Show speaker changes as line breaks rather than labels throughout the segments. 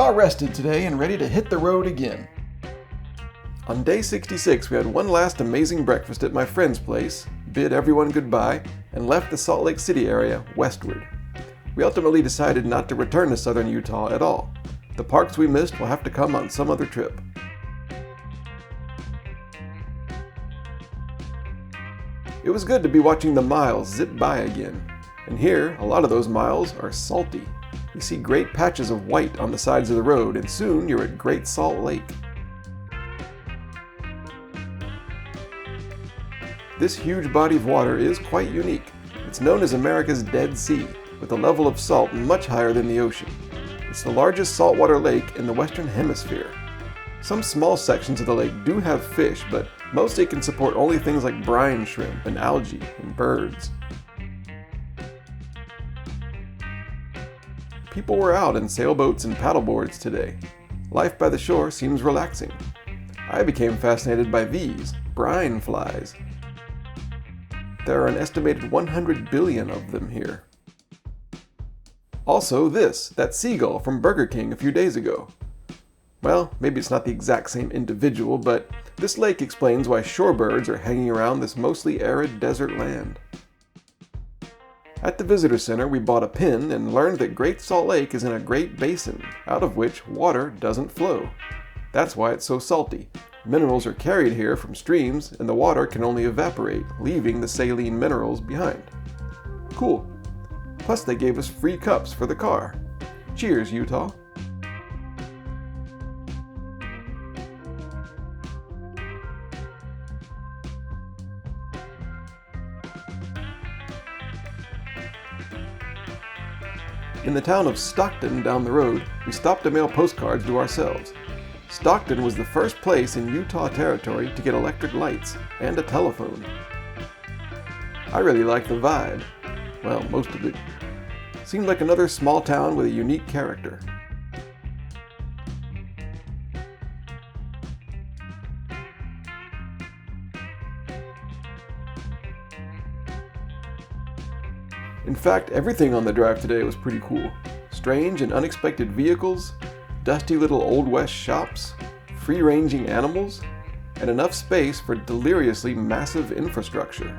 all rested today and ready to hit the road again. On day 66, we had one last amazing breakfast at my friend's place, bid everyone goodbye, and left the Salt Lake City area westward. We ultimately decided not to return to southern Utah at all. The parks we missed will have to come on some other trip. It was good to be watching the miles zip by again. And here, a lot of those miles are salty. You see great patches of white on the sides of the road, and soon you're at Great Salt Lake. This huge body of water is quite unique. It's known as America's Dead Sea, with a level of salt much higher than the ocean. It's the largest saltwater lake in the Western Hemisphere. Some small sections of the lake do have fish, but mostly can support only things like brine shrimp and algae and birds. People were out in sailboats and paddleboards today. Life by the shore seems relaxing. I became fascinated by these brine flies. There are an estimated 100 billion of them here. Also that seagull from Burger King a few days ago. Well, maybe it's not the exact same individual, but this lake explains why shorebirds are hanging around this mostly arid desert land. At the visitor center, we bought a pin and learned that Great Salt Lake is in a great basin, out of which water doesn't flow. That's why it's so salty. Minerals are carried here from streams, and the water can only evaporate, leaving the saline minerals behind. Cool. Plus they gave us free cups for the car. Cheers, Utah. In the town of Stockton down the road, we stopped to mail postcards to ourselves. Stockton was the first place in Utah territory to get electric lights and a telephone. I really liked the vibe. Well, most of it. Seemed like another small town with a unique character. In fact, everything on the drive today was pretty cool. Strange and unexpected vehicles, dusty little Old West shops, free-ranging animals, and enough space for deliriously massive infrastructure.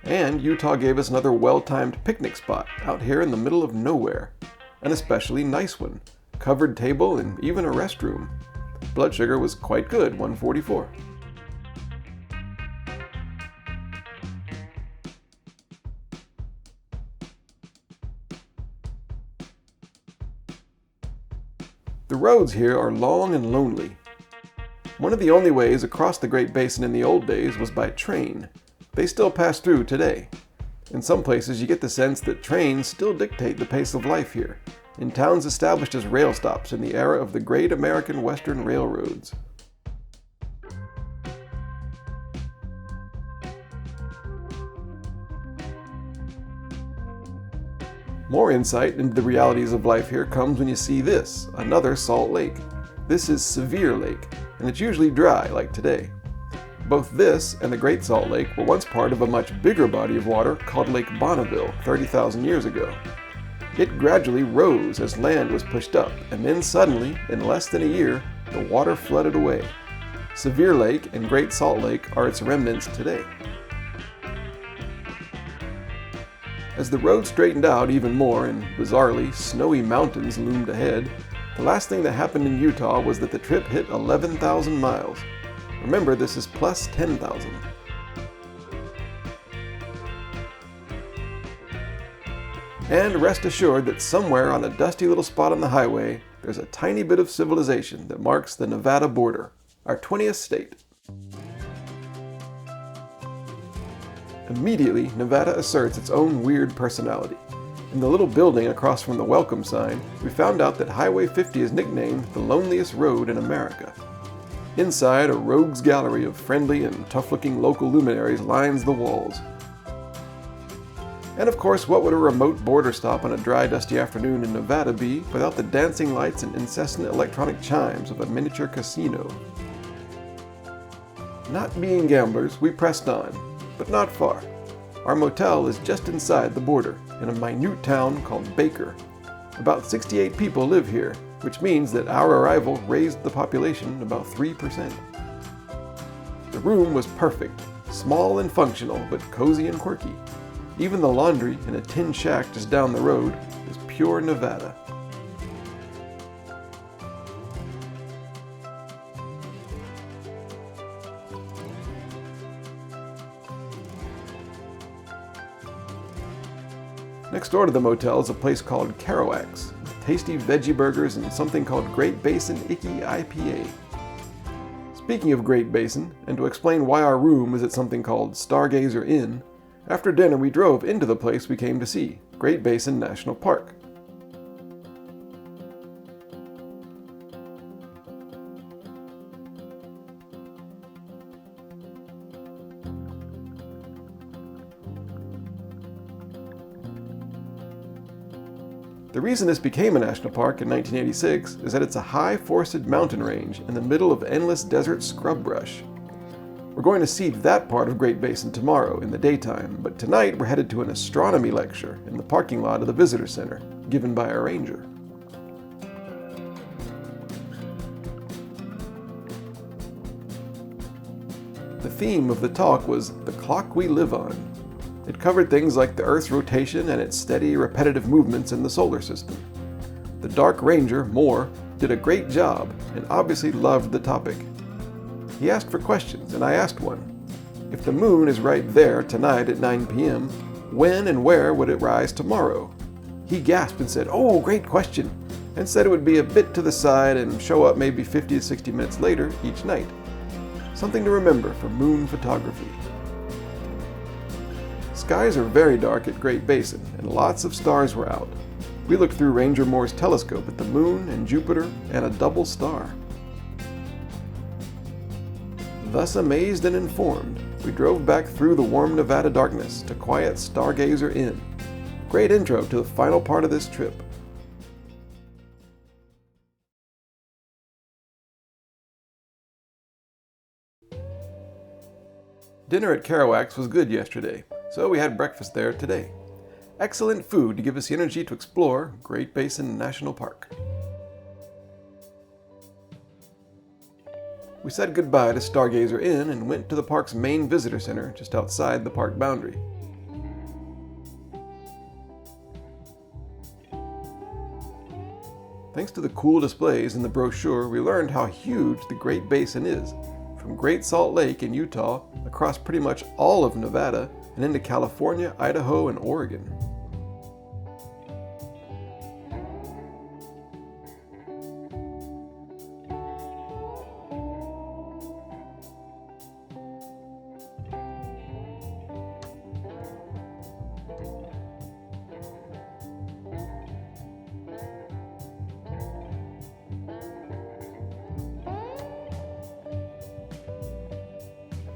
And Utah gave us another well-timed picnic spot out here in the middle of nowhere. An especially nice one. Covered table and even a restroom. Blood sugar was quite good, 144. The roads here are long and lonely. One of the only ways across the Great Basin in the old days was by train. They still pass through today. In some places you get the sense that trains still dictate the pace of life here, in towns established as rail stops in the era of the great American Western railroads. More insight into the realities of life here comes when you see this, another salt lake. This is Sevier Lake, and it's usually dry like today. Both this and the Great Salt Lake were once part of a much bigger body of water called Lake Bonneville 30,000 years ago. It gradually rose as land was pushed up, and then suddenly, in less than a year, the water flooded away. Sevier Lake and Great Salt Lake are its remnants today. As the road straightened out even more and, bizarrely, snowy mountains loomed ahead, the last thing that happened in Utah was that the trip hit 11,000 miles. Remember, this is plus 10,000. And rest assured that somewhere on a dusty little spot on the highway, there's a tiny bit of civilization that marks the Nevada border, our 20th state. Immediately, Nevada asserts its own weird personality. In the little building across from the welcome sign, we found out that Highway 50 is nicknamed the loneliest road in America. Inside, a rogues gallery of friendly and tough-looking local luminaries lines the walls. And of course, what would a remote border stop on a dry, dusty afternoon in Nevada be without the dancing lights and incessant electronic chimes of a miniature casino? Not being gamblers, we pressed on, but not far. Our motel is just inside the border, in a minute town called Baker. About 68 people live here, which means that our arrival raised the population about 3%. The room was perfect, small and functional, but cozy and quirky. Even the laundry in a tin shack just down the road is pure Nevada. Next door to the motel is a place called Kerouac's, with tasty veggie burgers and something called Great Basin Icky IPA. Speaking of Great Basin, and to explain why our room is at something called Stargazer Inn, after dinner we drove into the place we came to see, Great Basin National Park. The reason this became a national park in 1986 is that it's a high forested mountain range in the middle of endless desert scrub brush. We're going to see that part of Great Basin tomorrow in the daytime, but tonight we're headed to an astronomy lecture in the parking lot of the visitor center, given by our ranger. The theme of the talk was The Clock We Live On. It covered things like the Earth's rotation and its steady, repetitive movements in the solar system. The Dark Ranger, Moore, did a great job and obviously loved the topic. He asked for questions, and I asked one. If the moon is right there tonight at 9 p.m., when and where would it rise tomorrow? He gasped and said, "Oh, great question," and said it would be a bit to the side and show up maybe 50 to 60 minutes later each night. Something to remember for moon photography. Skies are very dark at Great Basin, and lots of stars were out. We looked through Ranger Moore's telescope at the moon and Jupiter and a double star. Thus amazed and informed, we drove back through the warm Nevada darkness to quiet Stargazer Inn. Great intro to the final part of this trip. Dinner at Kerouac's was good yesterday, so we had breakfast there today. Excellent food to give us the energy to explore Great Basin National Park. We said goodbye to Stargazer Inn and went to the park's main visitor center just outside the park boundary. Thanks to the cool displays in the brochure, we learned how huge the Great Basin is, from Great Salt Lake in Utah across pretty much all of Nevada and into California, Idaho, and Oregon.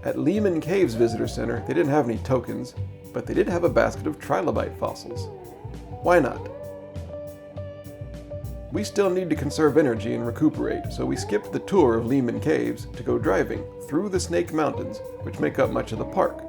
At Lehman Caves Visitor Center, they didn't have any tokens, but they did have a basket of trilobite fossils. Why not? We still need to conserve energy and recuperate, so we skipped the tour of Lehman Caves to go driving through the Snake Mountains, which make up much of the park.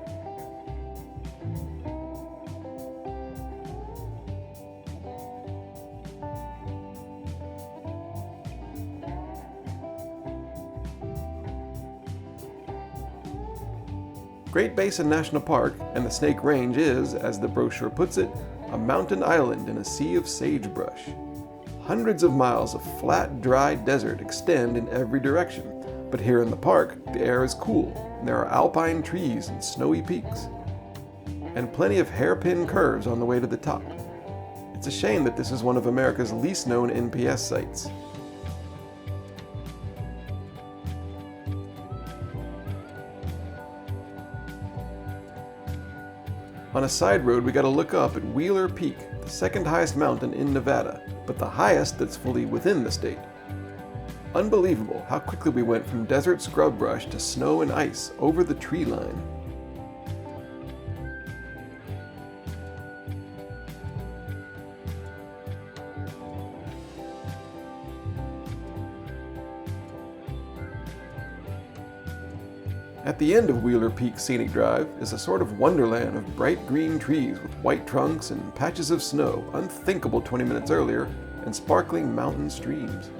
Great Basin National Park and the Snake Range is, as the brochure puts it, a mountain island in a sea of sagebrush. Hundreds of miles of flat, dry desert extend in every direction, but here in the park, the air is cool, and there are alpine trees and snowy peaks, and plenty of hairpin curves on the way to the top. It's a shame that this is one of America's least known NPS sites. On a side road, we got to look up at Wheeler Peak, the second highest mountain in Nevada, but the highest that's fully within the state. Unbelievable how quickly we went from desert scrub brush to snow and ice over the tree line. At the end of Wheeler Peak Scenic Drive is a sort of wonderland of bright green trees with white trunks and patches of snow, unthinkable 20 minutes earlier, and sparkling mountain streams.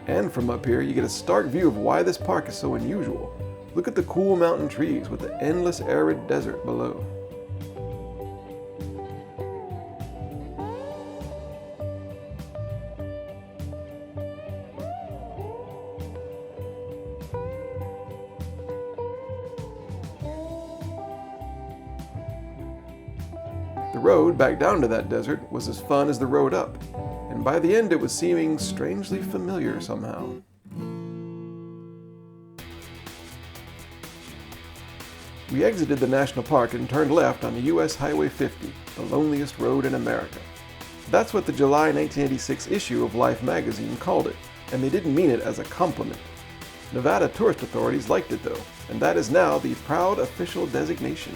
And from up here, you get a stark view of why this park is so unusual. Look at the cool mountain trees with the endless arid desert below. The road back down to that desert was as fun as the road up, and by the end it was seeming strangely familiar somehow. We exited the national park and turned left on the US Highway 50, the loneliest road in America. That's what the July 1986 issue of Life magazine called it, and they didn't mean it as a compliment. Nevada tourist authorities liked it though, and that is now the proud official designation.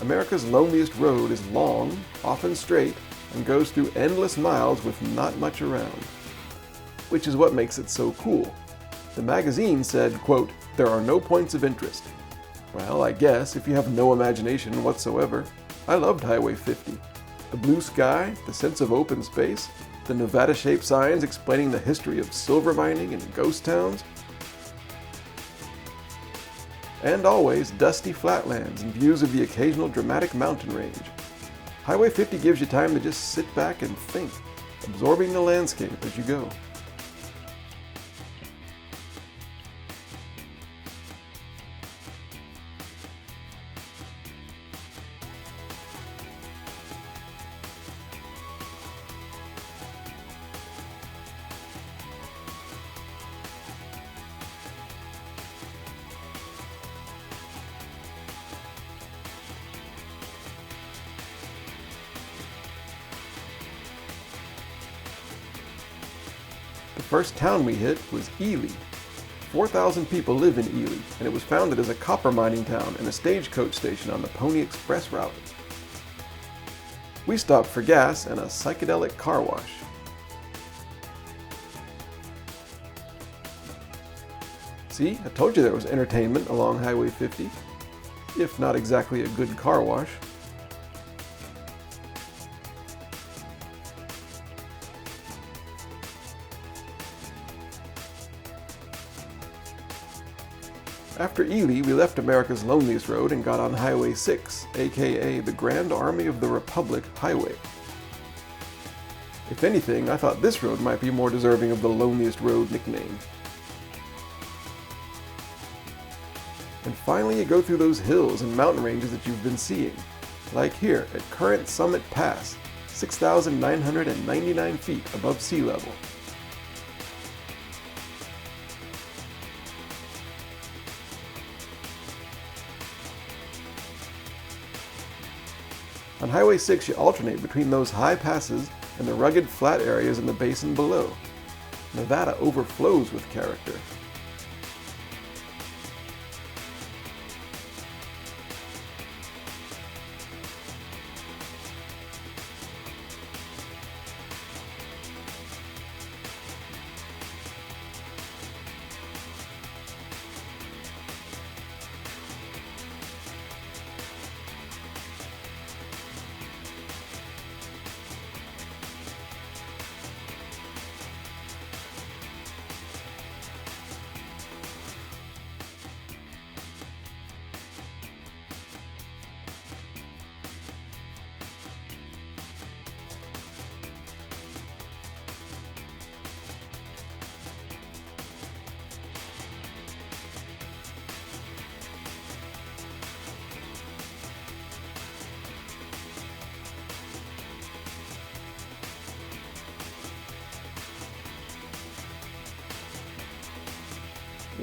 America's loneliest road is long, often straight, and goes through endless miles with not much around. Which is what makes it so cool. The magazine said, quote, "There are no points of interest." Well, I guess if you have no imagination whatsoever. I loved Highway 50. The blue sky, the sense of open space, the Nevada-shaped signs explaining the history of silver mining and ghost towns, and always dusty flatlands and views of the occasional dramatic mountain range. Highway 50 gives you time to just sit back and think, absorbing the landscape as you go. The first town we hit was Ely. 4,000 people live in Ely, and it was founded as a copper mining town and a stagecoach station on the Pony Express route. We stopped for gas and a psychedelic car wash. See, I told you there was entertainment along Highway 50, if not exactly a good car wash. After Ely, we left America's loneliest road and got on Highway 6, aka the Grand Army of the Republic Highway. If anything, I thought this road might be more deserving of the loneliest road nickname. And finally you go through those hills and mountain ranges that you've been seeing, like here at Current Summit Pass, 6,999 feet above sea level. On Highway 6, you alternate between those high passes and the rugged flat areas in the basin below. Nevada overflows with character.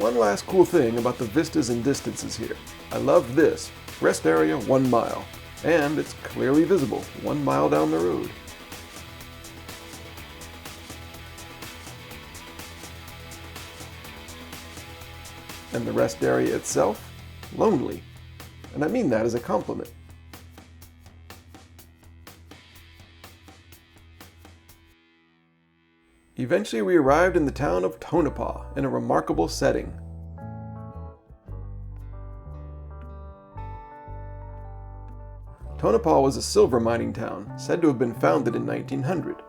One last cool thing about the vistas and distances here. I love this. Rest area 1 mile. And it's clearly visible 1 mile down the road. And the rest area itself? Lonely. And I mean that as a compliment. Eventually we arrived in the town of Tonopah in a remarkable setting. Tonopah was a silver mining town, said to have been founded in 1900.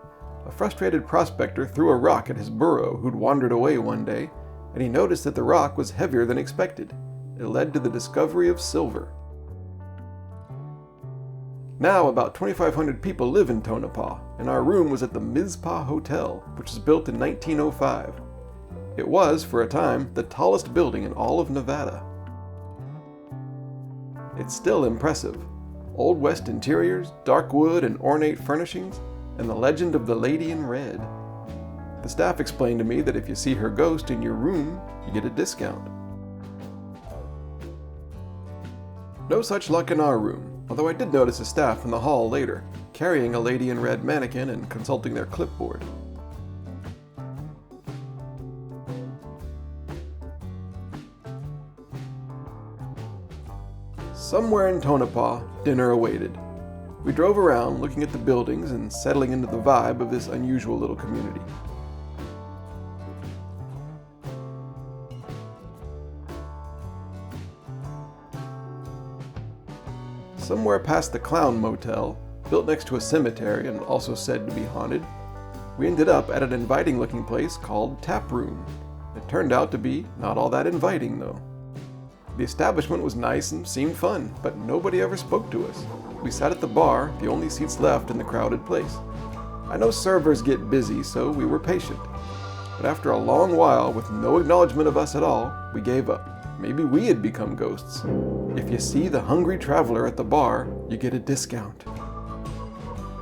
A frustrated prospector threw a rock at his burro who'd wandered away one day, and he noticed that the rock was heavier than expected. It led to the discovery of silver. Now about 2,500 people live in Tonopah, and our room was at the Mizpah Hotel, which was built in 1905. It was, for a time, the tallest building in all of Nevada. It's still impressive. Old West interiors, dark wood and ornate furnishings, and the legend of the Lady in Red. The staff explained to me that if you see her ghost in your room, you get a discount. No such luck in our room. Although I did notice a staff in the hall later, carrying a Lady in Red mannequin and consulting their clipboard. Somewhere in Tonopah, dinner awaited. We drove around looking at the buildings and settling into the vibe of this unusual little community. Somewhere past the Clown Motel, built next to a cemetery and also said to be haunted, we ended up at an inviting-looking place called Tap Room. It turned out to be not all that inviting, though. The establishment was nice and seemed fun, but nobody ever spoke to us. We sat at the bar, the only seats left in the crowded place. I know servers get busy, so we were patient. But after a long while, with no acknowledgement of us at all, we gave up. Maybe we had become ghosts. If you see the hungry traveler at the bar, you get a discount.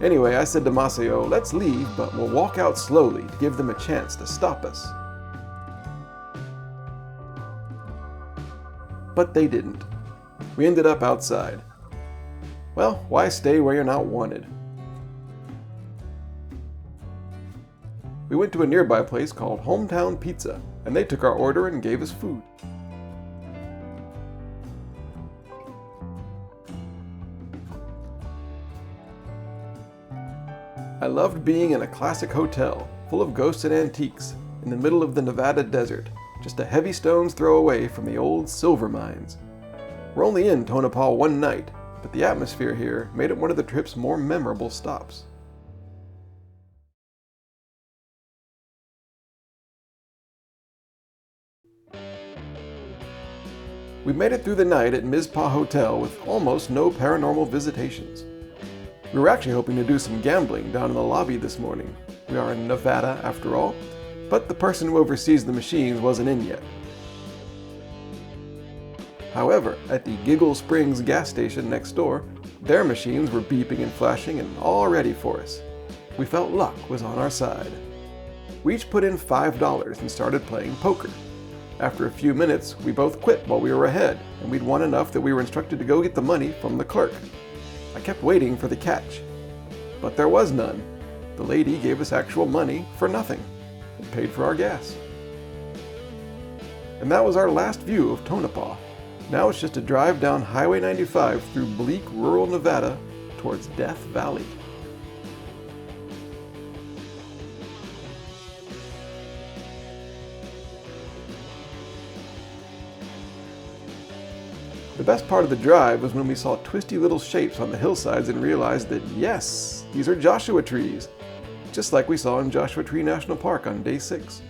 Anyway, I said to Maceo, let's leave, but we'll walk out slowly to give them a chance to stop us. But they didn't. We ended up outside. Well, why stay where you're not wanted? We went to a nearby place called Hometown Pizza, and they took our order and gave us food. I loved being in a classic hotel, full of ghosts and antiques, in the middle of the Nevada desert, just a heavy stone's throw away from the old silver mines. We're only in Tonopah one night, but the atmosphere here made it one of the trip's more memorable stops. We made it through the night at Mizpah Hotel with almost no paranormal visitations. We were actually hoping to do some gambling down in the lobby this morning. We are in Nevada after all, but the person who oversees the machines wasn't in yet. However, at the Giggle Springs gas station next door, their machines were beeping and flashing and all ready for us. We felt luck was on our side. We each put in $5 and started playing poker. After a few minutes, we both quit while we were ahead, and we'd won enough that we were instructed to go get the money from the clerk. I kept waiting for the catch, but there was none. The lady gave us actual money for nothing. It paid for our gas. And that was our last view of Tonopah. Now it's just a drive down Highway 95 through bleak rural Nevada towards Death Valley. The best part of the drive was when we saw twisty little shapes on the hillsides and realized that, yes, these are Joshua trees, just like we saw in Joshua Tree National Park on day 6.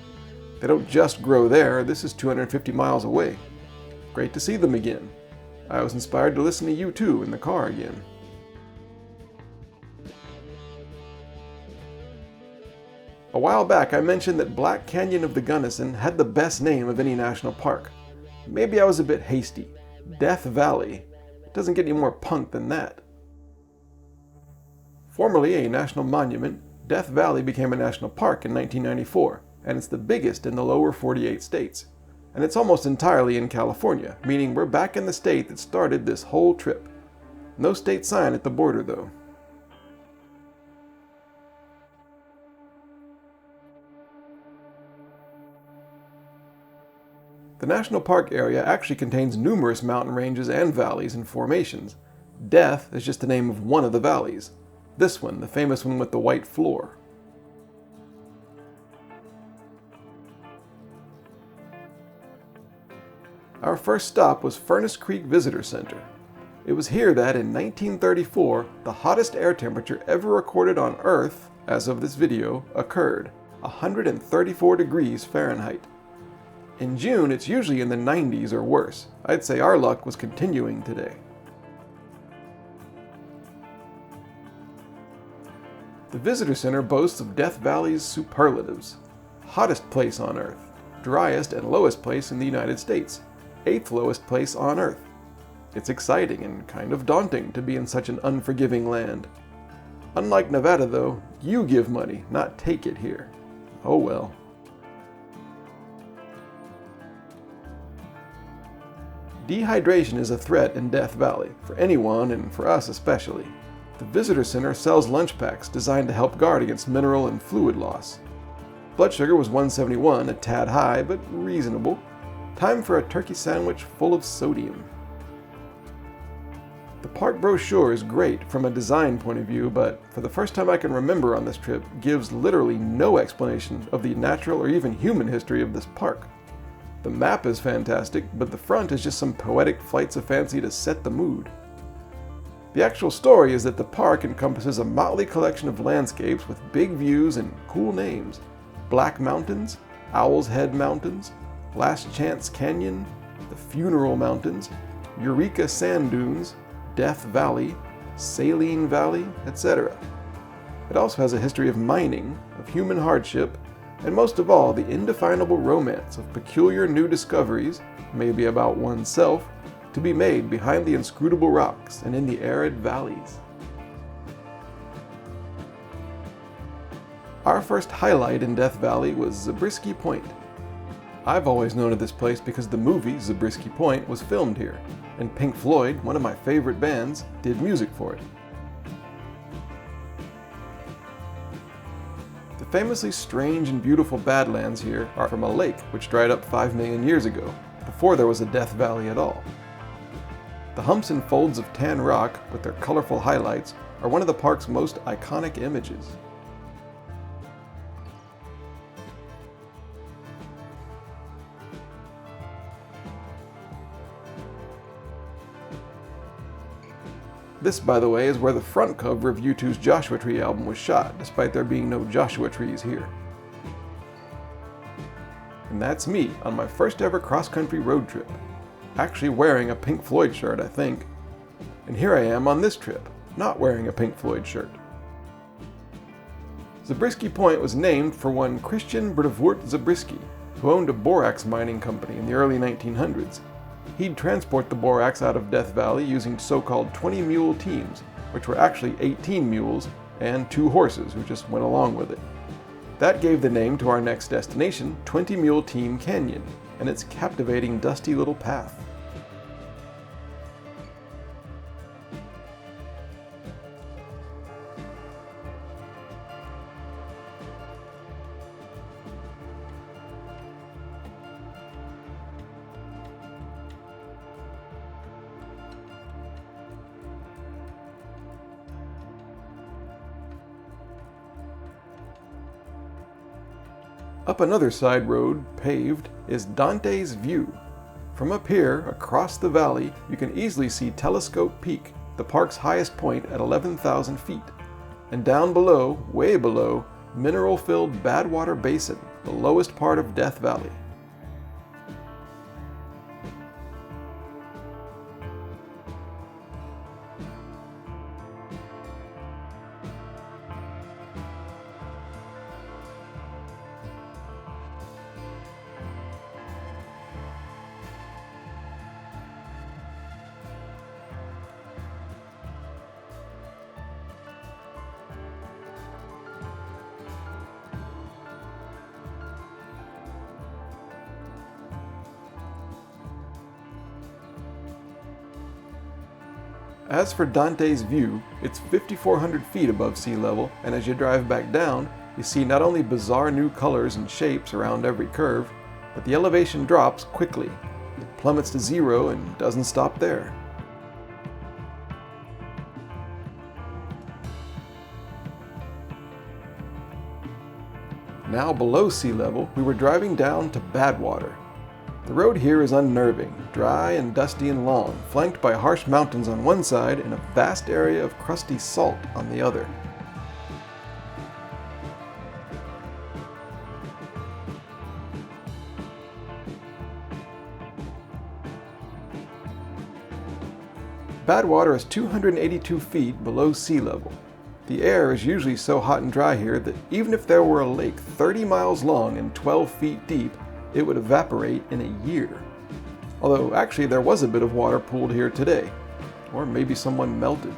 They don't just grow there, this is 250 miles away. Great to see them again. I was inspired to listen to U2 in the car again. A while back I mentioned that Black Canyon of the Gunnison had the best name of any national park. Maybe I was a bit hasty. Death Valley. It doesn't get any more punk than that. Formerly a national monument, Death Valley became a national park in 1994, and it's the biggest in the lower 48 states. and it's almost entirely in California, meaning we're back in the state that started this whole trip. No state sign at the border, though. The national park area actually contains numerous mountain ranges and valleys and formations. Death is just the name of one of the valleys. This one, the famous one with the white floor. Our first stop was Furnace Creek Visitor Center. It was here that, in 1934, the hottest air temperature ever recorded on Earth, as of this video, occurred, 134 degrees Fahrenheit. In June, it's usually in the 90s or worse. I'd say our luck was continuing today. The Visitor Center boasts of Death Valley's superlatives. Hottest place on Earth, driest and lowest place in the United States, 8th lowest place on Earth. It's exciting and kind of daunting to be in such an unforgiving land. Unlike Nevada though, you give money, not take it here. Oh well. Dehydration is a threat in Death Valley, for anyone and for us especially. The Visitor Center sells lunch packs designed to help guard against mineral and fluid loss. Blood sugar was 171, a tad high, but reasonable. Time for a turkey sandwich full of sodium. The park brochure is great from a design point of view, but for the first time I can remember on this trip, gives literally no explanation of the natural or even human history of this park. The map is fantastic, but the front is just some poetic flights of fancy to set the mood. The actual story is that the park encompasses a motley collection of landscapes with big views and cool names. Black Mountains, Owl's Head Mountains, Last Chance Canyon, the Funeral Mountains, Eureka Sand Dunes, Death Valley, Saline Valley, etc. It also has a history of mining, of human hardship, and most of all, the indefinable romance of peculiar new discoveries, maybe about oneself, to be made behind the inscrutable rocks and in the arid valleys. Our first highlight in Death Valley was Zabriskie Point. I've always known of this place because the movie Zabriskie Point was filmed here, and Pink Floyd, one of my favorite bands, did music for it. The famously strange and beautiful Badlands here are from a lake which dried up 5 million years ago, before there was a Death Valley at all. The humps and folds of tan rock, with their colorful highlights, are one of the park's most iconic images. This, by the way, is where the front cover of U2's Joshua Tree album was shot, despite there being no Joshua trees here. And that's me on my first ever cross-country road trip. Actually wearing a Pink Floyd shirt, I think. And here I am on this trip, not wearing a Pink Floyd shirt. Zabriskie Point was named for one Christian Brevoort Zabriskie, who owned a borax mining company in the early 1900s. He'd transport the borax out of Death Valley using so-called 20-mule teams, which were actually 18 mules and 2 horses who just went along with it. That gave the name to our next destination, 20 Mule Team Canyon, and its captivating dusty little path. Up another side road, paved, is Dante's View. From up here, across the valley, you can easily see Telescope Peak, the park's highest point at 11,000 feet. And down below, way below, mineral-filled Badwater Basin, the lowest part of Death Valley. As for Dante's view, it's 5,400 feet above sea level, and as you drive back down, you see not only bizarre new colors and shapes around every curve, but the elevation drops quickly. It plummets to zero and doesn't stop there. Now below sea level, we were driving down to Badwater. The road here is unnerving, dry and dusty and long, flanked by harsh mountains on one side and a vast area of crusty salt on the other. Badwater is 282 feet below sea level. The air is usually so hot and dry here that even if there were a lake 30 miles long and 12 feet deep, it would evaporate in a year. Although actually there was a bit of water pooled here today. Or maybe someone melted.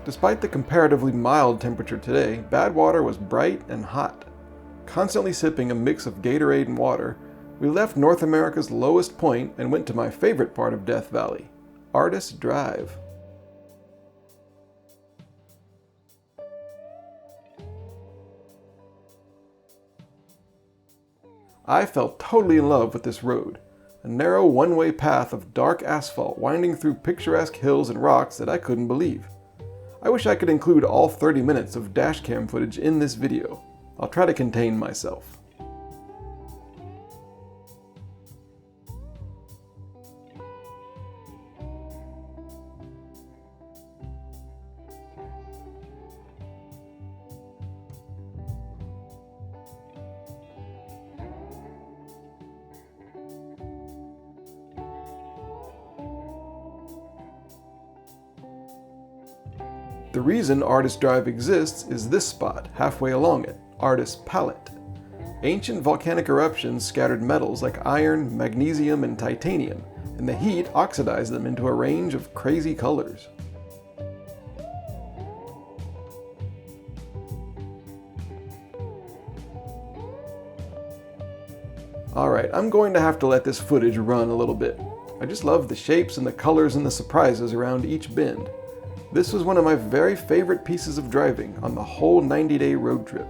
Despite the comparatively mild temperature today, Badwater was bright and hot. Constantly sipping a mix of Gatorade and water, we left North America's lowest point and went to my favorite part of Death Valley, Artist Drive. I fell totally in love with this road, a narrow one-way path of dark asphalt winding through picturesque hills and rocks that I couldn't believe. I wish I could include all 30 minutes of dashcam footage in this video. I'll try to contain myself. The reason Artist Drive exists is this spot, halfway along it, Artist Palette. Ancient volcanic eruptions scattered metals like iron, magnesium, and titanium, and the heat oxidized them into a range of crazy colors. Alright, I'm going to have to let this footage run a little bit. I just love the shapes and the colors and the surprises around each bend. This was one of my very favorite pieces of driving on the whole 90-day road trip.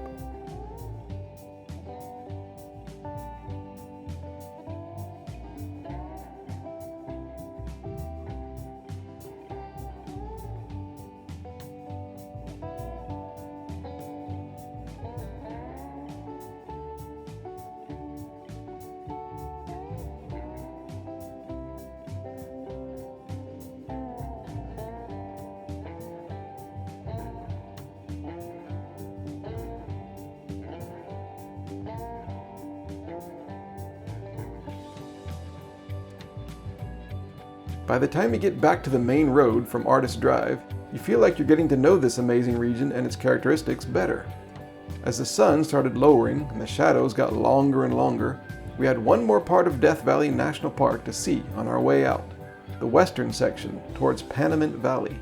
By the time you get back to the main road from Artist Drive, you feel like you're getting to know this amazing region and its characteristics better. As the sun started lowering and the shadows got longer and longer, we had one more part of Death Valley National Park to see on our way out, the western section towards Panamint Valley.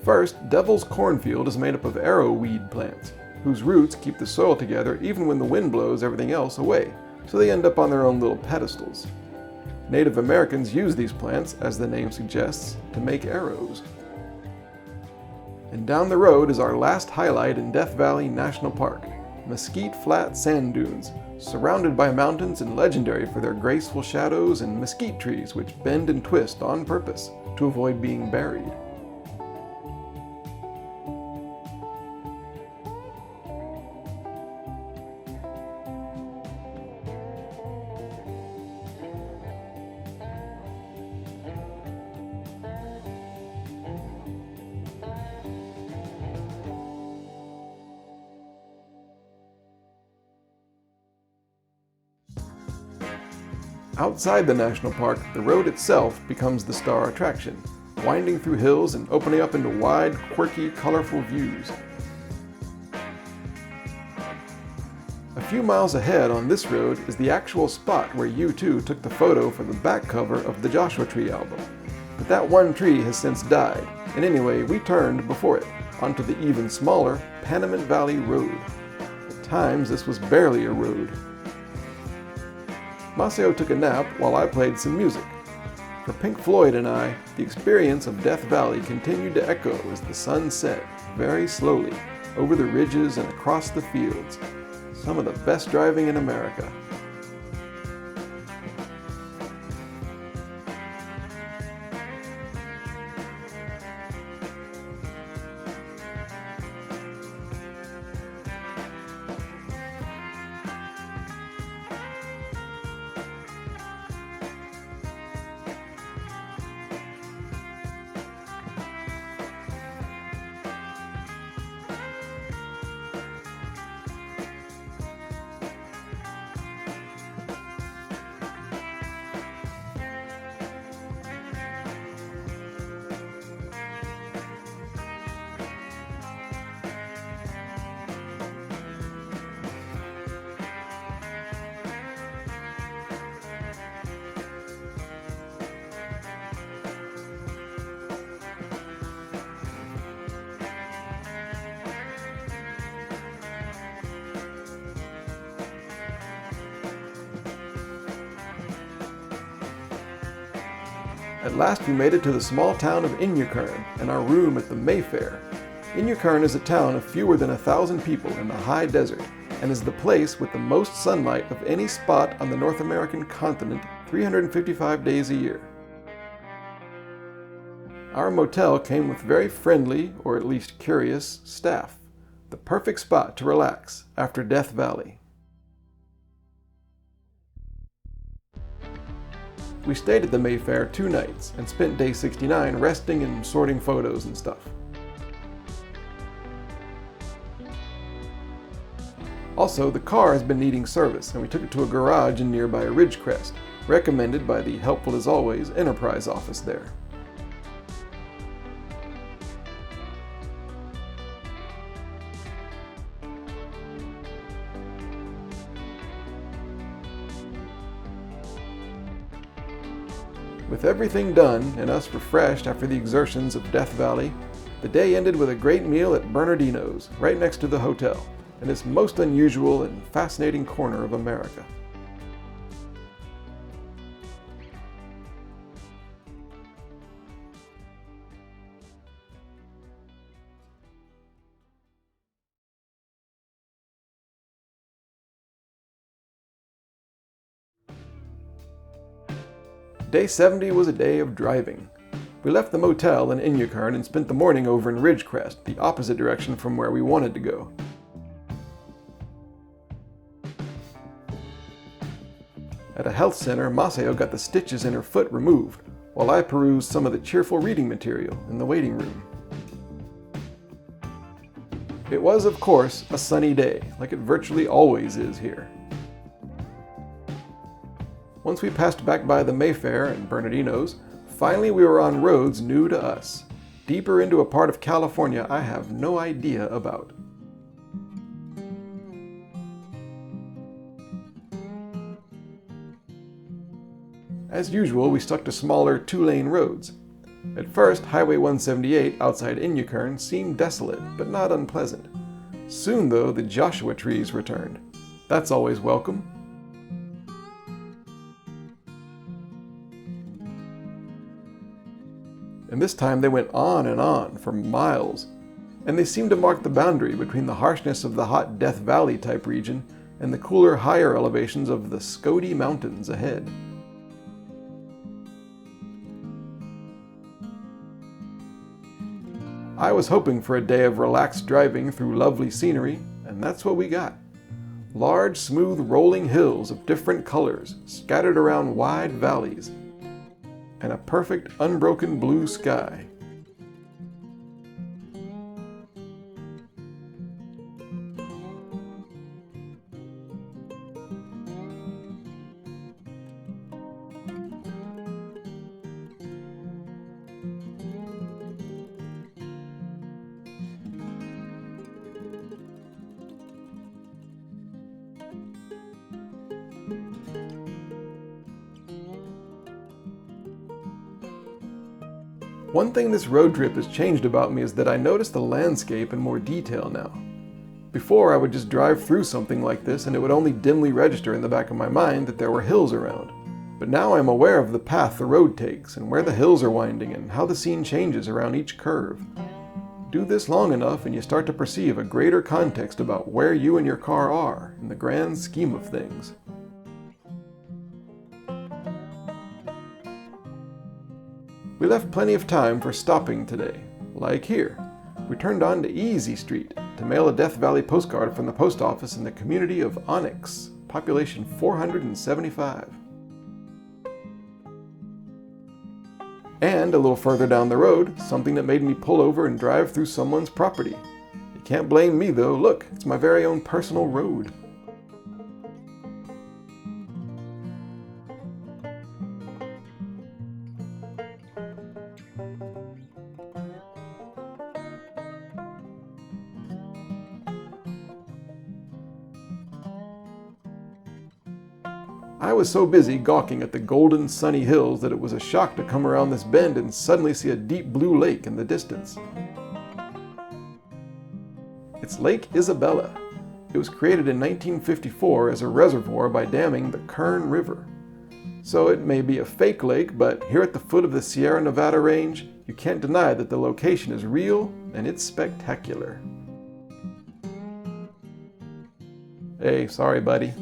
First, Devil's Cornfield is made up of arrowweed plants, whose roots keep the soil together even when the wind blows everything else away, so they end up on their own little pedestals. Native Americans use these plants, as the name suggests, to make arrows. And down the road is our last highlight in Death Valley National Park, Mesquite Flat Sand Dunes, surrounded by mountains and legendary for their graceful shadows and mesquite trees which bend and twist on purpose to avoid being buried. Outside the national park, the road itself becomes the star attraction, winding through hills and opening up into wide, quirky, colorful views. A few miles ahead on this road is the actual spot where U2 took the photo for the back cover of the Joshua Tree album. But that one tree has since died, and anyway, we turned before it onto the even smaller Panamint Valley Road. At times, this was barely a road. Maceo took a nap while I played some music. For Pink Floyd and I, the experience of Death Valley continued to echo as the sun set, very slowly, over the ridges and across the fields. Some of the best driving in America. At last we made it to the small town of Inyakern and our room at the Mayfair. Inyakern is a town of fewer than 1,000 people in the high desert and is the place with the most sunlight of any spot on the North American continent 355 days a year. Our motel came with very friendly, or at least curious, staff. The perfect spot to relax after Death Valley. We stayed at the Mayfair 2 nights and spent day 69 resting and sorting photos and stuff. Also, the car has been needing service and we took it to a garage in nearby Ridgecrest, recommended by the helpful as always Enterprise office there. With everything done and us refreshed after the exertions of Death Valley, the day ended with a great meal at Bernardino's, right next to the hotel, in this most unusual and fascinating corner of America. Day 70 was a day of driving. We left the motel in Inyakern and spent the morning over in Ridgecrest, the opposite direction from where we wanted to go. At a health center, Maceo got the stitches in her foot removed, while I perused some of the cheerful reading material in the waiting room. It was, of course, a sunny day, like it virtually always is here. Once we passed back by the Mayfair and Bernardino's, finally we were on roads new to us, deeper into a part of California I have no idea about. As usual, we stuck to smaller 2-lane roads. At first, Highway 178 outside Inyakern seemed desolate, but not unpleasant. Soon, though, the Joshua trees returned. That's always welcome. And this time they went on for miles, and they seemed to mark the boundary between the harshness of the hot Death Valley type region and the cooler, higher elevations of the Scody Mountains ahead. I was hoping for a day of relaxed driving through lovely scenery, and that's what we got. Large, smooth, rolling hills of different colors scattered around wide valleys, and a perfect, unbroken blue sky. One thing this road trip has changed about me is that I notice the landscape in more detail now. Before, I would just drive through something like this and it would only dimly register in the back of my mind that there were hills around. But now I'm aware of the path the road takes and where the hills are winding and how the scene changes around each curve. Do this long enough and you start to perceive a greater context about where you and your car are in the grand scheme of things. We left plenty of time for stopping today, like here. We turned on to Easy Street to mail a Death Valley postcard from the post office in the community of Onyx, population 475. And a little further down the road, something that made me pull over and drive through someone's property. You can't blame me though, look, it's my very own personal road. I was so busy gawking at the golden sunny hills that it was a shock to come around this bend and suddenly see a deep blue lake in the distance. It's Lake Isabella. It was created in 1954 as a reservoir by damming the Kern River. So it may be a fake lake, but here at the foot of the Sierra Nevada range, you can't deny that the location is real and it's spectacular. Hey, sorry buddy.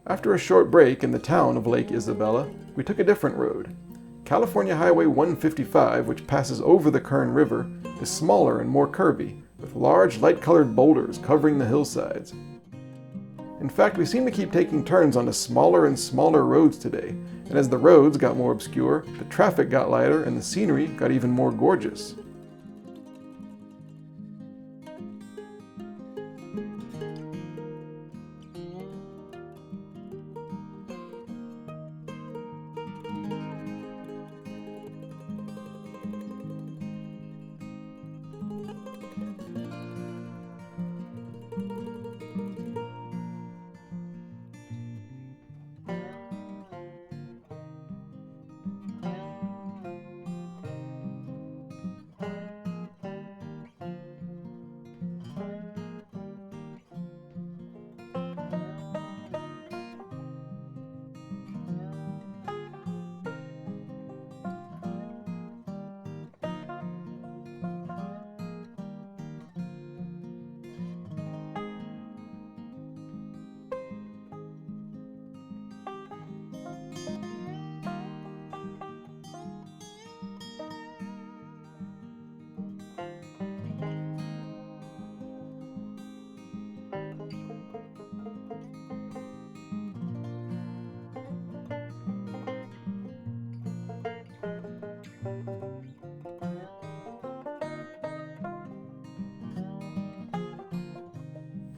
After a short break in the town of Lake Isabella, we took a different road. California Highway 155, which passes over the Kern River, is smaller and more curvy, with large light-colored boulders covering the hillsides. In fact, we seem to keep taking turns onto smaller and smaller roads today, and as the roads got more obscure, the traffic got lighter and the scenery got even more gorgeous.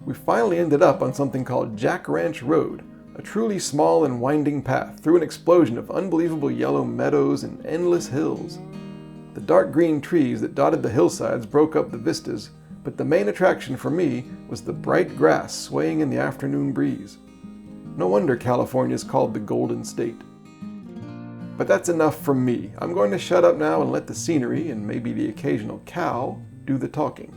We finally ended up on something called Jack Ranch Road, a truly small and winding path through an explosion of unbelievable yellow meadows and endless hills. The dark green trees that dotted the hillsides broke up the vistas, but the main attraction for me was the bright grass swaying in the afternoon breeze. No wonder California is called the Golden State. But that's enough from me. I'm going to shut up now and let the scenery, and maybe the occasional cow, do the talking.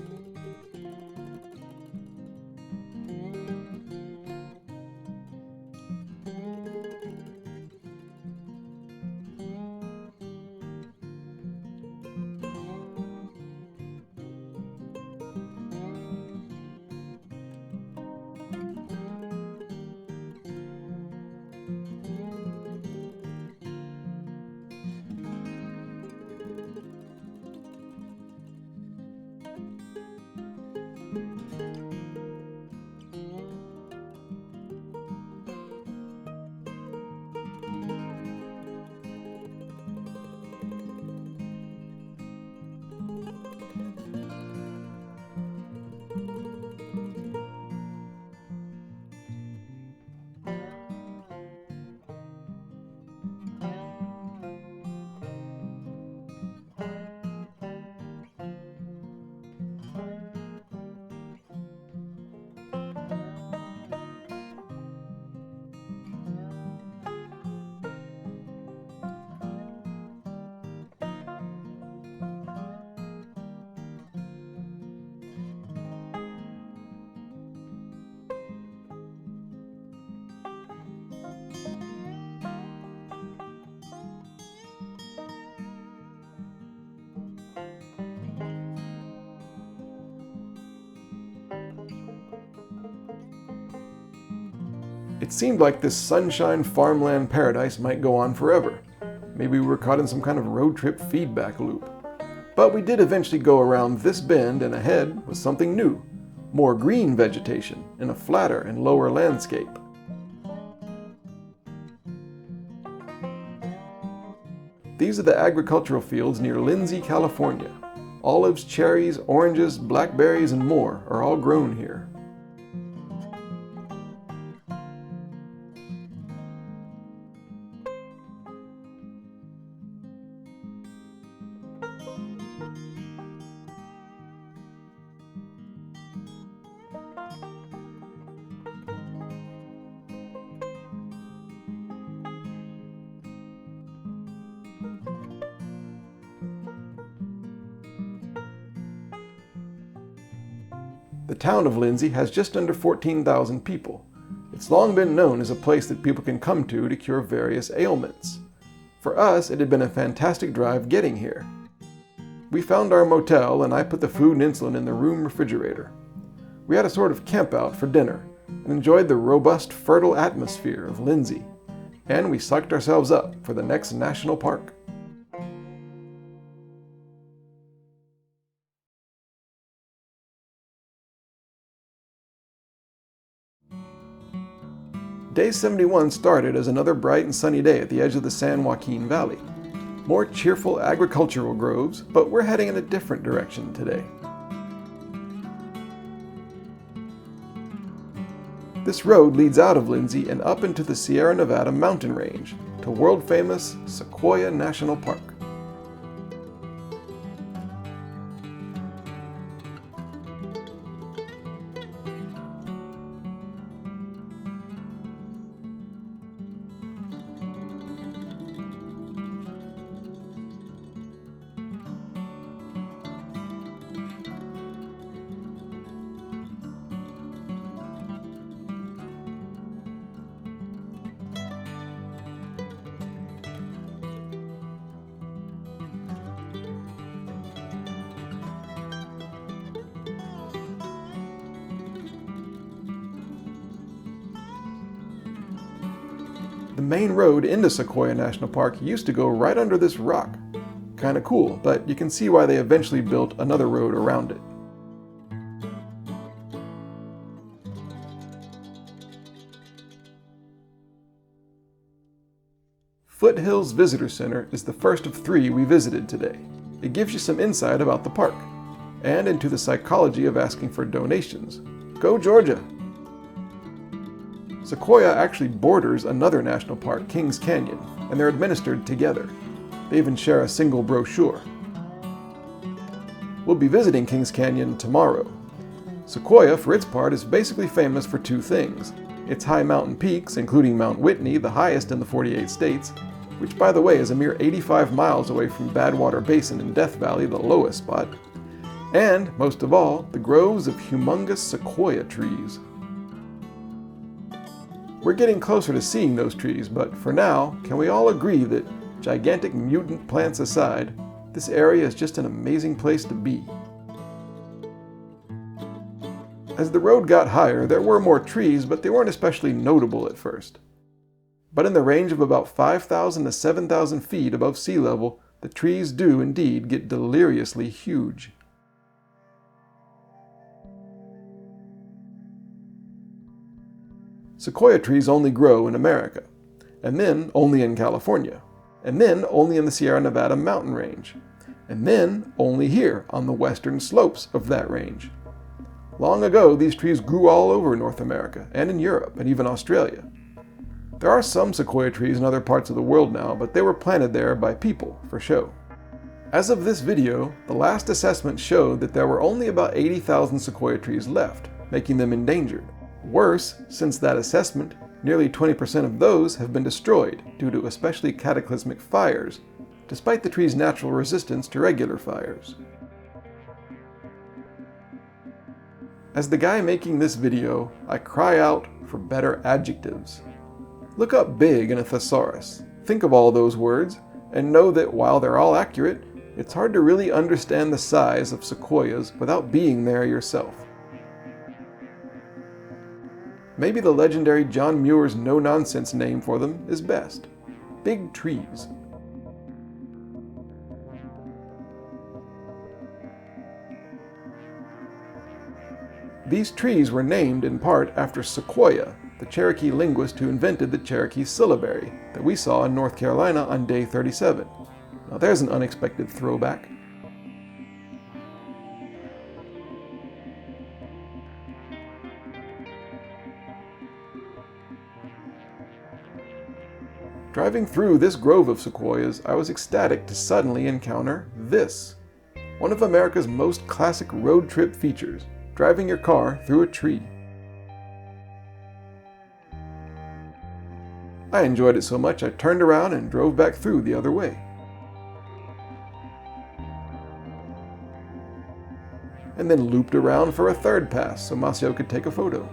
It seemed like this sunshine farmland paradise might go on forever. Maybe we were caught in some kind of road trip feedback loop. But we did eventually go around this bend, and ahead was something new. More green vegetation in a flatter and lower landscape. These are the agricultural fields near Lindsay, California. Olives, cherries, oranges, blackberries, and more are all grown here. The town of Lindsay has just under 14,000 people. It's long been known as a place that people can come to cure various ailments. For us, it had been a fantastic drive getting here. We found our motel, and I put the food and insulin in the room refrigerator. We had a sort of campout for dinner and enjoyed the robust, fertile atmosphere of Lindsay. And we psyched ourselves up for the next national park. Day 71 started as another bright and sunny day at the edge of the San Joaquin Valley. More cheerful agricultural groves, but we're heading in a different direction today. This road leads out of Lindsay and up into the Sierra Nevada mountain range to world-famous Sequoia National Park. The main road into Sequoia National Park used to go right under this rock. Kinda cool, but you can see why they eventually built another road around it. Foothills Visitor Center is the first of 3 we visited today. It gives you some insight about the park, and into the psychology of asking for donations. Go Georgia! Sequoia actually borders another national park, Kings Canyon, and they're administered together. They even share a single brochure. We'll be visiting Kings Canyon tomorrow. Sequoia, for its part, is basically famous for 2 things. Its high mountain peaks, including Mount Whitney, the highest in the 48 states, which by the way is a mere 85 miles away from Badwater Basin in Death Valley, the lowest spot. And, most of all, the groves of humongous sequoia trees. We're getting closer to seeing those trees, but for now, can we all agree that, gigantic mutant plants aside, this area is just an amazing place to be? As the road got higher, there were more trees, but they weren't especially notable at first. But in the range of about 5,000 to 7,000 feet above sea level, the trees do indeed get deliriously huge. Sequoia trees only grow in America, and then only in California, and then only in the Sierra Nevada mountain range, and then only here on the western slopes of that range. Long ago, these trees grew all over North America, and in Europe, and even Australia. There are some sequoia trees in other parts of the world now, but they were planted there by people for show. As of this video, the last assessment showed that there were only about 80,000 sequoia trees left, making them endangered. Worse, since that assessment, nearly 20% of those have been destroyed due to especially cataclysmic fires, despite the tree's natural resistance to regular fires. As the guy making this video, I cry out for better adjectives. Look up big in a thesaurus, think of all those words, and know that while they're all accurate, it's hard to really understand the size of sequoias without being there yourself. maybe the legendary John Muir's no-nonsense name for them is best: big trees. These trees were named in part after Sequoyah, the Cherokee linguist who invented the Cherokee syllabary that we saw in North Carolina on day 37. Now there's an unexpected throwback. Driving through this grove of sequoias, I was ecstatic to suddenly encounter this. One of America's most classic road trip features, driving your car through a tree. I enjoyed it so much I turned around and drove back through the other way. And then looped around for a third pass so Masio could take a photo.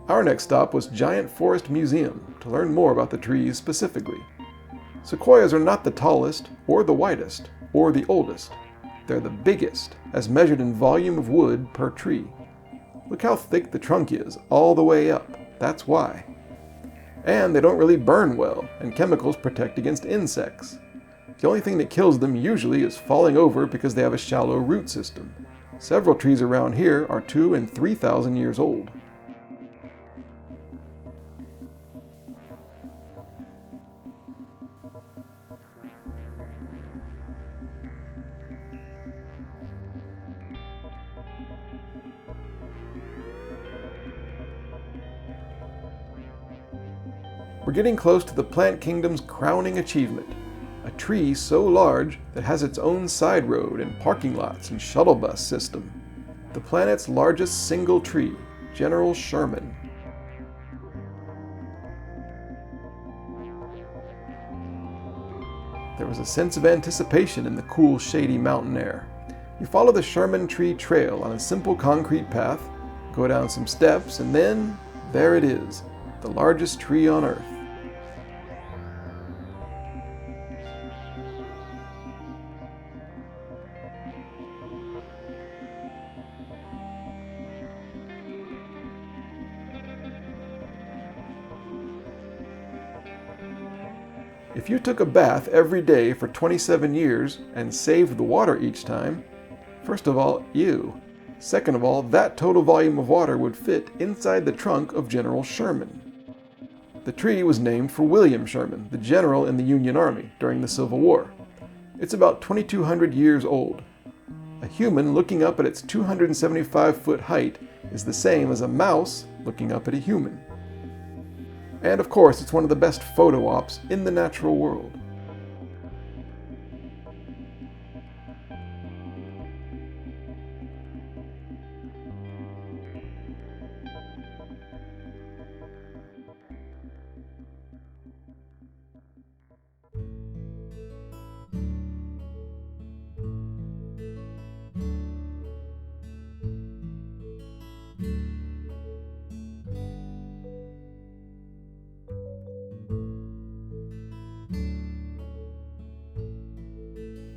Our next stop was Giant Forest Museum to learn more about the trees specifically. Sequoias are not the tallest, or the widest, or the oldest. They're the biggest, as measured in volume of wood per tree. Look how thick the trunk is, all the way up. That's why. And they don't really burn well, and chemicals protect against insects. The only thing that kills them usually is falling over because they have a shallow root system. Several trees around here are 2,000 and 3,000 years old. We're getting close to the plant kingdom's crowning achievement, a tree so large that has its own side road and parking lots and shuttle bus system. The planet's largest single tree, General Sherman. There was a sense of anticipation in the cool, shady mountain air. You follow the Sherman Tree Trail on a simple concrete path, go down some steps, and then there it is, the largest tree on Earth. If you took a bath every day for 27 years and saved the water each time, first of all, ew. Second of all, that total volume of water would fit inside the trunk of General Sherman. The tree was named for William Sherman, the general in the Union Army during the Civil War. It's about 2,200 years old. A human looking up at its 275-foot height is the same as a mouse looking up at a human. And of course, it's one of the best photo ops in the natural world.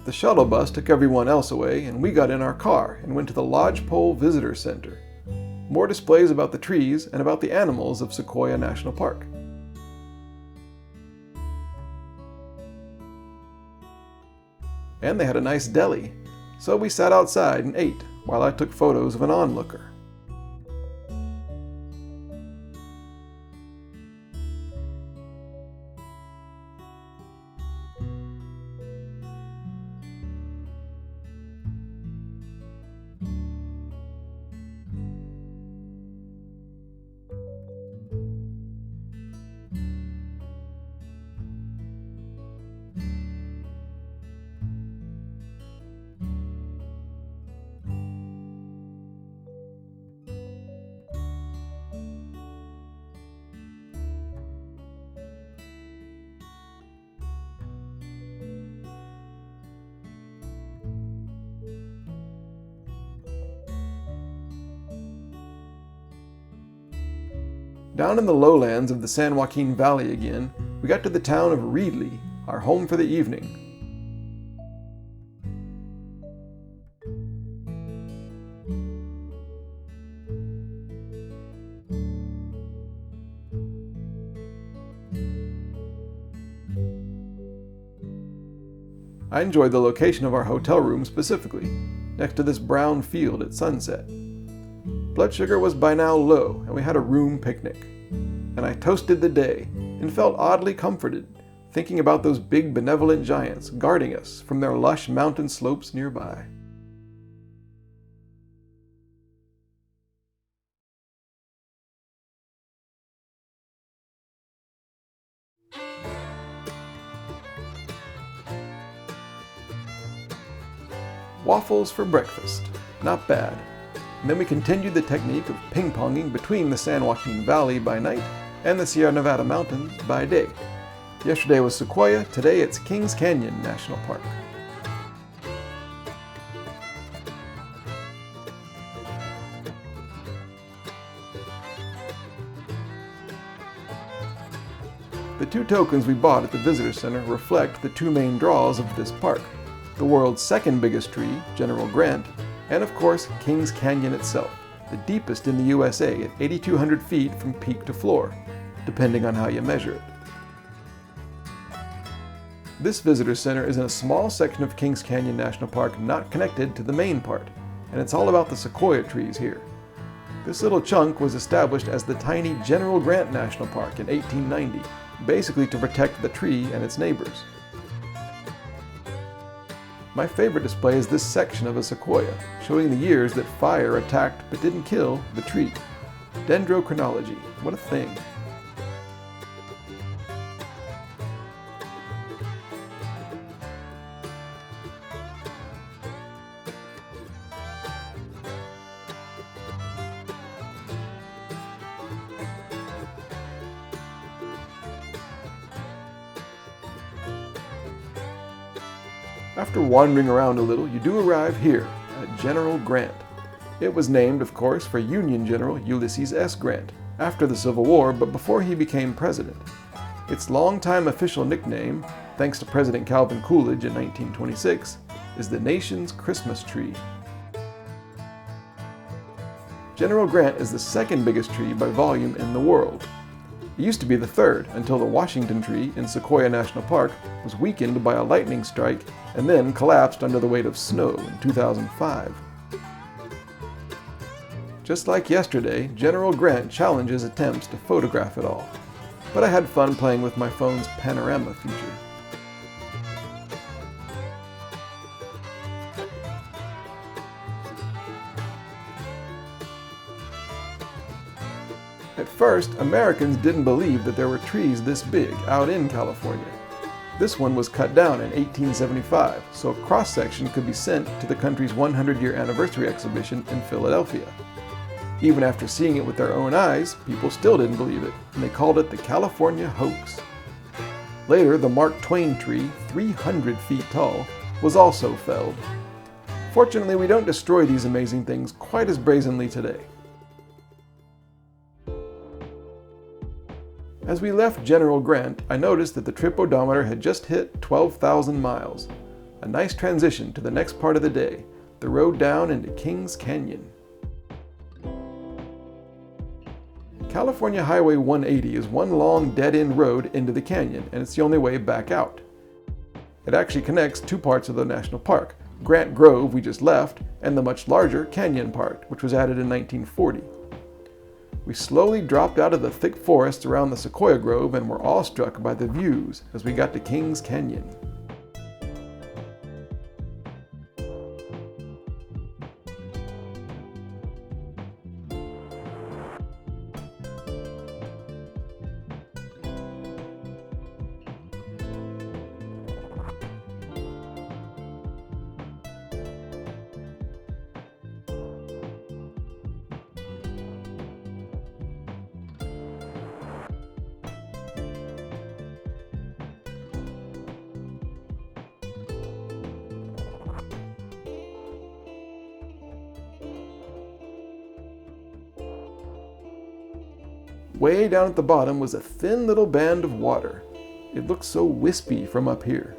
The shuttle bus took everyone else away, and we got in our car and went to the Lodgepole Visitor Center. More displays about the trees and about the animals of Sequoia National Park. And they had a nice deli, so we sat outside and ate while I took photos of an onlooker. Down in the lowlands of the San Joaquin Valley again, we got to the town of Reedley, our home for the evening. I enjoyed the location of our hotel room specifically, next to this brown field at sunset. Blood sugar was by now low, and we had a room picnic. And I toasted the day and felt oddly comforted, thinking about those big benevolent giants guarding us from their lush mountain slopes nearby. Waffles for breakfast. Not bad. And then we continued the technique of ping-ponging between the San Joaquin Valley by night and the Sierra Nevada mountains by day. Yesterday was Sequoia, today it's Kings Canyon National Park. The 2 tokens we bought at the visitor center reflect the 2 main draws of this park: the world's second biggest tree, General Grant, and of course Kings Canyon itself, the deepest in the USA at 8,200 feet from peak to floor, depending on how you measure it. This visitor center is in a small section of Kings Canyon National Park not connected to the main part, and it's all about the sequoia trees here. This little chunk was established as the tiny General Grant National Park in 1890, basically to protect the tree and its neighbors. My favorite display is this section of a sequoia, showing the years that fire attacked but didn't kill the tree. Dendrochronology, what a thing. After wandering around a little, you do arrive here, at General Grant. It was named, of course, for Union General Ulysses S. Grant, after the Civil War, but before he became president. Its longtime official nickname, thanks to President Calvin Coolidge in 1926, is the nation's Christmas tree. General Grant is the second biggest tree by volume in the world. It used to be the third until the Washington tree in Sequoia National Park was weakened by a lightning strike and then collapsed under the weight of snow in 2005. Just like yesterday, General Grant challenges attempts to photograph it all, but I had fun playing with my phone's panorama feature. At first, Americans didn't believe that there were trees this big out in California. This one was cut down in 1875, so a cross-section could be sent to the country's 100-year anniversary exhibition in Philadelphia. Even after seeing it with their own eyes, people still didn't believe it, and they called it the California hoax. Later, the Mark Twain tree, 300 feet tall, was also felled. Fortunately, we don't destroy these amazing things quite as brazenly today. As we left General Grant, I noticed that the trip odometer had just hit 12,000 miles. A nice transition to the next part of the day, the road down into Kings Canyon. California Highway 180 is one long dead-end road into the canyon, and it's the only way back out. It actually connects 2 parts of the national park, Grant Grove we just left, and the much larger Canyon part, which was added in 1940. We slowly dropped out of the thick forests around the Sequoia Grove and were awestruck by the views as we got to Kings Canyon. Way down at the bottom was a thin little band of water. It looked so wispy from up here.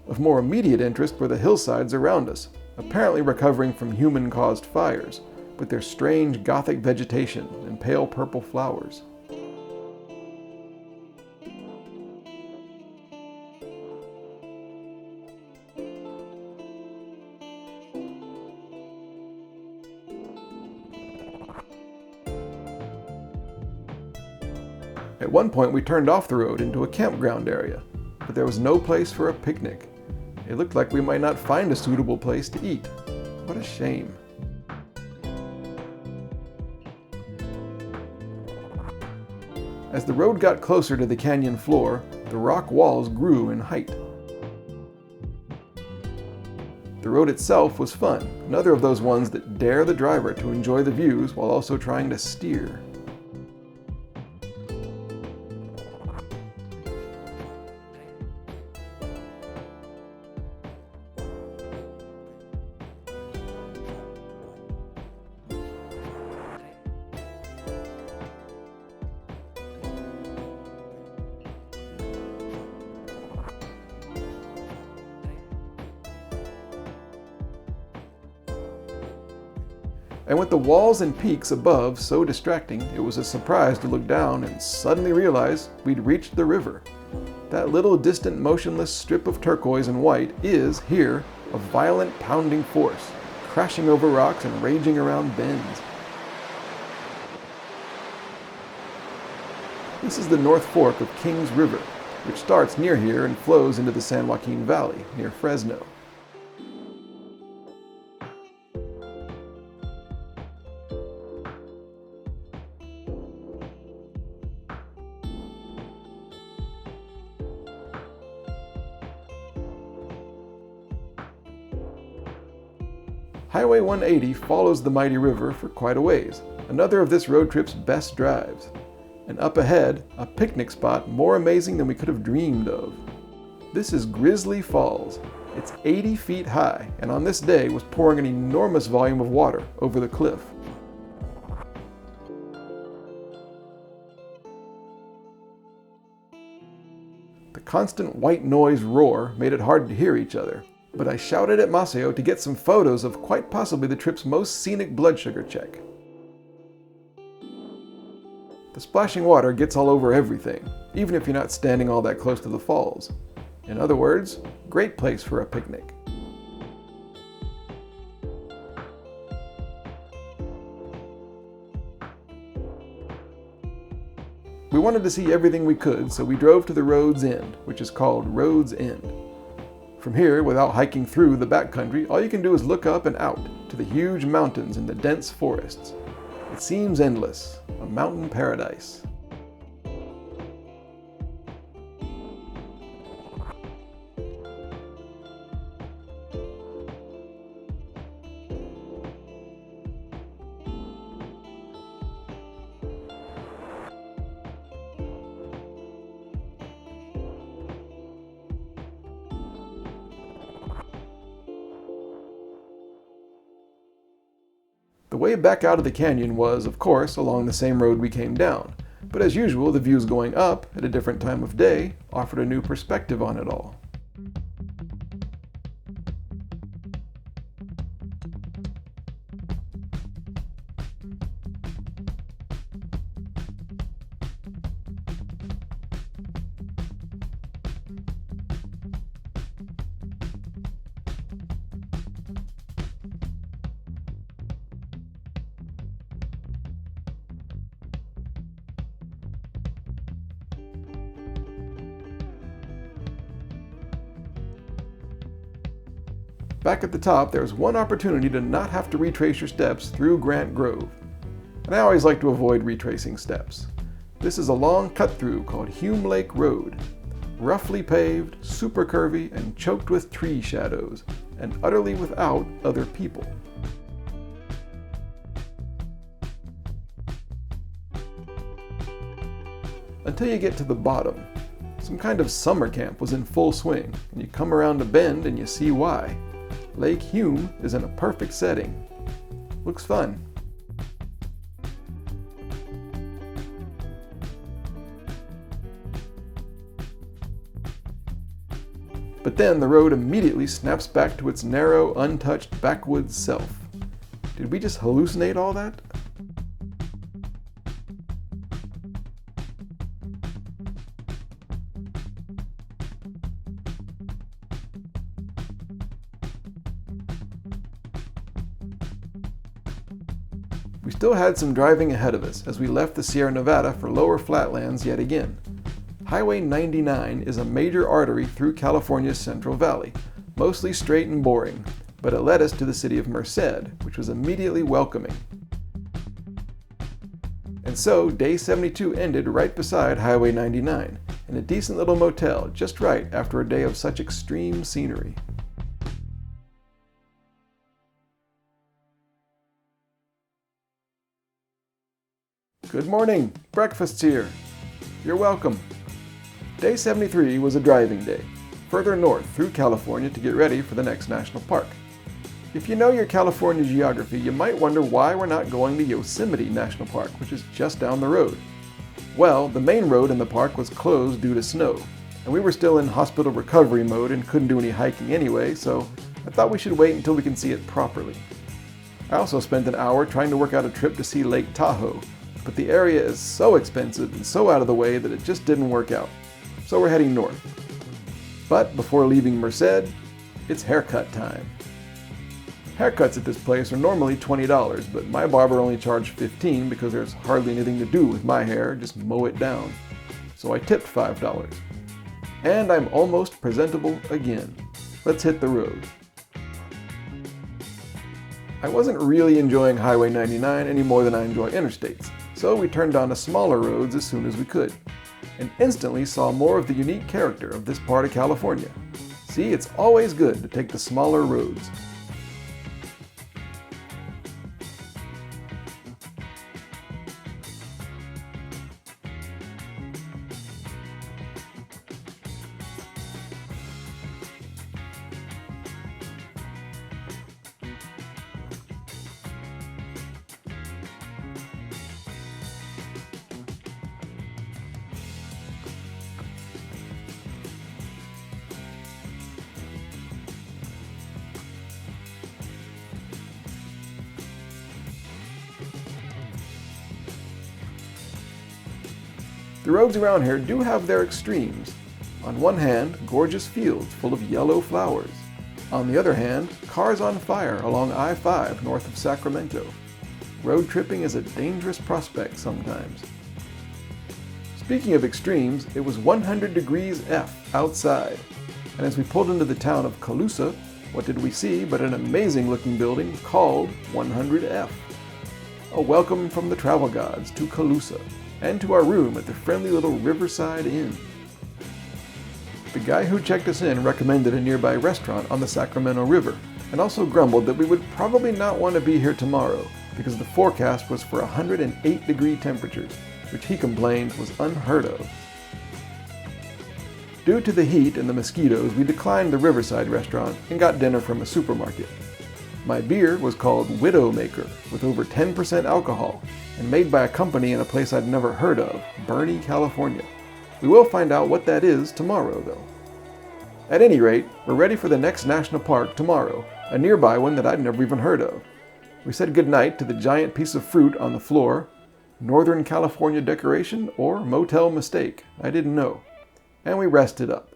Of more immediate interest were the hillsides around us, apparently recovering from human-caused fires, with their strange Gothic vegetation and pale purple flowers. At one point we turned off the road into a campground area, but there was no place for a picnic. It looked like we might not find a suitable place to eat. What a shame. As the road got closer to the canyon floor, the rock walls grew in height. The road itself was fun, another of those ones that dare the driver to enjoy the views while also trying to steer. And with the walls and peaks above so distracting, it was a surprise to look down and suddenly realize we'd reached the river. That little distant motionless strip of turquoise and white is, here, a violent pounding force, crashing over rocks and raging around bends. This is the North Fork of Kings River, which starts near here and flows into the San Joaquin Valley, near Fresno. Highway 180 follows the mighty river for quite a ways, another of this road trip's best drives. And up ahead, a picnic spot more amazing than we could have dreamed of. This is Grizzly Falls. It's 80 feet high, and on this day was pouring an enormous volume of water over the cliff. The constant white noise roar made it hard to hear each other, but I shouted at Maceo to get some photos of quite possibly the trip's most scenic blood sugar check. The splashing water gets all over everything, even if you're not standing all that close to the falls. In other words, great place for a picnic. We wanted to see everything we could, so we drove to the road's end, which is called Road's End. From here, without hiking through the backcountry, all you can do is look up and out to the huge mountains and the dense forests. It seems endless, a mountain paradise. The way back out of the canyon was, of course, along the same road we came down, but as usual, the views going up at a different time of day offered a new perspective on it all. Back at the top, there's one opportunity to not have to retrace your steps through Grant Grove. And I always like to avoid retracing steps. This is a long cut-through called Hume Lake Road. Roughly paved, super curvy, and choked with tree shadows, and utterly without other people. Until you get to the bottom. Some kind of summer camp was in full swing, and you come around a bend and you see why. Lake Hume is in a perfect setting. Looks fun. But then the road immediately snaps back to its narrow, untouched backwoods self. Did we just hallucinate all that? We still had some driving ahead of us as we left the Sierra Nevada for lower flatlands yet again. Highway 99 is a major artery through California's Central Valley, mostly straight and boring, but it led us to the city of Merced, which was immediately welcoming. And so, day 72 ended right beside Highway 99, in a decent little motel just right after a day of such extreme scenery. Good morning! Breakfast's here! You're welcome! Day 73 was a driving day, further north through California to get ready for the next national park. If you know your California geography, you might wonder why we're not going to Yosemite National Park, which is just down the road. Well, the main road in the park was closed due to snow, and we were still in hospital recovery mode and couldn't do any hiking anyway, so I thought we should wait until we can see it properly. I also spent an hour trying to work out a trip to see Lake Tahoe, but the area is so expensive and so out of the way that it just didn't work out. So we're heading north. But before leaving Merced, it's haircut time. Haircuts at this place are normally $20, but my barber only charged $15 because there's hardly anything to do with my hair, just mow it down. So I tipped $5. And I'm almost presentable again. Let's hit the road. I wasn't really enjoying Highway 99 any more than I enjoy interstates, so we turned onto smaller roads as soon as we could, and instantly saw more of the unique character of this part of California. See, it's always good to take the smaller roads. The roads around here do have their extremes. On one hand, gorgeous fields full of yellow flowers. On the other hand, cars on fire along I-5 north of Sacramento. Road tripping is a dangerous prospect sometimes. Speaking of extremes, it was 100 degrees F outside. And as we pulled into the town of Colusa, what did we see but an amazing looking building called 100F. A welcome from the travel gods to Colusa, and to our room at the friendly little Riverside Inn. The guy who checked us in recommended a nearby restaurant on the Sacramento River, and also grumbled that we would probably not want to be here tomorrow because the forecast was for 108-degree temperatures, which he complained was unheard of. Due to the heat and the mosquitoes, we declined the Riverside restaurant and got dinner from a supermarket. My beer was called Widowmaker, with over 10% alcohol, and made by a company in a place I'd never heard of, Bernie, California. We will find out what that is tomorrow, though. At any rate, we're ready for the next national park tomorrow, a nearby one that I'd never even heard of. We said goodnight to the giant piece of fruit on the floor. Northern California decoration or motel mistake, I didn't know. And we rested up.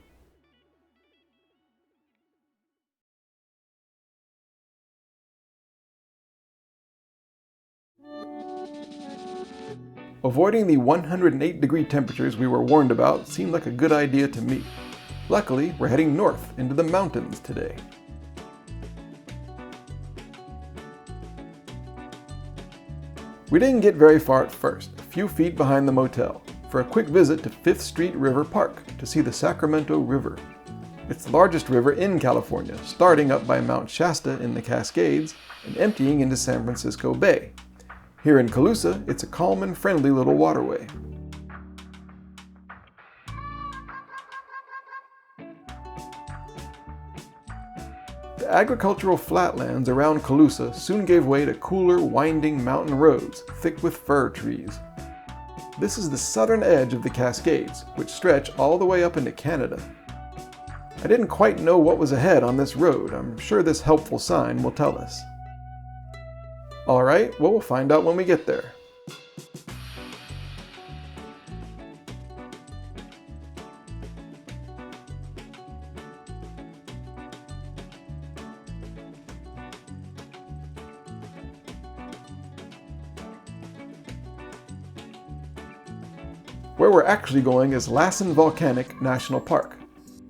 Avoiding the 108-degree temperatures we were warned about seemed like a good idea to me. Luckily, we're heading north into the mountains today. We didn't get very far at first, a few feet behind the motel, for a quick visit to 5th Street River Park to see the Sacramento River. It's the largest river in California, starting up by Mount Shasta in the Cascades and emptying into San Francisco Bay. Here in Colusa, it's a calm and friendly little waterway. The agricultural flatlands around Colusa soon gave way to cooler, winding mountain roads, thick with fir trees. This is the southern edge of the Cascades, which stretch all the way up into Canada. I didn't quite know what was ahead on this road. I'm sure this helpful sign will tell us. Alright, well, we'll find out when we get there. Where we're actually going is Lassen Volcanic National Park.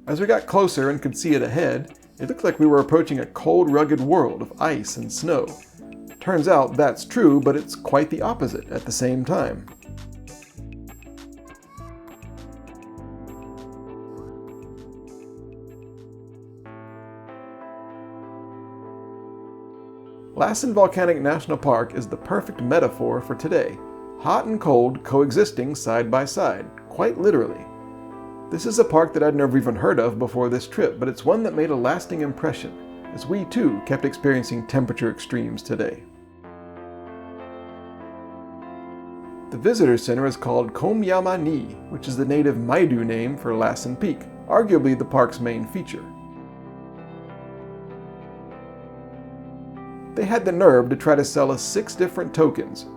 As we got closer and could see it ahead, it looked like we were approaching a cold, rugged world of ice and snow. Turns out that's true, but it's quite the opposite at the same time. Lassen Volcanic National Park is the perfect metaphor for today. Hot and cold coexisting side by side, quite literally. This is a park that I'd never even heard of before this trip, but it's one that made a lasting impression, as we too kept experiencing temperature extremes today. The visitor center is called Komyama-ni, which is the native Maidu name for Lassen Peak, arguably the park's main feature. They had the nerve to try to sell us 6 different tokens,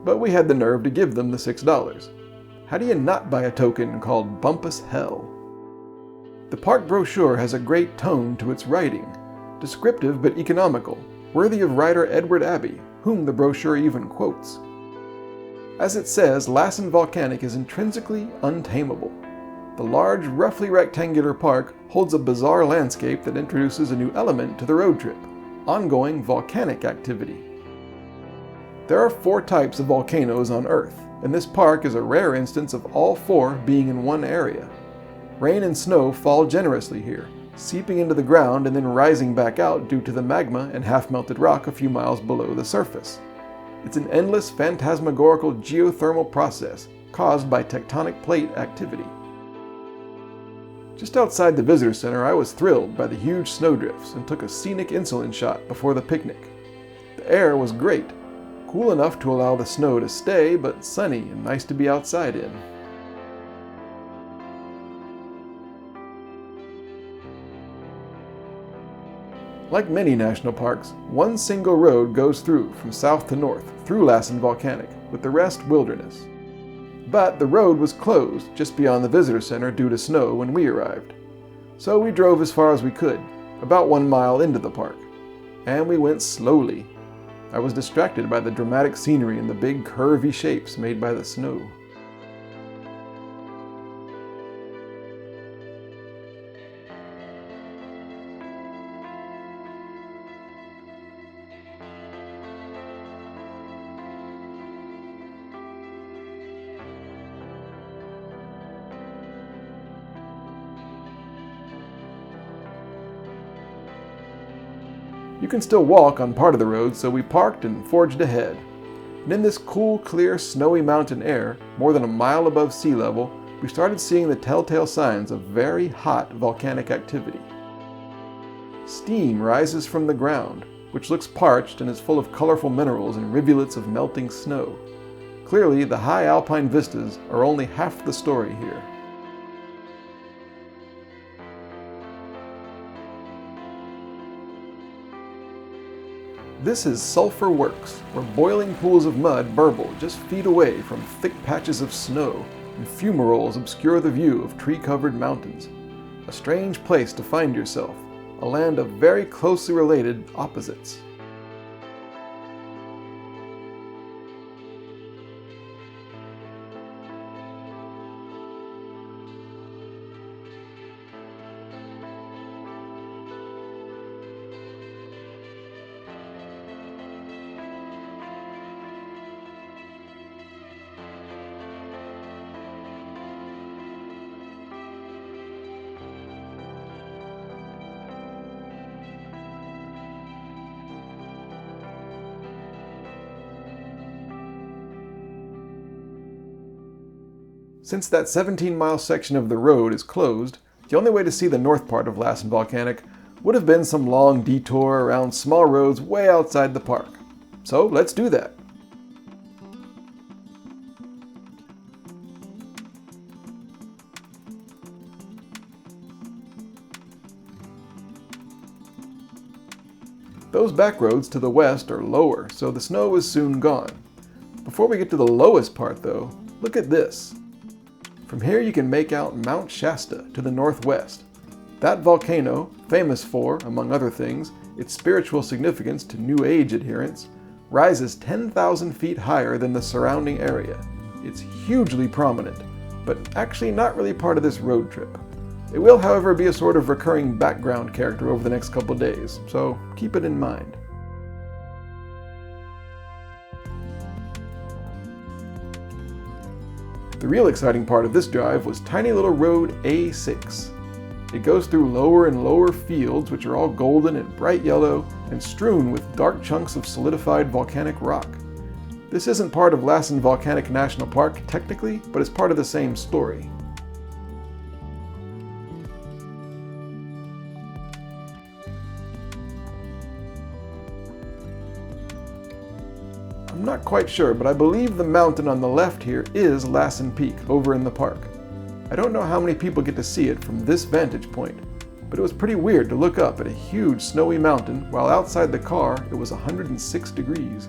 but we had the nerve to give them the $6. How do you not buy a token called Bumpus Hell? The park brochure has a great tone to its writing, descriptive but economical, worthy of writer Edward Abbey, whom the brochure even quotes. As it says, Lassen Volcanic is intrinsically untamable. The large, roughly rectangular park holds a bizarre landscape that introduces a new element to the road trip: ongoing volcanic activity. There are 4 types of volcanoes on Earth, and this park is a rare instance of all 4 being in one area. Rain and snow fall generously here, seeping into the ground and then rising back out due to the magma and half-melted rock a few miles below the surface. It's an endless phantasmagorical geothermal process caused by tectonic plate activity. Just outside the visitor center, I was thrilled by the huge snowdrifts and took a scenic insulin shot before the picnic. The air was great. Cool enough to allow the snow to stay, but sunny and nice to be outside in. Like many national parks, one single road goes through from south to north through Lassen Volcanic, with the rest wilderness. But the road was closed just beyond the visitor center due to snow when we arrived. So we drove as far as we could, about 1 mile into the park. And we went slowly. I was distracted by the dramatic scenery and the big curvy shapes made by the snow. You can still walk on part of the road, so we parked and forged ahead. And in this cool, clear, snowy mountain air, more than 1 mile above sea level, we started seeing the telltale signs of very hot volcanic activity. Steam rises from the ground, which looks parched and is full of colorful minerals and rivulets of melting snow. Clearly, the high alpine vistas are only half the story here. This is Sulphur Works, where boiling pools of mud burble just feet away from thick patches of snow, and fumaroles obscure the view of tree-covered mountains. A strange place to find yourself, a land of very closely related opposites. Since that 17-mile section of the road is closed, the only way to see the north part of Lassen Volcanic would have been some long detour around small roads way outside the park. So let's do that. Those back roads to the west are lower, so the snow is soon gone. Before we get to the lowest part though, look at this. From here you can make out Mount Shasta to the northwest. That volcano, famous for, among other things, its spiritual significance to New Age adherents, rises 10,000 feet higher than the surrounding area. It's hugely prominent, but actually not really part of this road trip. It will, however, be a sort of recurring background character over the next couple days, so keep it in mind. The real exciting part of this drive was tiny little road A6. It goes through lower and lower fields which are all golden and bright yellow and strewn with dark chunks of solidified volcanic rock. This isn't part of Lassen Volcanic National Park technically, but it's part of the same story. I'm not quite sure, but I believe the mountain on the left here is Lassen Peak over in the park. I don't know how many people get to see it from this vantage point, but it was pretty weird to look up at a huge snowy mountain while outside the car it was 106 degrees.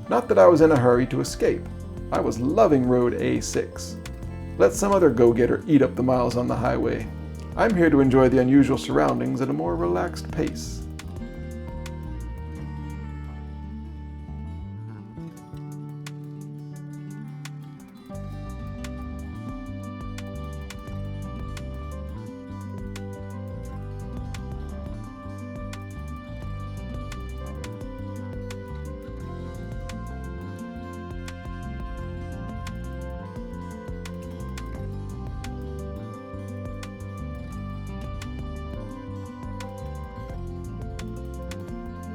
Not that I was in a hurry to escape. I was loving Road A6. Let some other go-getter eat up the miles on the highway. I'm here to enjoy the unusual surroundings at a more relaxed pace.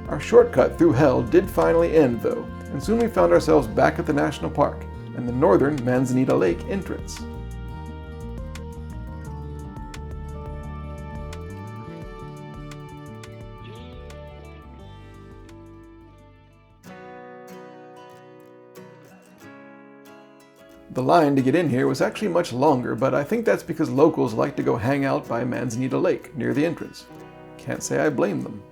Our shortcut through hell did finally end though, and soon we found ourselves back at the national park and the northern Manzanita Lake entrance. The line to get in here was actually much longer, but I think that's because locals like to go hang out by Manzanita Lake near the entrance. Can't say I blame them.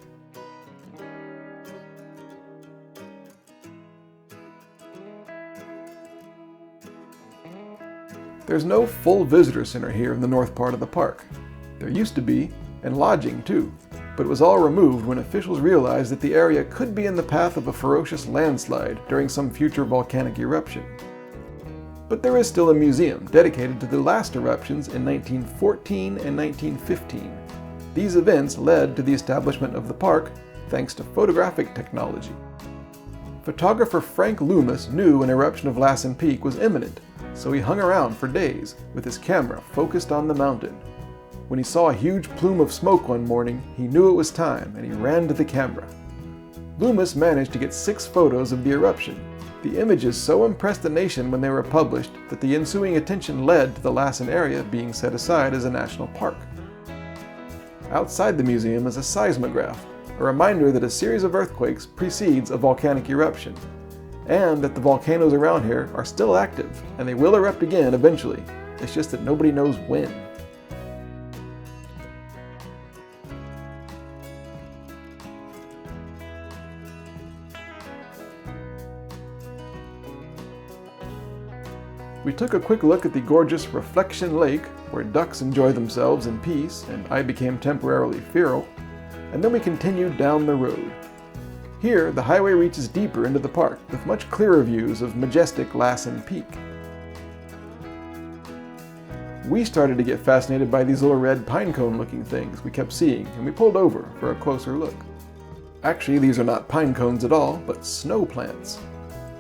There's no full visitor center here in the north part of the park. There used to be, and lodging too, but it was all removed when officials realized that the area could be in the path of a ferocious landslide during some future volcanic eruption. But there is still a museum dedicated to the last eruptions in 1914 and 1915. These events led to the establishment of the park thanks to photographic technology. Photographer Frank Loomis knew an eruption of Lassen Peak was imminent, so he hung around for days with his camera focused on the mountain. When he saw a huge plume of smoke one morning, he knew it was time and he ran to the camera. Loomis managed to get 6 photos of the eruption. The images so impressed the nation when they were published that the ensuing attention led to the Lassen area being set aside as a national park. Outside the museum is a seismograph, a reminder that a series of earthquakes precedes a volcanic eruption, and that the volcanoes around here are still active, and they will erupt again eventually. It's just that nobody knows when. We took a quick look at the gorgeous Reflection Lake, where ducks enjoy themselves in peace, and I became temporarily feral, and then we continued down the road. Here, the highway reaches deeper into the park, with much clearer views of majestic Lassen Peak. We started to get fascinated by these little red pine cone looking things we kept seeing, and we pulled over for a closer look. Actually, these are not pine cones at all, but snow plants.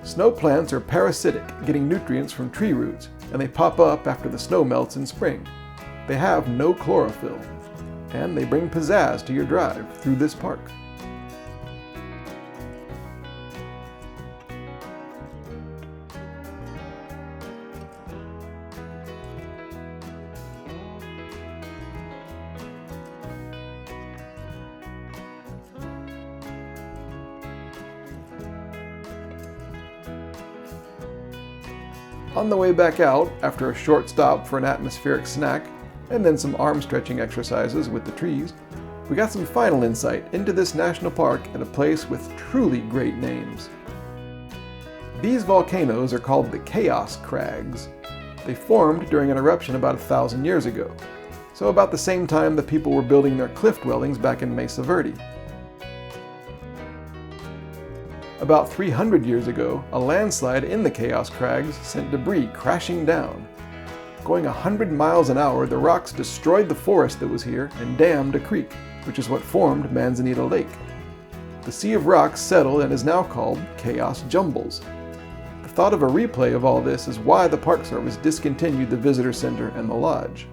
Snow plants are parasitic, getting nutrients from tree roots, and they pop up after the snow melts in spring. They have no chlorophyll, and they bring pizzazz to your drive through this park. On the way back out, after a short stop for an atmospheric snack, and then some arm stretching exercises with the trees, We got some final insight into this national park at a place with truly great names. These volcanoes are called the Chaos Crags. They formed during an eruption about 1,000 years ago, so about the same time the people were building their cliff dwellings back in Mesa Verde. About 300 years ago, a landslide in the Chaos Crags sent debris crashing down. Going 100 miles an hour, the rocks destroyed the forest that was here and dammed a creek, which is what formed Manzanita Lake. The sea of rocks settled and is now called Chaos Jumbles. The thought of a replay of all this is why the Park Service discontinued the visitor center and the lodge.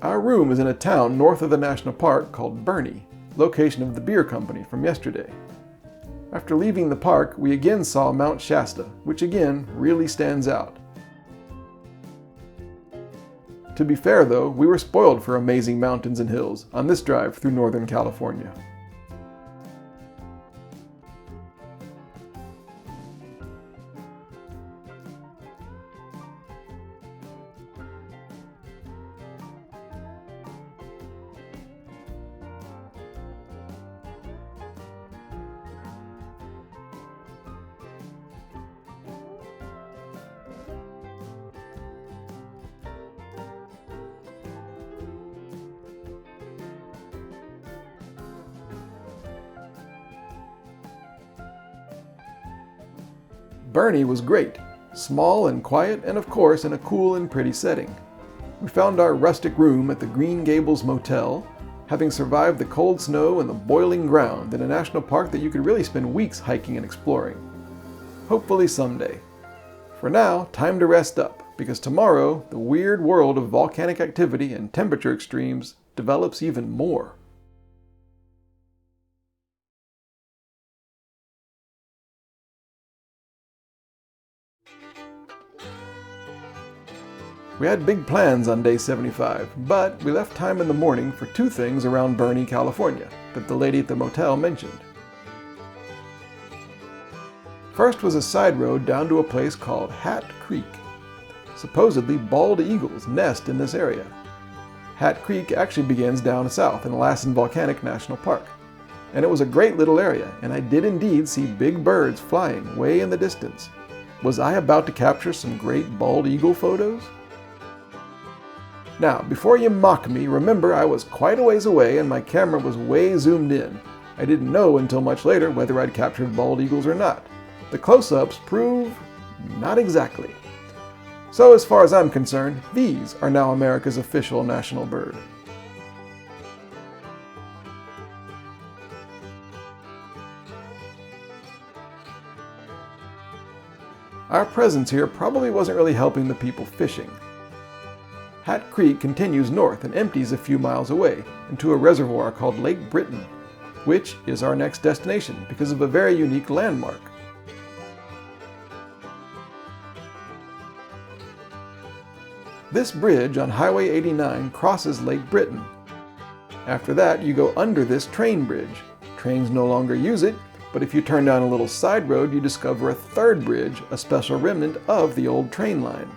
Our room is in a town north of the national park called Bernie, location of the beer company from yesterday. After leaving the park, we again saw Mount Shasta, which again really stands out. To be fair though, we were spoiled for amazing mountains and hills on this drive through Northern California. Bernie was great, small and quiet, and of course in a cool and pretty setting. We found our rustic room at the Green Gables Motel, having survived the cold snow and the boiling ground in a national park that you could really spend weeks hiking and exploring. Hopefully someday. For now, time to rest up, because tomorrow the weird world of volcanic activity and temperature extremes develops even more. We had big plans on day 75, but we left time in the morning for two things around Bernie, California, that the lady at the motel mentioned. First was a side road down to a place called Hat Creek. Supposedly, bald eagles nest in this area. Hat Creek actually begins down south in Lassen Volcanic National Park. And it was a great little area, and I did indeed see big birds flying way in the distance. Was I about to capture some great bald eagle photos? Now, before you mock me, remember I was quite a ways away and my camera was way zoomed in. I didn't know until much later whether I'd captured bald eagles or not. The close-ups prove not exactly. So as far as I'm concerned, these are now America's official national bird. Our presence here probably wasn't really helping the people fishing. Hat Creek continues north and empties a few miles away into a reservoir called Lake Britain, which is our next destination because of a very unique landmark. This bridge on Highway 89 crosses Lake Britain. After that, you go under this train bridge. Trains no longer use it, but if you turn down a little side road, you discover a third bridge, a special remnant of the old train line.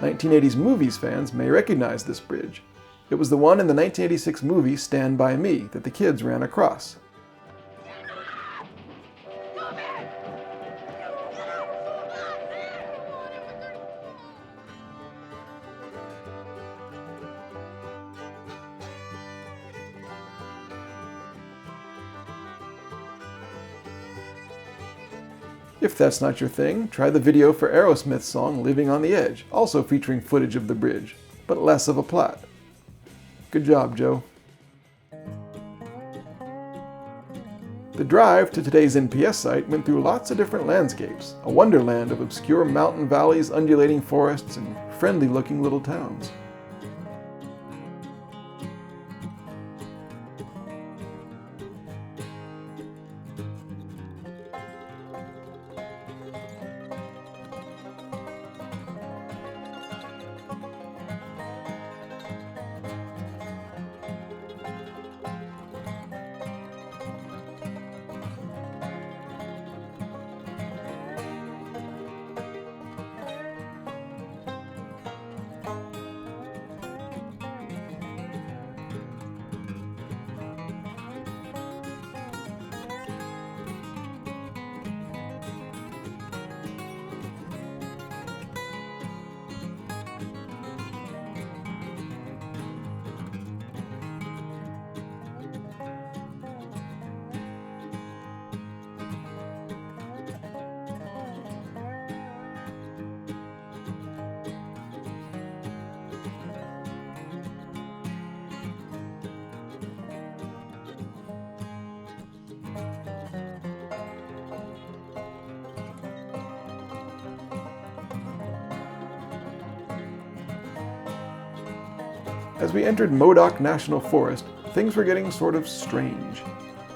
1980s movies fans may recognize this bridge. It was the one in the 1986 movie Stand By Me that the kids ran across. If that's not your thing, try the video for Aerosmith's song Living on the Edge, also featuring footage of the bridge, but less of a plot. Good job, Joe. The drive to today's NPS site went through lots of different landscapes, a wonderland of obscure mountain valleys, undulating forests, and friendly-looking little towns. As we entered Modoc National Forest, things were getting sort of strange.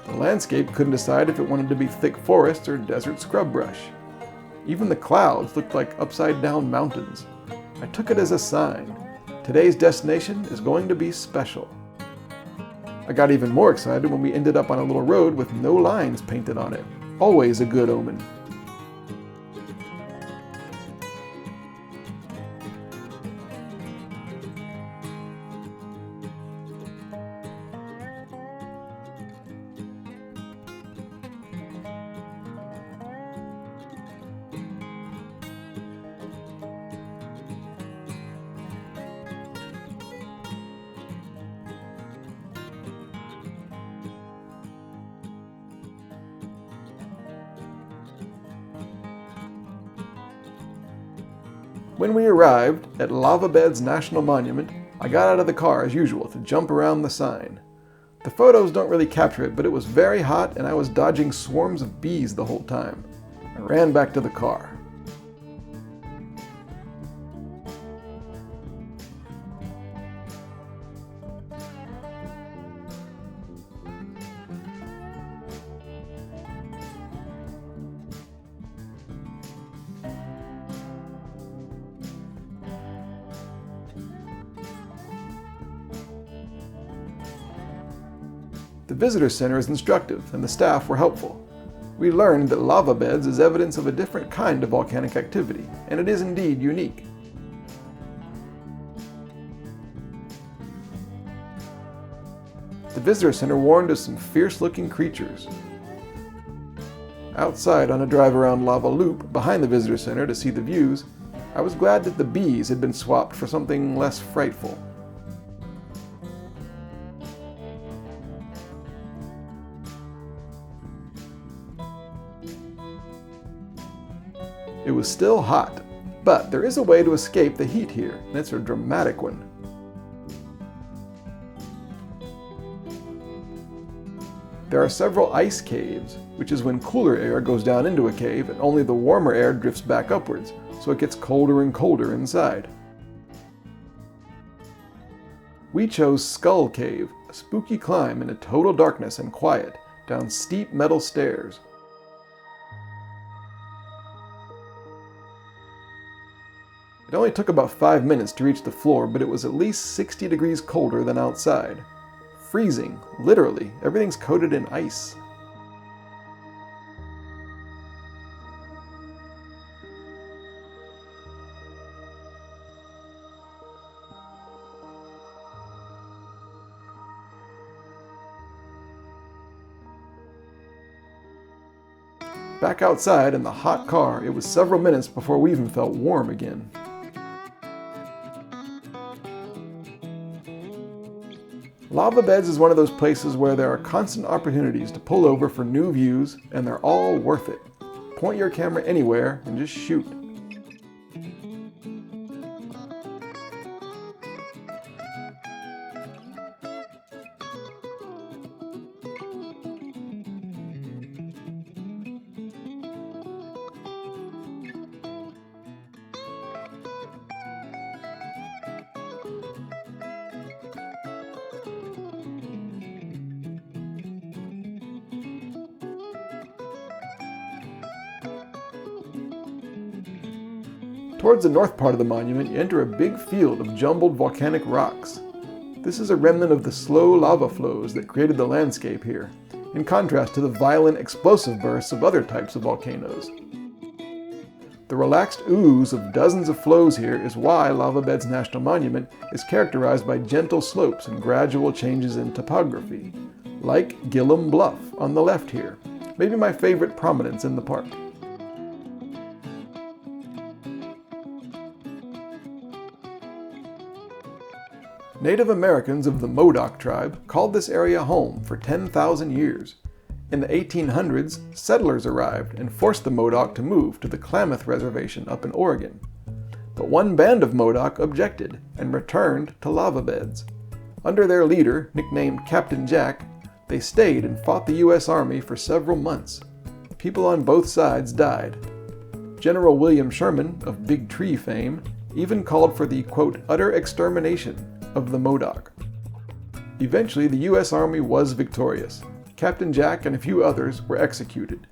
The landscape couldn't decide if it wanted to be thick forest or desert scrub brush. Even the clouds looked like upside-down mountains. I took it as a sign. Today's destination is going to be special. I got even more excited when we ended up on a little road with no lines painted on it. Always a good omen. When we arrived at Lava Beds National Monument, I got out of the car as usual to jump around the sign. The photos don't really capture it, but it was very hot and I was dodging swarms of bees the whole time. I ran back to the car. The visitor center is instructive and the staff were helpful. We learned that lava beds is evidence of a different kind of volcanic activity, and it is indeed unique. The visitor center warned us some fierce-looking creatures. Outside on a drive-around lava loop behind the visitor center to see the views, I was glad that the bees had been swapped for something less frightful. It was still hot, but there is a way to escape the heat here, and it's a dramatic one. There are several ice caves, which is when cooler air goes down into a cave and only the warmer air drifts back upwards, so it gets colder and colder inside. We chose Skull Cave, a spooky climb into total darkness and quiet, down steep metal stairs. It only took about 5 minutes to reach the floor, but it was at least 60 degrees colder than outside. Freezing, literally. Everything's coated in ice. Back outside in the hot car, it was several minutes before we even felt warm again. Lava Beds is one of those places where there are constant opportunities to pull over for new views, and they're all worth it. Point your camera anywhere and just shoot. Towards the north part of the monument, you enter a big field of jumbled volcanic rocks. This is a remnant of the slow lava flows that created the landscape here, in contrast to the violent explosive bursts of other types of volcanoes. The relaxed ooze of dozens of flows here is why Lava Beds National Monument is characterized by gentle slopes and gradual changes in topography, like Gillum Bluff on the left here, maybe my favorite prominence in the park. Native Americans of the Modoc tribe called this area home for 10,000 years. In the 1800s, settlers arrived and forced the Modoc to move to the Klamath Reservation up in Oregon. But one band of Modoc objected and returned to Lava Beds. Under their leader, nicknamed Captain Jack, they stayed and fought the U.S. Army for several months. People on both sides died. General William Sherman, of Big Tree fame, even called for the, quote, utter extermination, of the Modoc. Eventually, the U.S. Army was victorious. Captain Jack and a few others were executed.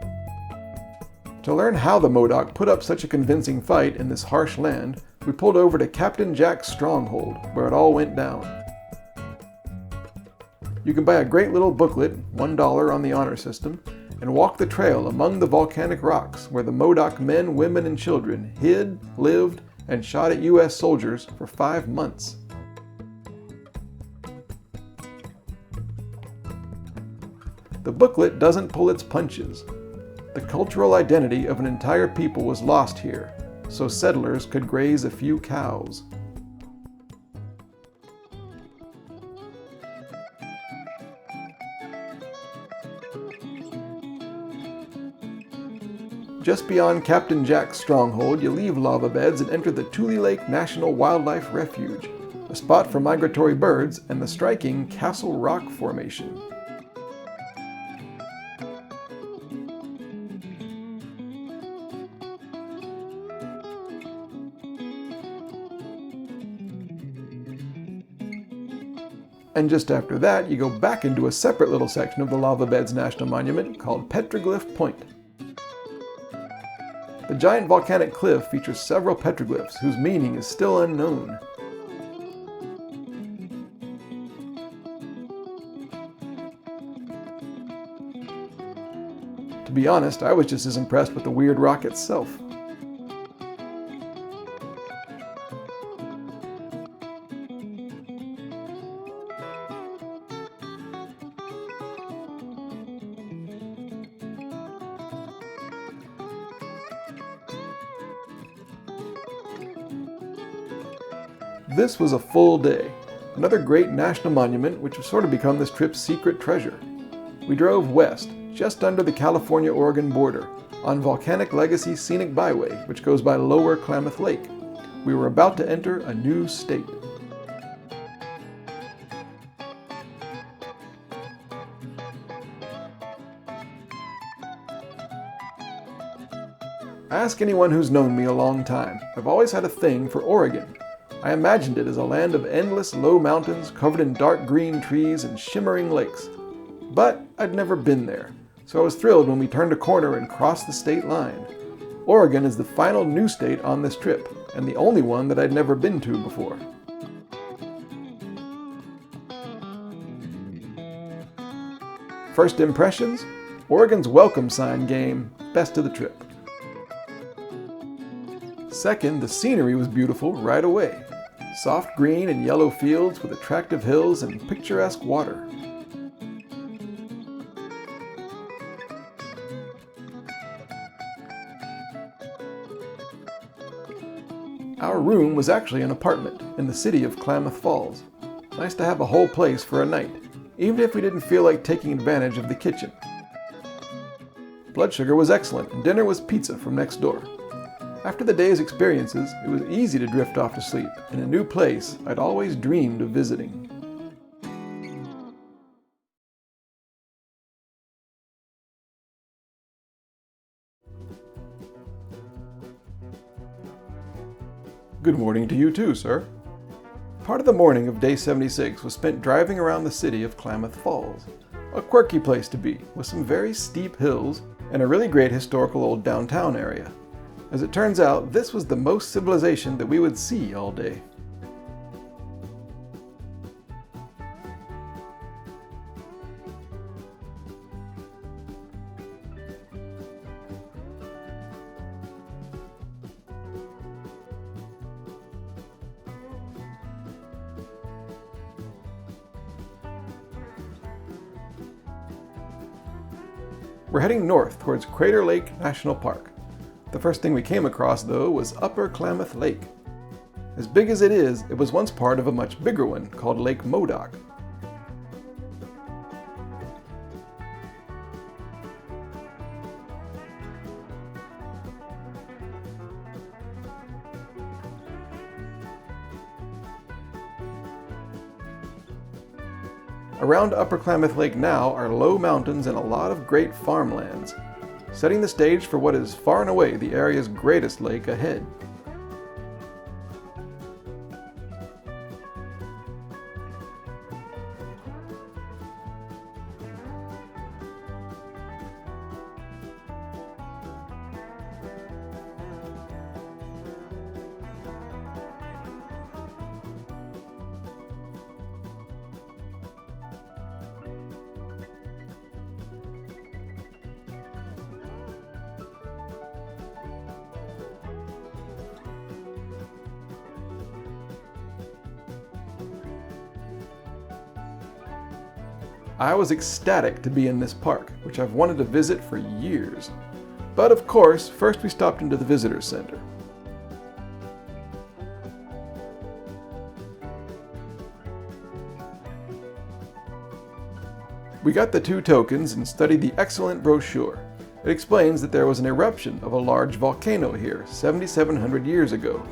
To learn how the Modoc put up such a convincing fight in this harsh land, we pulled over to Captain Jack's stronghold, where it all went down. You can buy a great little booklet, $1 on the honor system, and walk the trail among the volcanic rocks where the Modoc men, women, and children hid, lived, and shot at U.S. soldiers for 5 months. The booklet doesn't pull its punches. The cultural identity of an entire people was lost here, so settlers could graze a few cows. Just beyond Captain Jack's stronghold, you leave lava beds and enter the Tule Lake National Wildlife Refuge, a spot for migratory birds and the striking Castle Rock Formation. And just after that, you go back into a separate little section of the Lava Beds National Monument called Petroglyph Point. The giant volcanic cliff features several petroglyphs whose meaning is still unknown. To be honest, I was just as impressed with the weird rock itself. This was a full day, another great national monument which has sort of become this trip's secret treasure. We drove west, just under the California-Oregon border, on Volcanic Legacy Scenic Byway, which goes by Lower Klamath Lake. We were about to enter a new state. Ask anyone who's known me a long time. I've always had a thing for Oregon. I imagined it as a land of endless low mountains covered in dark green trees and shimmering lakes. But I'd never been there, so I was thrilled when we turned a corner and crossed the state line. Oregon is the final new state on this trip, and the only one that I'd never been to before. First impressions? Oregon's welcome sign game, best of the trip. Second, the scenery was beautiful right away. Soft green and yellow fields with attractive hills and picturesque water. Our room was actually an apartment in the city of Klamath Falls. Nice to have a whole place for a night, even if we didn't feel like taking advantage of the kitchen. Blood sugar was excellent and dinner was pizza from next door. After the day's experiences, it was easy to drift off to sleep in a new place I'd always dreamed of visiting. Good morning to you too, sir. Part of the morning of day 76 was spent driving around the city of Klamath Falls, a quirky place to be, with some very steep hills and a really great historical old downtown area. As it turns out, this was the most civilization that we would see all day. We're heading north towards Crater Lake National Park. The first thing we came across, though, was Upper Klamath Lake. As big as it is, it was once part of a much bigger one called Lake Modoc. Around Upper Klamath Lake now are low mountains and a lot of great farmlands, setting the stage for what is far and away the area's greatest lake ahead. I was ecstatic to be in this park, which I've wanted to visit for years. But of course, first we stopped into the visitor center. We got the 2 tokens and studied the excellent brochure. It explains that there was an eruption of a large volcano here 7,700 years ago.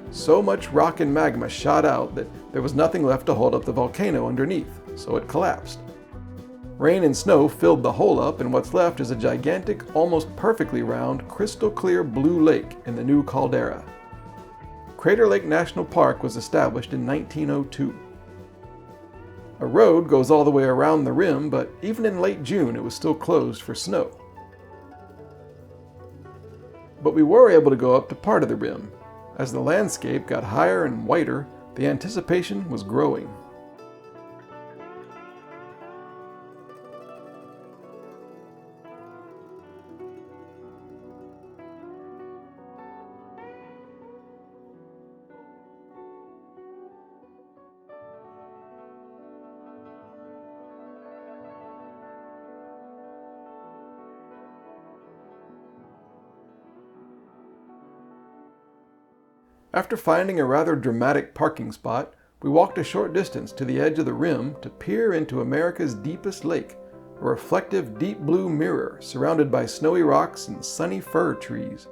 So much rock and magma shot out that there was nothing left to hold up the volcano underneath, so it collapsed. Rain and snow filled the hole up, and what's left is a gigantic, almost perfectly round, crystal clear blue lake in the new caldera. Crater Lake National Park was established in 1902. A road goes all the way around the rim, but even in late June it was still closed for snow. But we were able to go up to part of the rim. As the landscape got higher and whiter, the anticipation was growing. After finding a rather dramatic parking spot, we walked a short distance to the edge of the rim to peer into America's deepest lake, a reflective deep blue mirror surrounded by snowy rocks and sunny fir trees.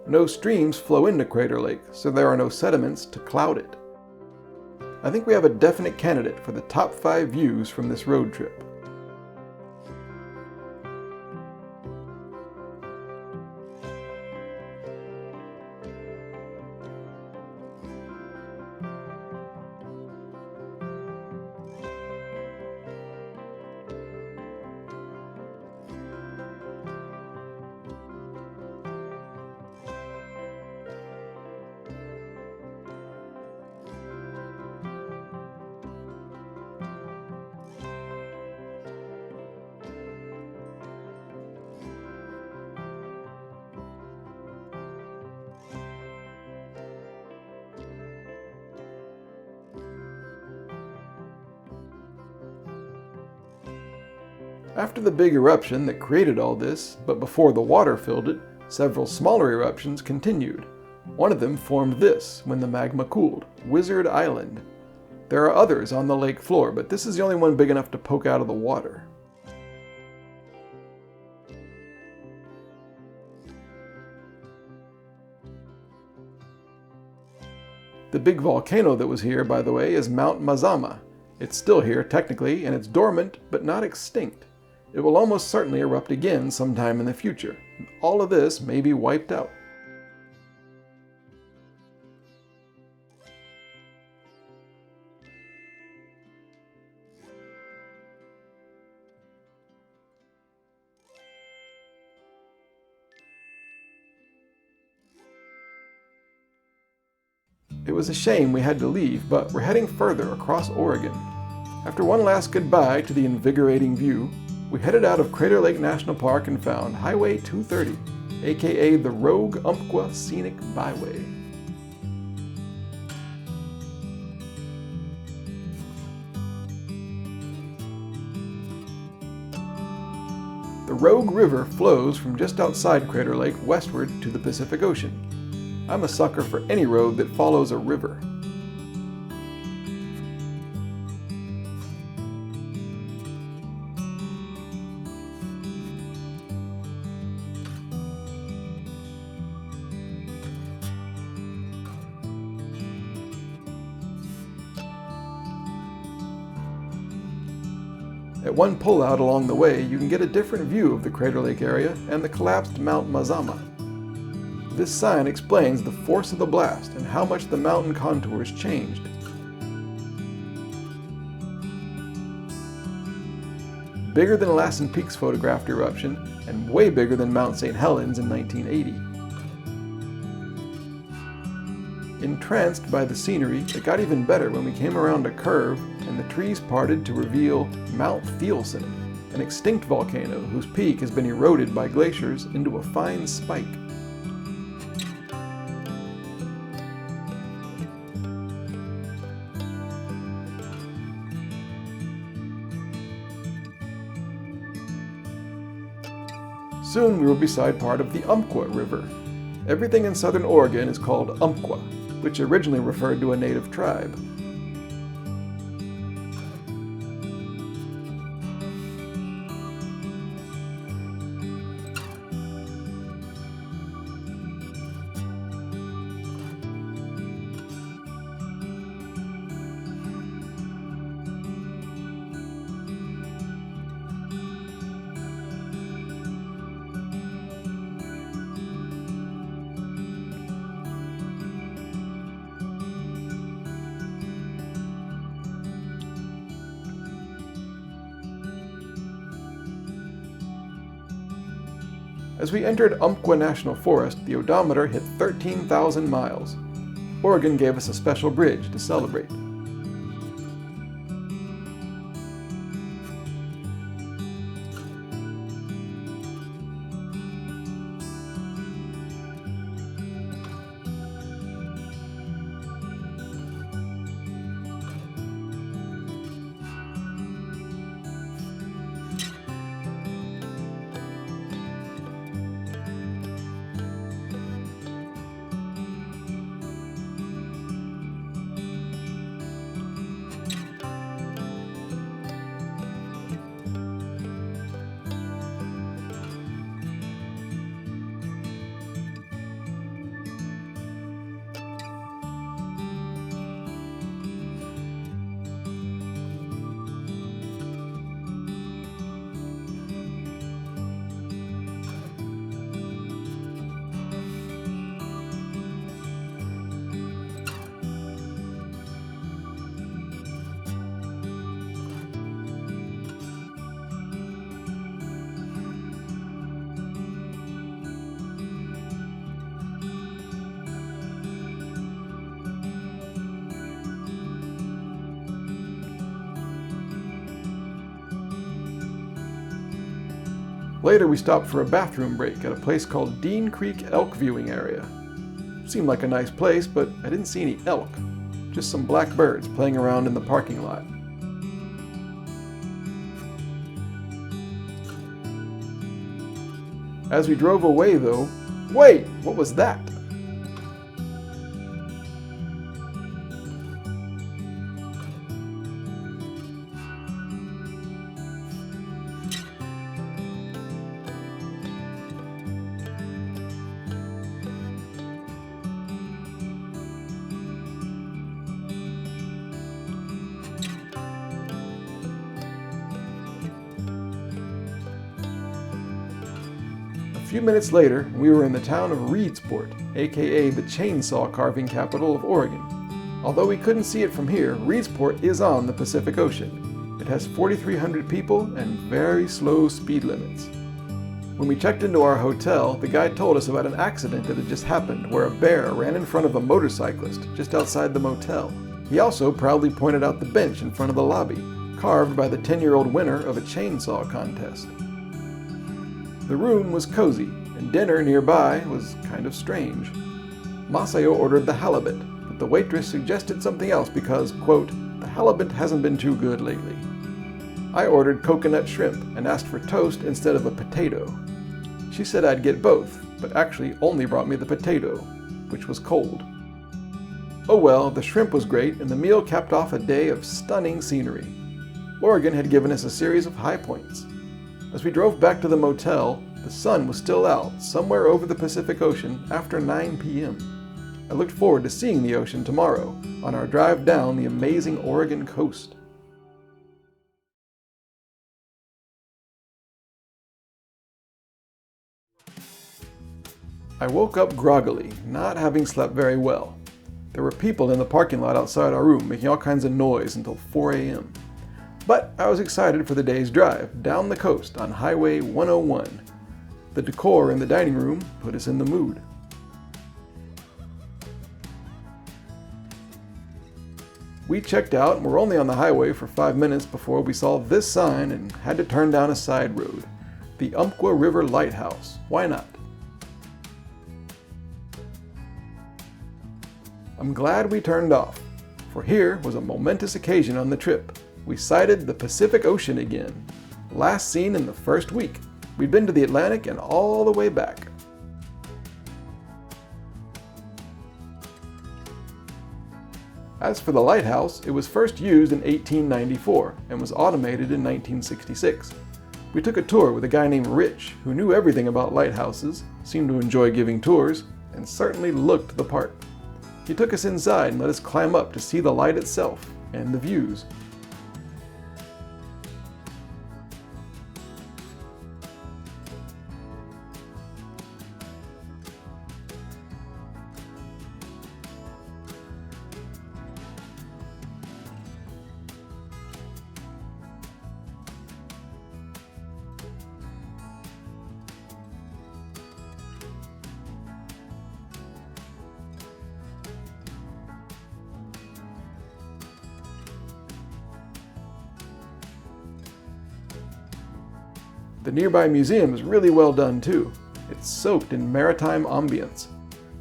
No streams flow into Crater Lake, so there are no sediments to cloud it. I think we have a definite candidate for the top 5 views from this road trip. After the big eruption that created all this, but before the water filled it, several smaller eruptions continued. One of them formed this when the magma cooled, Wizard Island. There are others on the lake floor, but this is the only one big enough to poke out of the water. The big volcano that was here, by the way, is Mount Mazama. It's still here technically, and it's dormant, but not extinct. It will almost certainly erupt again sometime in the future. All of this may be wiped out. It was a shame we had to leave, but we're heading further across Oregon. After one last goodbye to the invigorating view, we headed out of Crater Lake National Park and found Highway 230, aka the Rogue Umpqua Scenic Byway. The Rogue River flows from just outside Crater Lake westward to the Pacific Ocean. I'm a sucker for any road that follows a river. At one pullout along the way, you can get a different view of the Crater Lake area and the collapsed Mount Mazama. This sign explains the force of the blast and how much the mountain contours changed. Bigger than Lassen Peak's photographed eruption, and way bigger than Mount St. Helens in 1980. Entranced by the scenery, it got even better when we came around a curve and the trees parted to reveal Mount Thielsen, an extinct volcano whose peak has been eroded by glaciers into a fine spike. Soon we were beside part of the Umpqua River. Everything in southern Oregon is called Umpqua, which originally referred to a native tribe. As we entered Umpqua National Forest, the odometer hit 13,000 miles. Oregon gave us a special bridge to celebrate. Later, we stopped for a bathroom break at a place called Dean Creek Elk Viewing Area. Seemed like a nice place, but I didn't see any elk, just some black birds playing around in the parking lot. As we drove away, though, wait, what was that? A few minutes later, we were in the town of Reedsport, aka the chainsaw carving capital of Oregon. Although we couldn't see it from here, Reedsport is on the Pacific Ocean. It has 4,300 people and very slow speed limits. When we checked into our hotel, the guide told us about an accident that had just happened where a bear ran in front of a motorcyclist just outside the motel. He also proudly pointed out the bench in front of the lobby, carved by the 10-year-old winner of a chainsaw contest. The room was cozy, and dinner nearby was kind of strange. Masayo ordered the halibut, but the waitress suggested something else because, quote, the halibut hasn't been too good lately. I ordered coconut shrimp and asked for toast instead of a potato. She said I'd get both, but actually only brought me the potato, which was cold. Oh well, the shrimp was great, and the meal capped off a day of stunning scenery. Oregon had given us a series of high points. As we drove back to the motel, the sun was still out somewhere over the Pacific Ocean after 9 p.m. I looked forward to seeing the ocean tomorrow on our drive down the amazing Oregon coast. I woke up groggily, not having slept very well. There were people in the parking lot outside our room making all kinds of noise until 4 a.m. But I was excited for the day's drive down the coast on Highway 101. The decor in the dining room put us in the mood. We checked out and were only on the highway for 5 minutes before we saw this sign and had to turn down a side road. The Umpqua River Lighthouse. Why not? I'm glad we turned off, for here was a momentous occasion on the trip. We sighted the Pacific Ocean again, last seen in the first week. We'd been to the Atlantic and all the way back. As for the lighthouse, it was first used in 1894 and was automated in 1966. We took a tour with a guy named Rich, who knew everything about lighthouses, seemed to enjoy giving tours, and certainly looked the part. He took us inside and let us climb up to see the light itself and the views. The nearby museum is really well done too. It's soaked in maritime ambience,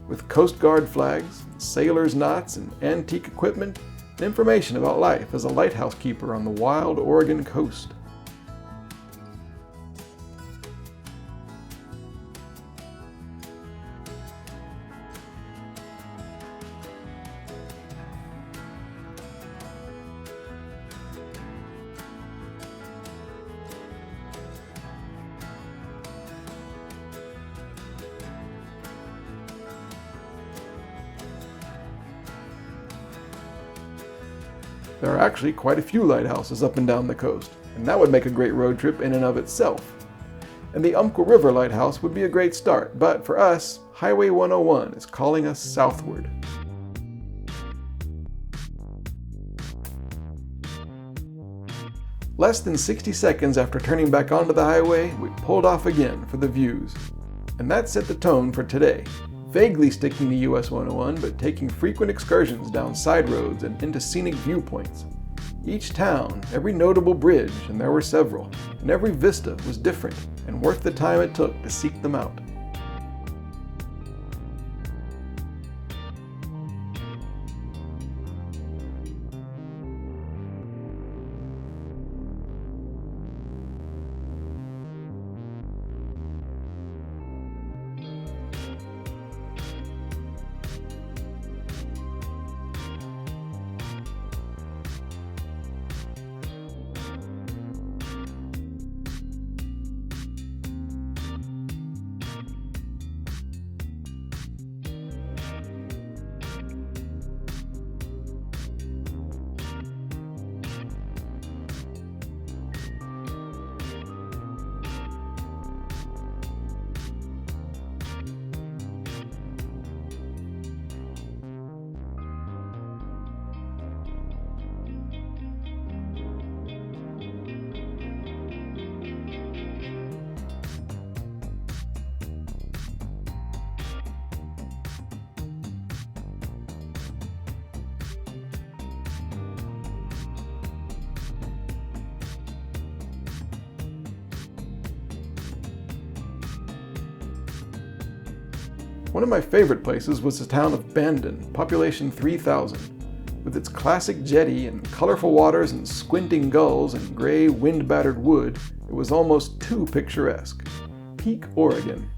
with Coast Guard flags, sailors' knots, and antique equipment, and information about life as a lighthouse keeper on the wild Oregon coast. There are actually quite a few lighthouses up and down the coast, and that would make a great road trip in and of itself. And the Umpqua River Lighthouse would be a great start, but for us, Highway 101 is calling us southward. Less than 60 seconds after turning back onto the highway, we pulled off again for the views. And that set the tone for today. Vaguely sticking to US 101, but taking frequent excursions down side roads and into scenic viewpoints. Each town, every notable bridge, and there were several, and every vista was different and worth the time it took to seek them out. One of my favorite places was the town of Bandon, population 3,000. With its classic jetty and colorful waters and squinting gulls and gray wind-battered wood, it was almost too picturesque. Peak Oregon.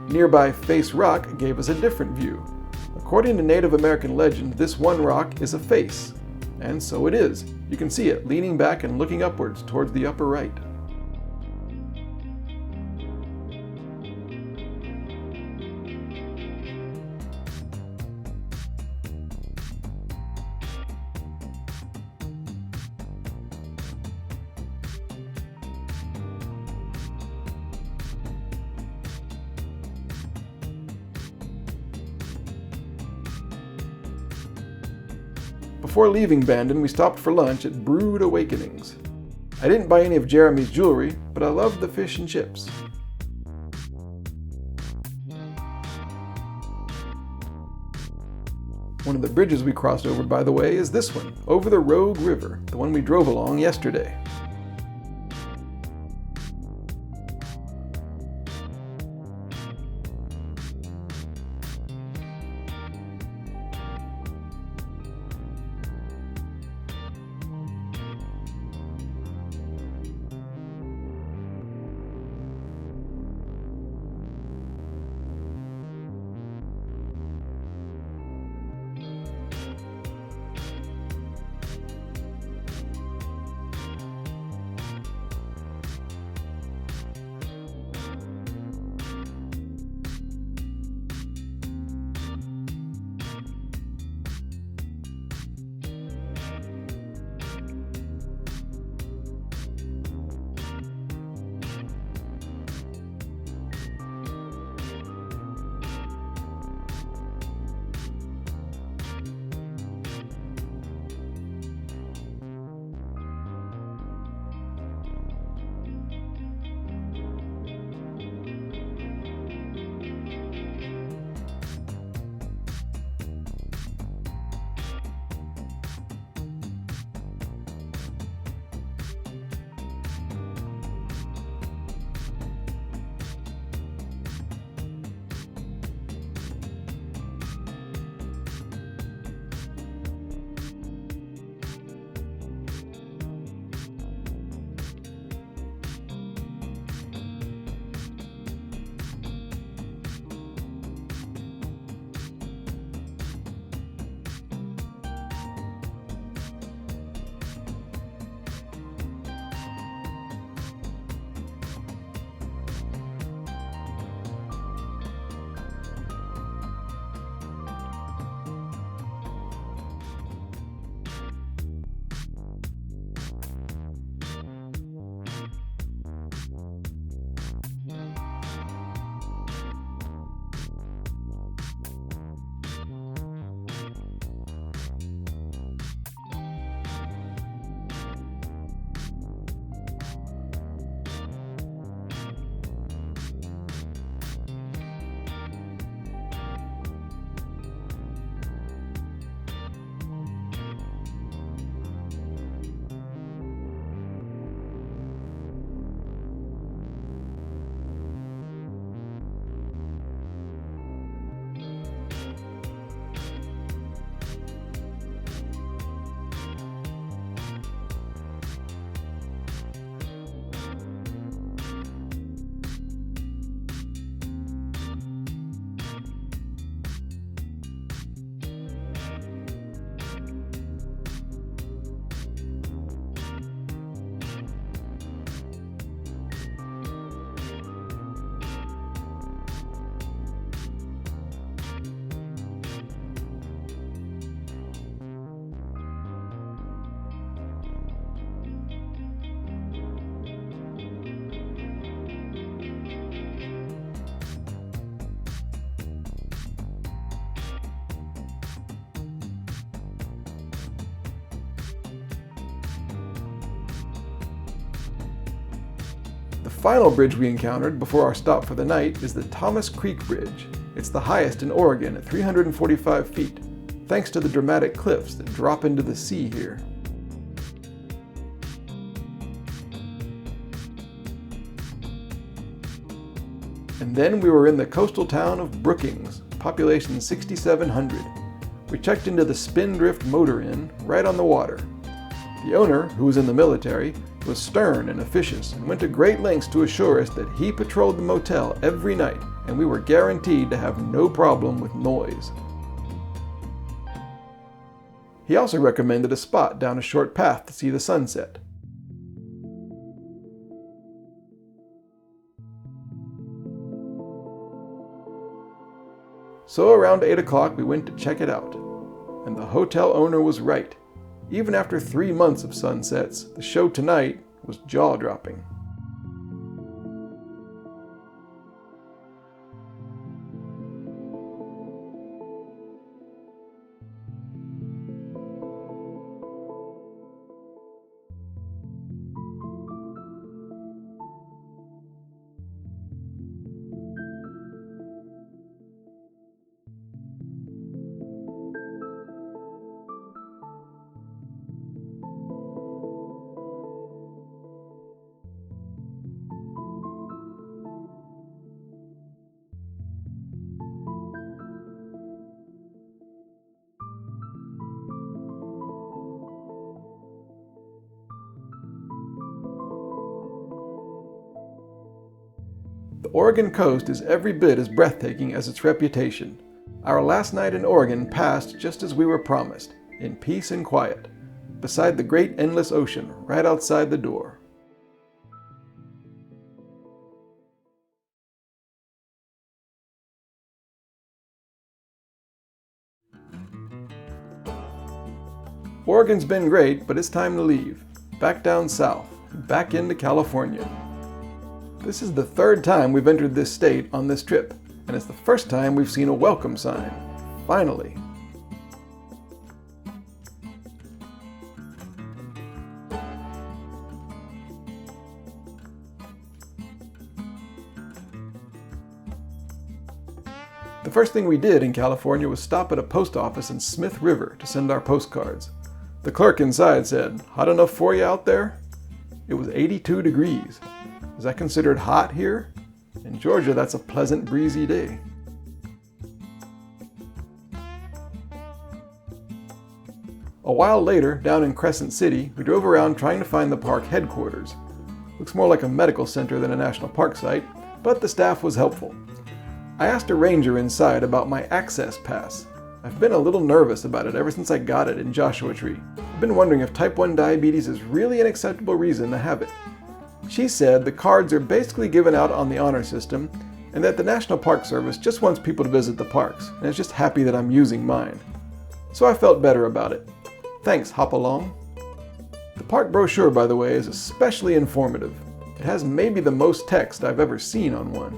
Nearby Face Rock gave us a different view. According to Native American legend, this one rock is a face. And so it is. You can see it leaning back and looking upwards towards the upper right. Before leaving Bandon, we stopped for lunch at Brewed Awakenings. I didn't buy any of Jeremy's jewelry, but I loved the fish and chips. One of the bridges we crossed over, by the way, is this one, over the Rogue River, the one we drove along yesterday. The final bridge we encountered before our stop for the night is the Thomas Creek Bridge. It's the highest in Oregon at 345 feet, thanks to the dramatic cliffs that drop into the sea here. And then we were in the coastal town of Brookings, population 6,700. We checked into the Spindrift Motor Inn right on the water. The owner, who was in the military, was stern and officious and went to great lengths to assure us that he patrolled the motel every night and we were guaranteed to have no problem with noise. He also recommended a spot down a short path to see the sunset. So around 8 o'clock we went to check it out. And the hotel owner was right. Even after 3 months of sunsets, the show tonight was jaw-dropping. Oregon coast is every bit as breathtaking as its reputation. Our last night in Oregon passed just as we were promised, in peace and quiet, beside the great endless ocean right outside the door. Oregon's been great, but it's time to leave. Back down south, back into California. This is the third time we've entered this state on this trip, and it's the first time we've seen a welcome sign. Finally. The first thing we did in California was stop at a post office in Smith River to send our postcards. The clerk inside said, "Hot enough for you out there?" It was 82 degrees. Is that considered hot here? In Georgia, that's a pleasant, breezy day. A while later, down in Crescent City, we drove around trying to find the park headquarters. Looks more like a medical center than a national park site, but the staff was helpful. I asked a ranger inside about my access pass. I've been a little nervous about it ever since I got it in Joshua Tree. I've been wondering if type 1 diabetes is really an acceptable reason to have it. She said the cards are basically given out on the honor system and that the National Park Service just wants people to visit the parks and is just happy that I'm using mine. So I felt better about it. Thanks, Hopalong. The park brochure, by the way, is especially informative. It has maybe the most text I've ever seen on one.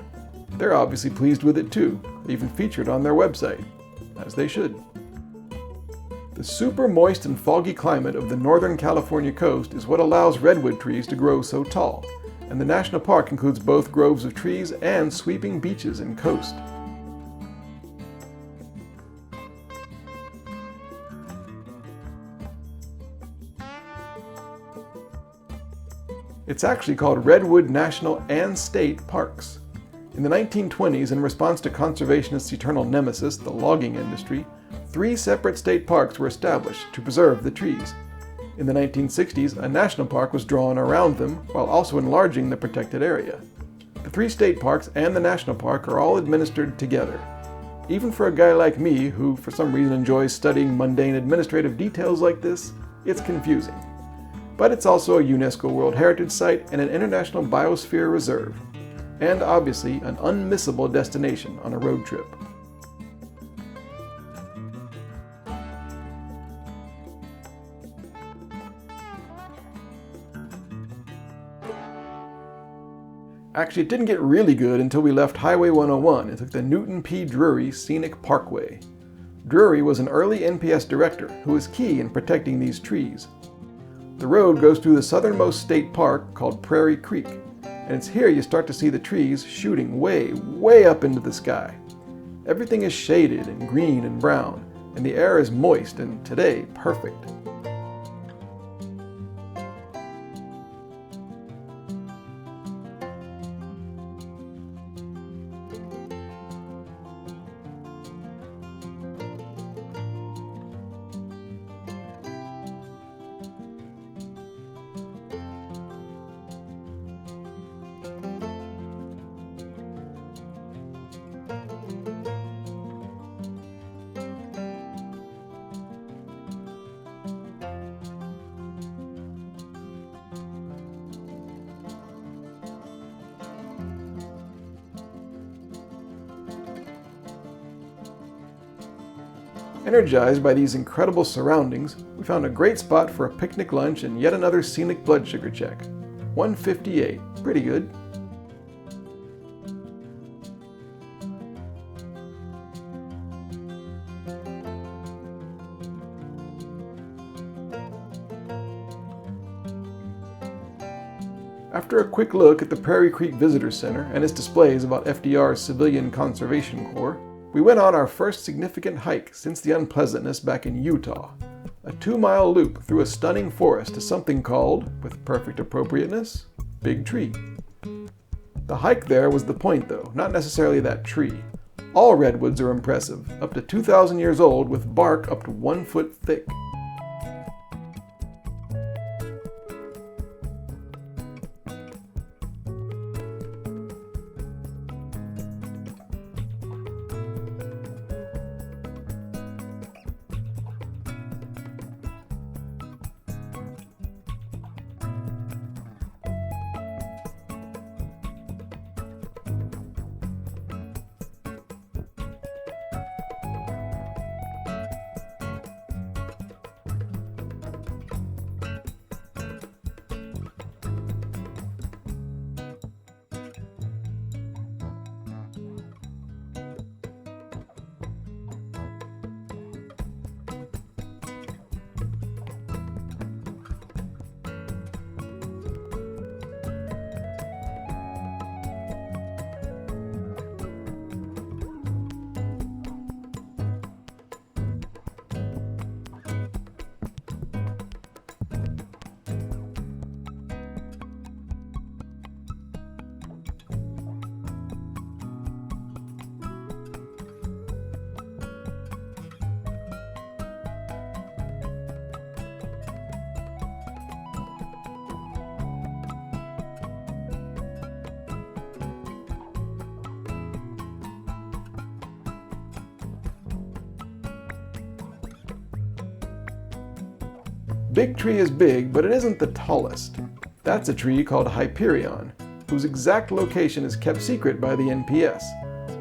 They're obviously pleased with it too. They even featured on their website. As they should. The super moist and foggy climate of the northern California coast is what allows redwood trees to grow so tall, and the national park includes both groves of trees and sweeping beaches and coast. It's actually called Redwood National and State Parks. In the 1920s, in response to conservationists' eternal nemesis, the logging industry, 3 separate state parks were established to preserve the trees. In the 1960s, a national park was drawn around them while also enlarging the protected area. The 3 state parks and the national park are all administered together. Even for a guy like me, who for some reason enjoys studying mundane administrative details like this, it's confusing. But it's also a UNESCO World Heritage Site and an International Biosphere Reserve. And obviously an unmissable destination on a road trip. Actually, it didn't get really good until we left Highway 101 and took the Newton P. Drury Scenic Parkway. Drury was an early NPS director who was key in protecting these trees. The road goes through the southernmost state park called Prairie Creek. And it's here you start to see the trees shooting way up into the sky. Everything is shaded and green and brown, and the air is moist and, today, perfect. Energized by these incredible surroundings, we found a great spot for a picnic lunch and yet another scenic blood sugar check. 158, pretty good. After a quick look at the Prairie Creek Visitor Center and its displays about FDR's Civilian Conservation Corps, we went on our first significant hike since the unpleasantness back in Utah. A 2-mile loop through a stunning forest to something called, with perfect appropriateness, Big Tree. The hike there was the point though, not necessarily that tree. All redwoods are impressive, up to 2,000 years old with bark up to 1 foot thick. big tree is big, but it isn't the tallest. That's a tree called Hyperion, whose exact location is kept secret by the NPS,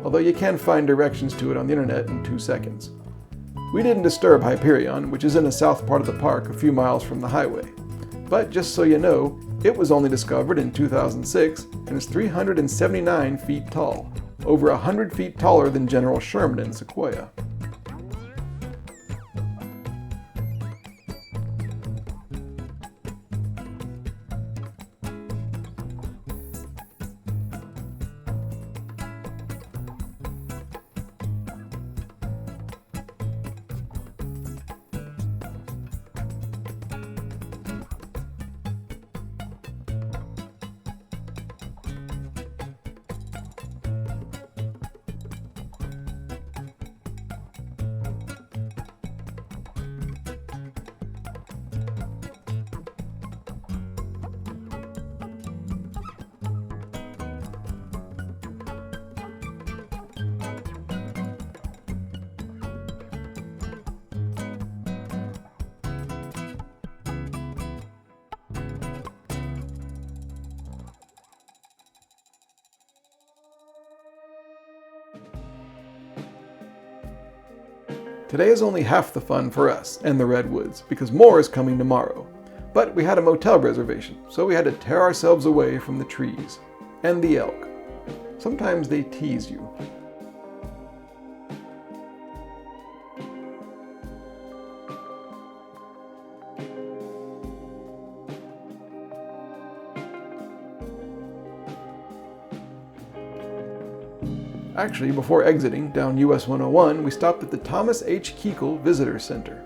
although you can find directions to it on the internet in 2 seconds. We didn't disturb Hyperion, which is in the south part of the park a few miles from the highway. But just so you know, it was only discovered in 2006 and is 379 feet tall, over 100 feet taller than General Sherman in Sequoia. Today is only half the fun for us and the Redwoods, because more is coming tomorrow. But we had a motel reservation, so we had to tear ourselves away from the trees. And the elk. Sometimes they tease you. Actually, before exiting down US 101, we stopped at the Thomas H. Kuechel Visitor Center.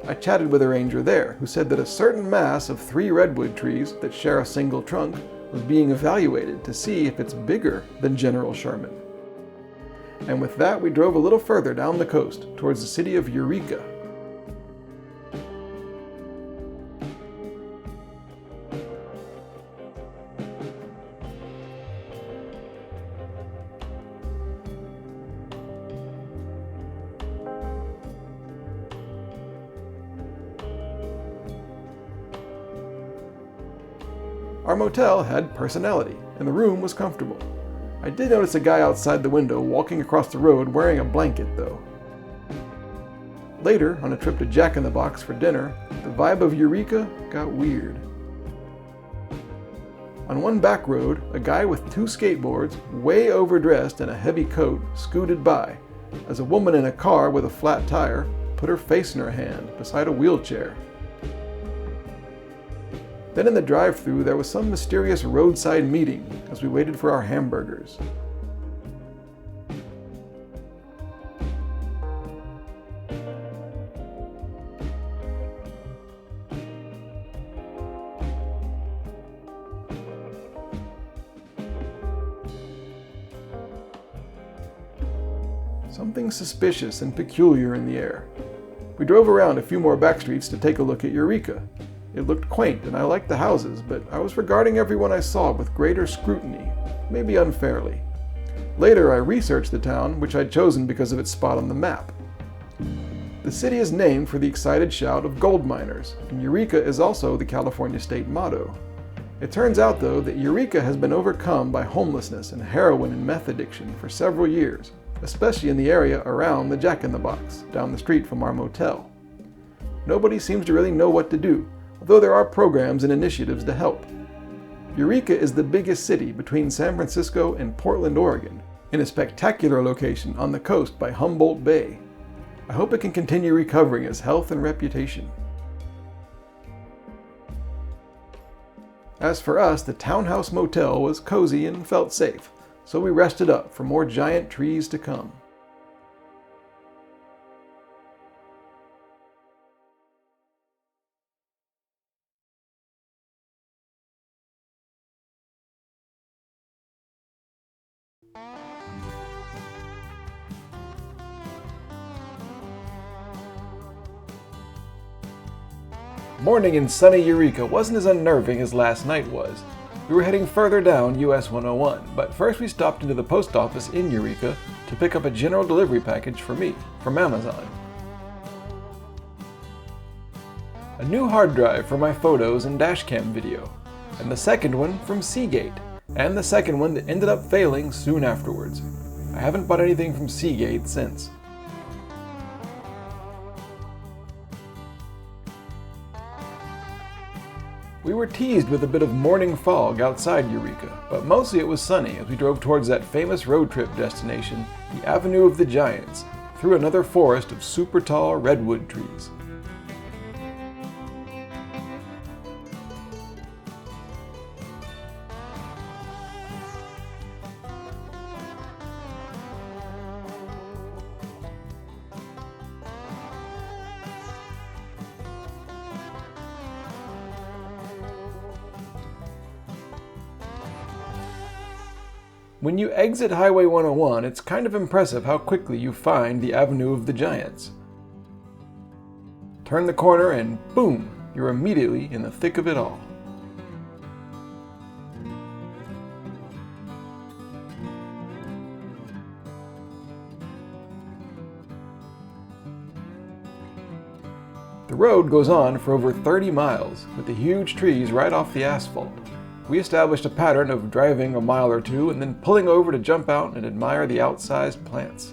I chatted with a ranger there who said that a certain mass of 3 redwood trees that share a single trunk was being evaluated to see if it's bigger than General Sherman. And with that, we drove a little further down the coast towards the city of Eureka. Our motel had personality, and the room was comfortable. I did notice a guy outside the window walking across the road wearing a blanket, though. Later, on a trip to Jack in the Box for dinner, the vibe of Eureka got weird. On one back road, a guy with 2 skateboards, way overdressed in a heavy coat, scooted by, as a woman in a car with a flat tire put her face in her hand beside a wheelchair. Then in the drive-thru there was some mysterious roadside meeting as we waited for our hamburgers. Something suspicious and peculiar in the air. We drove around a few more back streets to take a look at Eureka. It looked quaint and I liked the houses, but I was regarding everyone I saw with greater scrutiny, maybe unfairly. Later I researched the town, which I'd chosen because of its spot on the map. The city is named for the excited shout of gold miners, and Eureka is also the California state motto. It turns out, though, that Eureka has been overcome by homelessness and heroin and meth addiction for several years, especially in the area around the Jack in the Box, down the street from our motel. Nobody seems to really know what to do, although there are programs and initiatives to help. Eureka is the biggest city between San Francisco and Portland, Oregon, in a spectacular location on the coast by Humboldt Bay. I hope it can continue recovering its health and reputation. As for us, the townhouse motel was cozy and felt safe, so we rested up for more giant trees to come. Morning in sunny Eureka wasn't as unnerving as last night was. We were heading further down US 101, but first we stopped into the post office in Eureka to pick up a general delivery package for me, from Amazon. a new hard drive for my photos and dashcam video, and the second one from Seagate, and the second one that ended up failing soon afterwards. I haven't bought anything from Seagate since. We were teased with a bit of morning fog outside Eureka, but mostly it was sunny as we drove towards that famous road trip destination, the Avenue of the Giants, through another forest of super tall redwood trees. When you exit Highway 101, it's kind of impressive how quickly you find the Avenue of the Giants. Turn the corner and boom, you're immediately in the thick of it all. The road goes on for over 30 miles, with the huge trees right off the asphalt. We established a pattern of driving a mile or two and then pulling over to jump out and admire the outsized plants.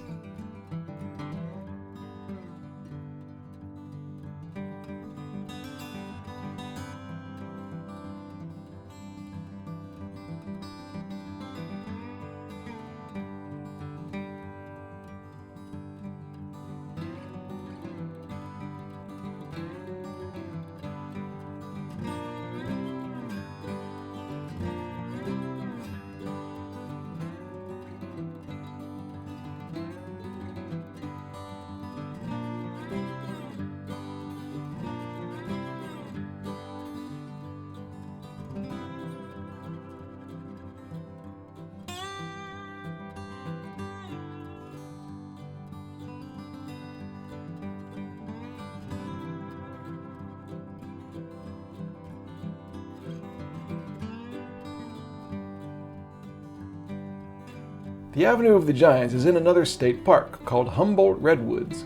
The Avenue of the Giants is in another state park called Humboldt Redwoods.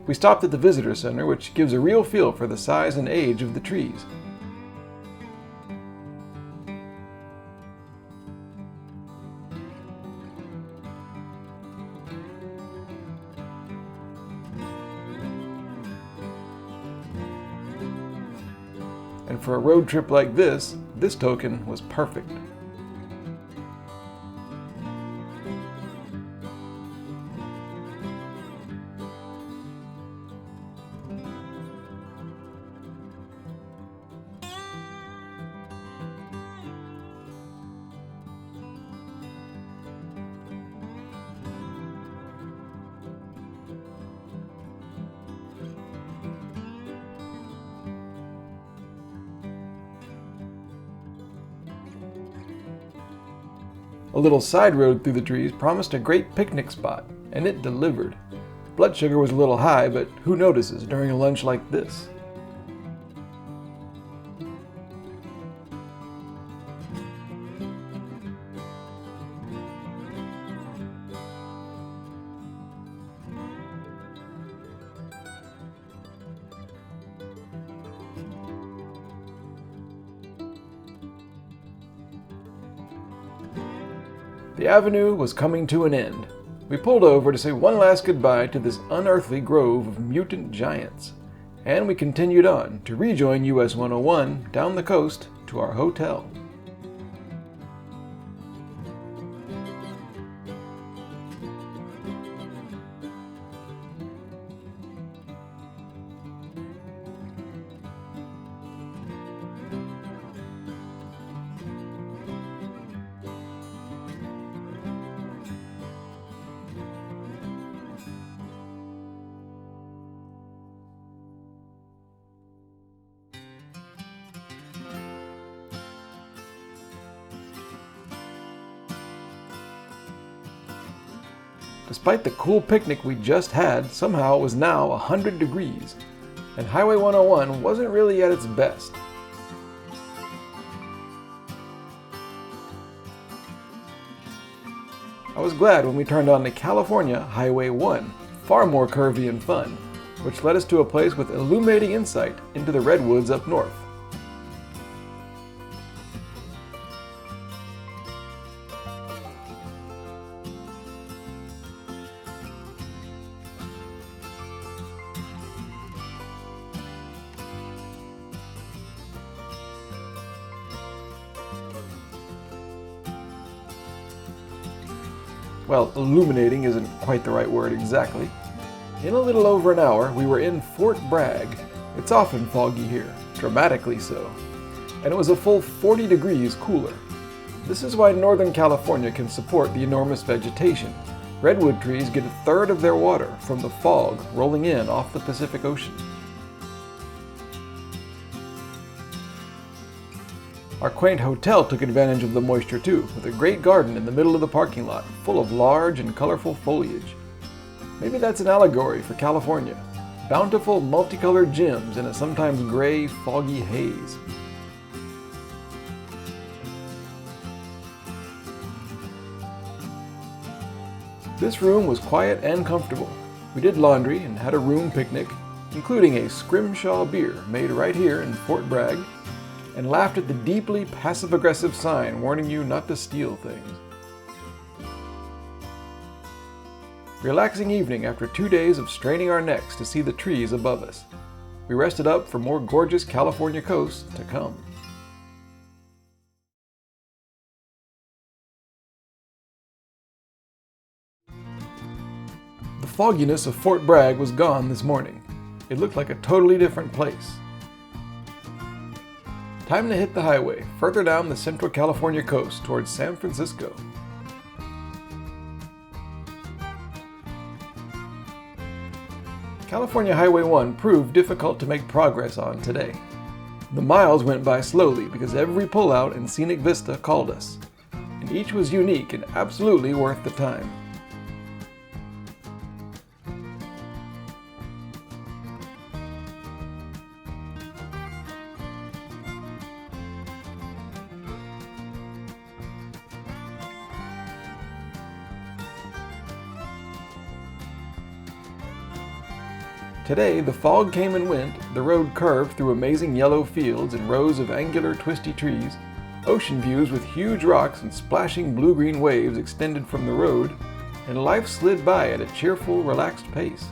We stopped at the visitor center, which gives a real feel for the size and age of the trees. And for a road trip like this token was perfect. A little side road through the trees promised a great picnic spot, and it delivered. Blood sugar was a little high, but who notices during a lunch like this? The avenue was coming to an end. We pulled over to say one last goodbye to this unearthly grove of mutant giants, and we continued on to rejoin US 101 down the coast to our hotel. Despite the cool picnic we just had, somehow it was now 100 degrees, and Highway 101 wasn't really at its best. I was glad when we turned on to California Highway 1, far more curvy and fun, which led us to a place with illuminating insight into the redwoods up north. Well, illuminating isn't quite the right word exactly. In a little over an hour, we were in Fort Bragg. It's often foggy here, dramatically so. And it was a full 40 degrees cooler. This is why Northern California can support the enormous vegetation. Redwood trees get a third of their water from the fog rolling in off the Pacific Ocean. Our quaint hotel took advantage of the moisture too, with a great garden in the middle of the parking lot, full of large and colorful foliage. Maybe that's an allegory for California. Bountiful, multicolored gems in a sometimes gray, foggy haze. This room was quiet and comfortable. We did laundry and had a room picnic, including a scrimshaw beer made right here in Fort Bragg, and laughed at the deeply passive-aggressive sign warning you not to steal things. Relaxing evening after 2 days of straining our necks to see the trees above us. We rested up for more gorgeous California coast to come. The fogginess of Fort Bragg was gone this morning. It looked like a totally different place. Time to hit the highway, further down the Central California coast towards San Francisco. California Highway 1 proved difficult to make progress on today. The miles went by slowly because every pullout and scenic vista called us, and each was unique and absolutely worth the time. Today, the fog came and went, the road curved through amazing yellow fields and rows of angular, twisty trees, ocean views with huge rocks and splashing blue-green waves extended from the road, and life slid by at a cheerful, relaxed pace.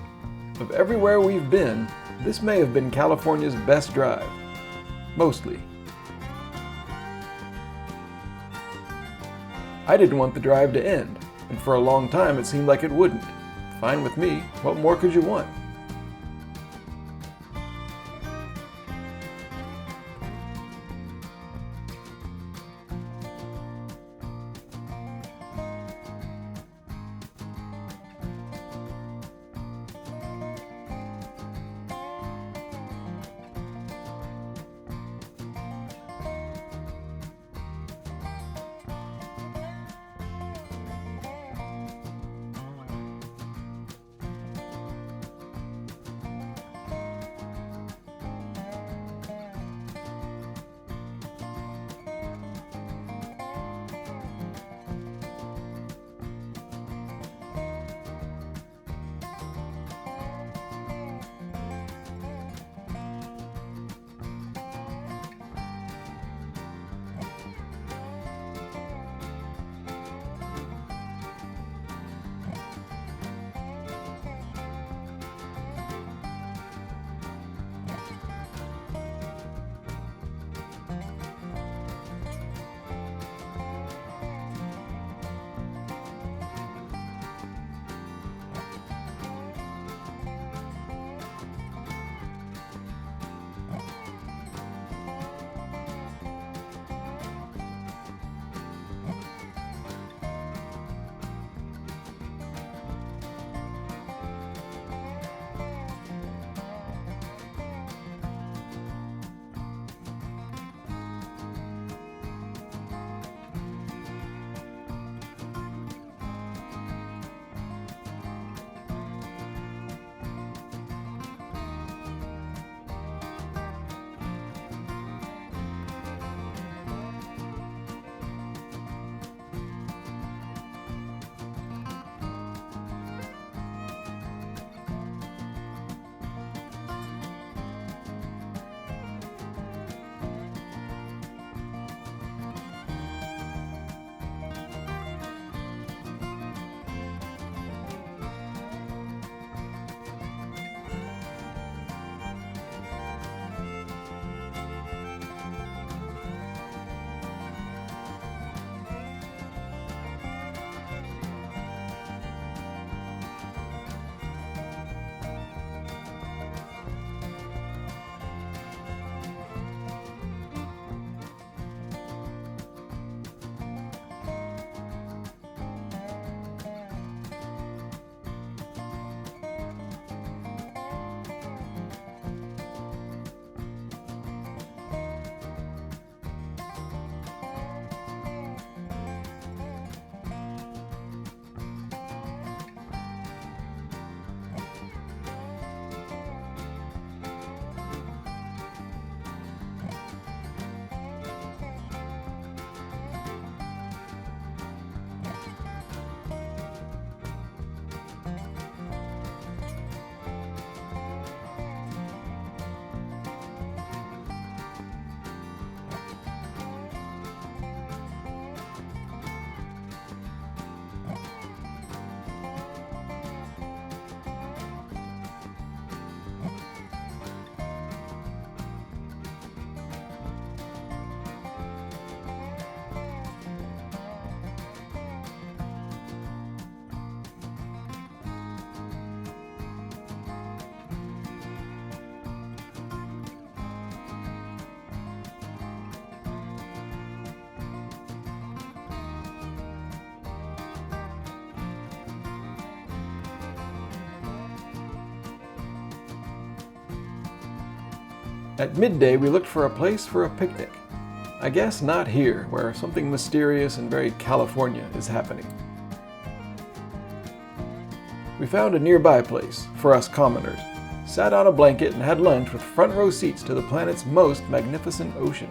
Of everywhere we've been, this may have been California's best drive. Mostly. I didn't want the drive to end, and for a long time it seemed like it wouldn't. Fine with me, what more could you want? At midday, we looked for a place for a picnic. I guess not here, where something mysterious and very California is happening. We found a nearby place, for us commoners, sat on a blanket and had lunch with front row seats to the planet's most magnificent ocean.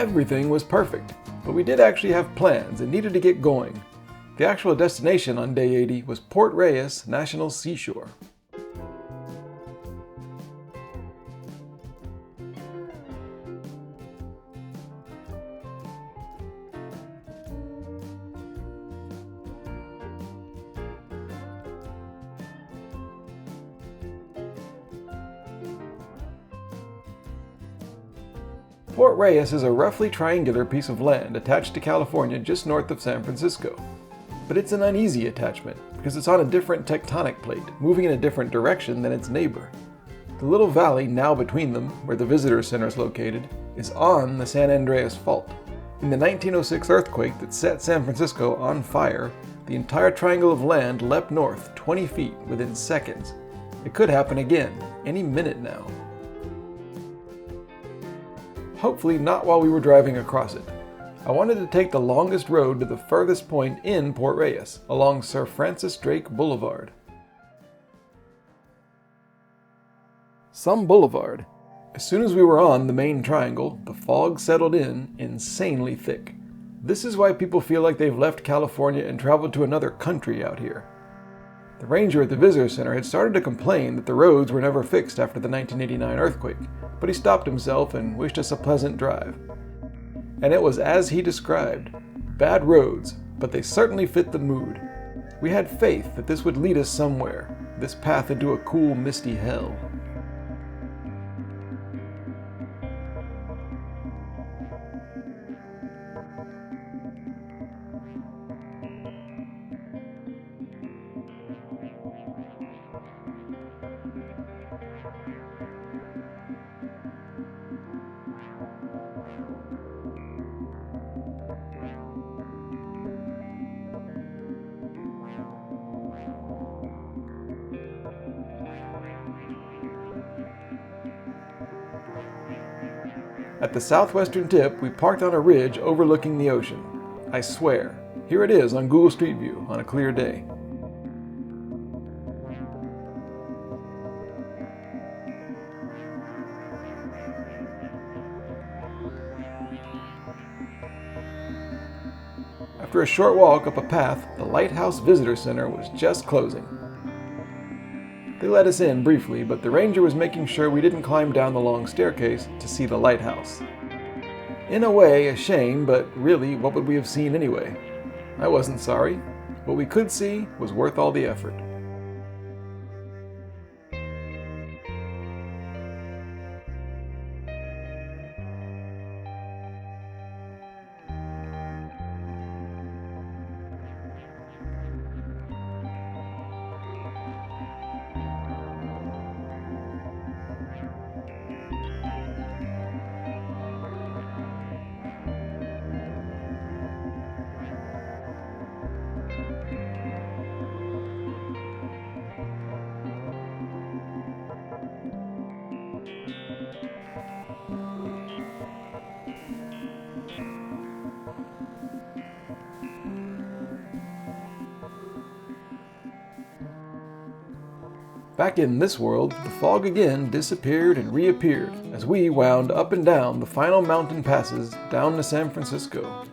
Everything was perfect, but we did actually have plans and needed to get going. The actual destination on day 80 was Port Reyes National Seashore. Port Reyes is a roughly triangular piece of land attached to California just north of San Francisco. But it's an uneasy attachment because it's on a different tectonic plate, moving in a different direction than its neighbor. The little valley now between them, where the visitor center is located, is on the San Andreas Fault. In the 1906 earthquake that set San Francisco on fire, the entire triangle of land leapt north 20 feet within seconds. It could happen again, any minute now. Hopefully not while we were driving across it. I wanted to take the longest road to the furthest point in Port Reyes, along Sir Francis Drake Boulevard. Some boulevard. As soon as we were on the main triangle, the fog settled in insanely thick. This is why people feel like they've left California and traveled to another country out here. The ranger at the visitor center had started to complain that the roads were never fixed after the 1989 earthquake, but he stopped himself and wished us a pleasant drive. And it was as he described. Bad roads, but they certainly fit the mood. We had faith that this would lead us somewhere, this path into a cool, misty hell. At the southwestern tip, we parked on a ridge overlooking the ocean. I swear, here it is on Google Street View on a clear day. After a short walk up a path, the Lighthouse Visitor Center was just closing. They let us in briefly, but the ranger was making sure we didn't climb down the long staircase to see the lighthouse. In a way, a shame, but really, what would we have seen anyway? I wasn't sorry. What we could see was worth all the effort. Back in this world, the fog again disappeared and reappeared as we wound up and down the final mountain passes down to San Francisco.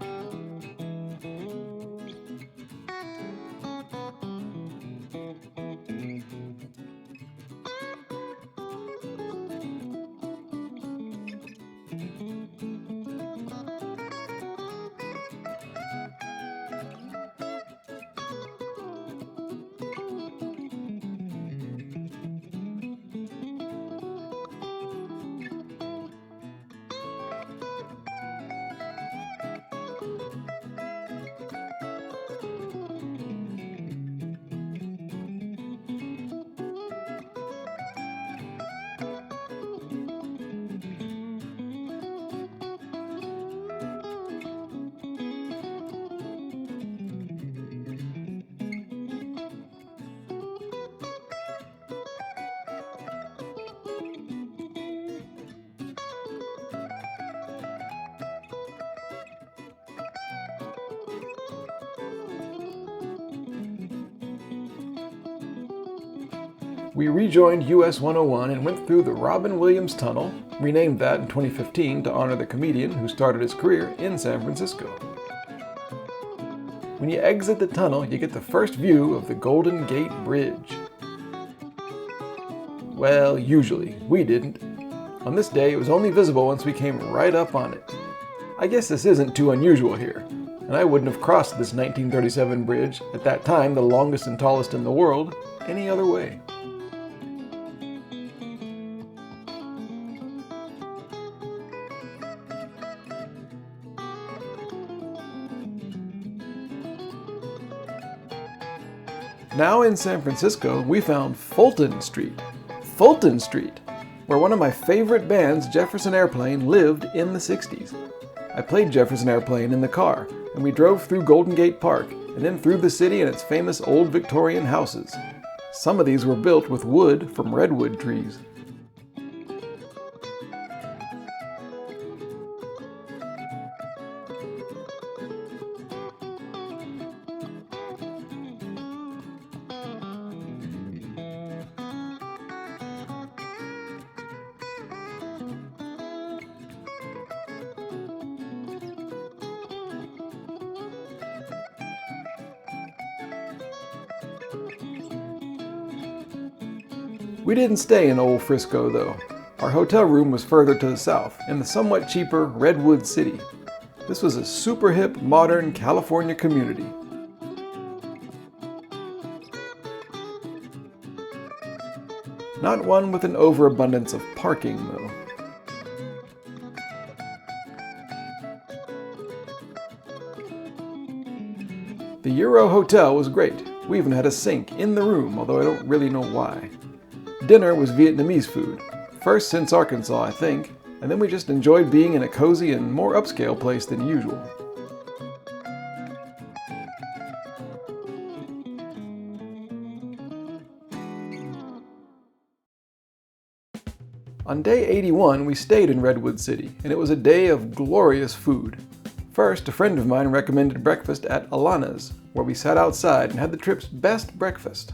We rejoined US 101 and went through the Robin Williams Tunnel, renamed that in 2015 to honor the comedian who started his career in San Francisco. When you exit the tunnel, you get the first view of the Golden Gate Bridge. Well, usually. We didn't. On this day, it was only visible once we came right up on it. I guess this isn't too unusual here, and I wouldn't have crossed this 1937 bridge, at that time the longest and tallest in the world, any other way. Now in San Francisco, we found Fulton Street. Fulton Street, where one of my favorite bands, Jefferson Airplane, lived in the 60s. I played Jefferson Airplane in the car, and we drove through Golden Gate Park, and then through the city and its famous old Victorian houses. Some of these were built with wood from redwood trees. We didn't stay in Old Frisco, though. Our hotel room was further to the south, in the somewhat cheaper Redwood City. This was a super hip, modern California community. Not one with an overabundance of parking, though. The Euro Hotel was great. We even had a sink in the room, although I don't really know why. Dinner was Vietnamese food, first since Arkansas, I think, and then we just enjoyed being in a cozy and more upscale place than usual. On day 81, we stayed in Redwood City, and it was a day of glorious food. First, a friend of mine recommended breakfast at Alana's, where we sat outside and had the trip's best breakfast.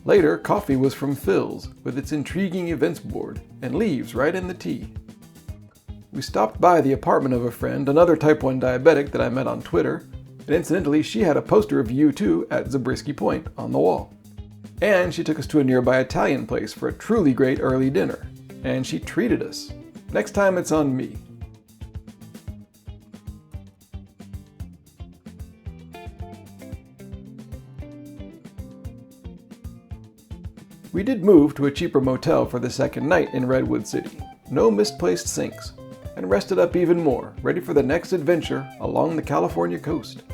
Later, coffee was from Phil's, with its intriguing events board, and leaves right in the tea. We stopped by the apartment of a friend, another type 1 diabetic that I met on Twitter, and incidentally, she had a poster of U2 at Zabriskie Point on the wall. And she took us to a nearby Italian place for a truly great early dinner, and she treated us. Next time it's on me. We did move to a cheaper motel for the second night in Redwood City. No misplaced sinks. And rested up even more, ready for the next adventure along the California coast.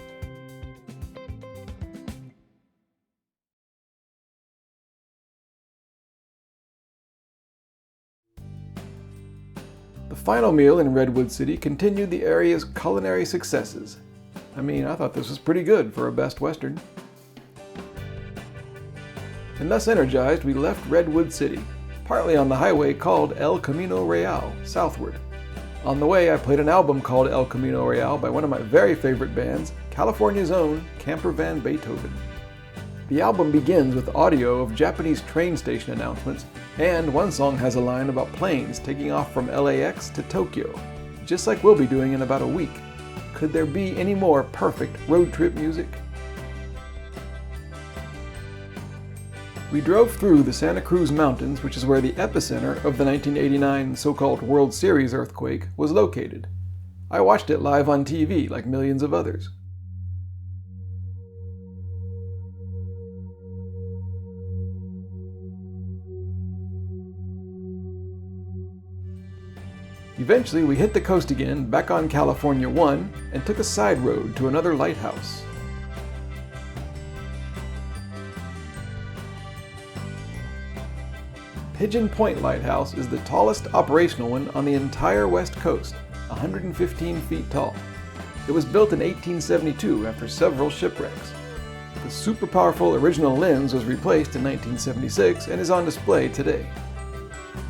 The final meal in Redwood City continued the area's culinary successes. I mean, I thought this was pretty good for a Best Western. And thus energized, we left Redwood City, partly on the highway called El Camino Real, southward. On the way, I played an album called El Camino Real by one of my very favorite bands, California's own Camper Van Beethoven. The album begins with audio of Japanese train station announcements, and one song has a line about planes taking off from LAX to Tokyo, just like we'll be doing in about a week. Could there be any more perfect road trip music? We drove through the Santa Cruz Mountains, which is where the epicenter of the 1989 so-called World Series earthquake was located. I watched it live on TV like millions of others. Eventually, we hit the coast again, back on California 1, and took a side road to another lighthouse. Pigeon Point Lighthouse is the tallest operational one on the entire west coast, 115 feet tall. It was built in 1872 after several shipwrecks. The super powerful original lens was replaced in 1976 and is on display today.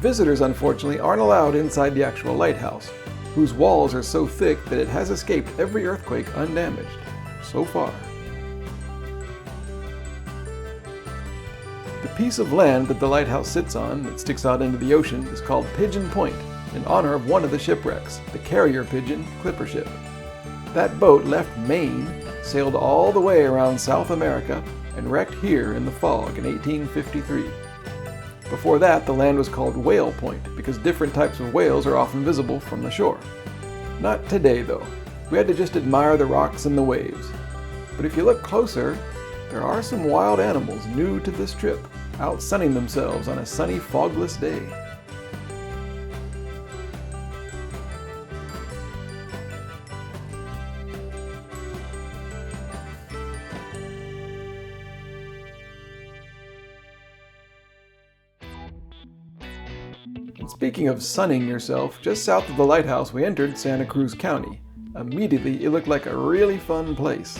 Visitors, unfortunately, aren't allowed inside the actual lighthouse, whose walls are so thick that it has escaped every earthquake undamaged, so far. piece of land that the lighthouse sits on that sticks out into the ocean is called Pigeon Point, in honor of one of the shipwrecks, the carrier pigeon clipper ship. That boat left Maine, sailed all the way around South America, and wrecked here in the fog in 1853. Before that, the land was called Whale Point because different types of whales are often visible from the shore. Not today, though. We had to just admire the rocks and the waves. But if you look closer, there are some wild animals new to this trip, out sunning themselves on a sunny, fogless day. And speaking of sunning yourself, just south of the lighthouse we entered Santa Cruz County. Immediately, it looked like a really fun place.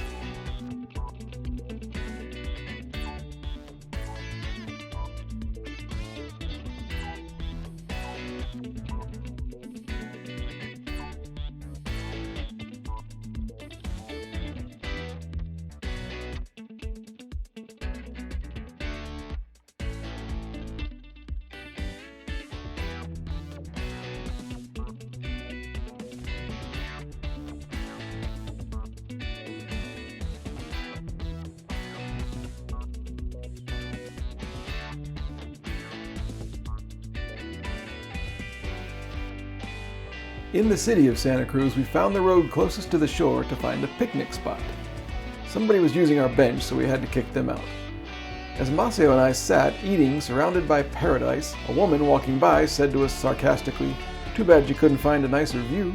In the city of Santa Cruz, we found the road closest to the shore to find a picnic spot. Somebody was using our bench, so we had to kick them out. As Maceo and I sat eating surrounded by paradise, a woman walking by said to us sarcastically, "Too bad you couldn't find a nicer view."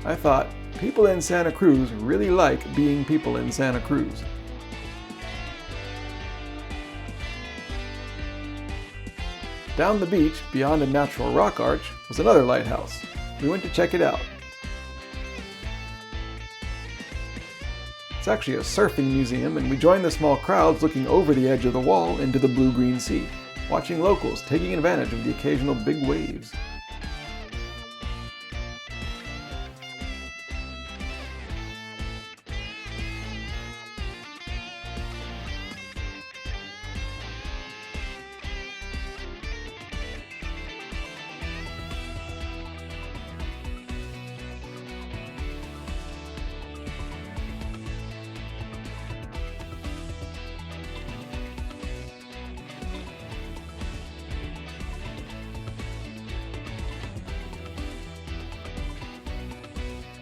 I thought, people in Santa Cruz really like being people in Santa Cruz. Down the beach, beyond a natural rock arch, was another lighthouse. We went to check it out. It's actually a surfing museum, and we joined the small crowds looking over the edge of the wall into the blue-green sea, watching locals taking advantage of the occasional big waves.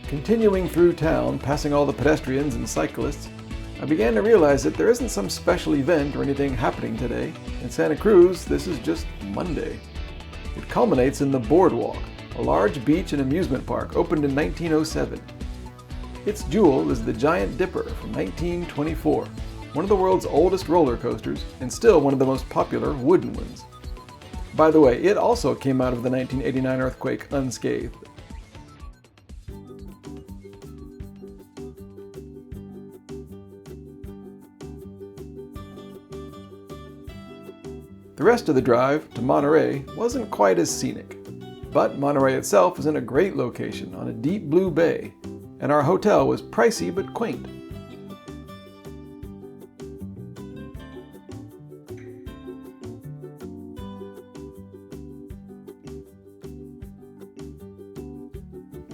Continuing through town, passing all the pedestrians and cyclists, I began to realize that there isn't some special event or anything happening today. In Santa Cruz, this is just Monday. It culminates in the Boardwalk, a large beach and amusement park opened in 1907. Its jewel is the Giant Dipper from 1924, one of the world's oldest roller coasters and still one of the most popular wooden ones. By the way, it also came out of the 1989 earthquake unscathed. The rest of the drive to Monterey wasn't quite as scenic, but Monterey itself was in a great location on a deep blue bay, and our hotel was pricey but quaint.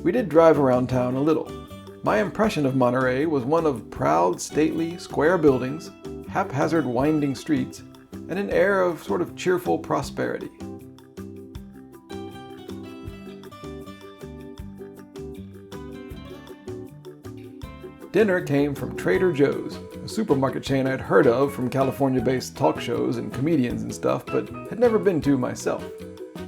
We did drive around town a little. My impression of Monterey was one of proud, stately, square buildings, haphazard winding streets, and an air of sort of cheerful prosperity. Dinner came from Trader Joe's, a supermarket chain I'd heard of from California-based talk shows and comedians and stuff, but had never been to myself.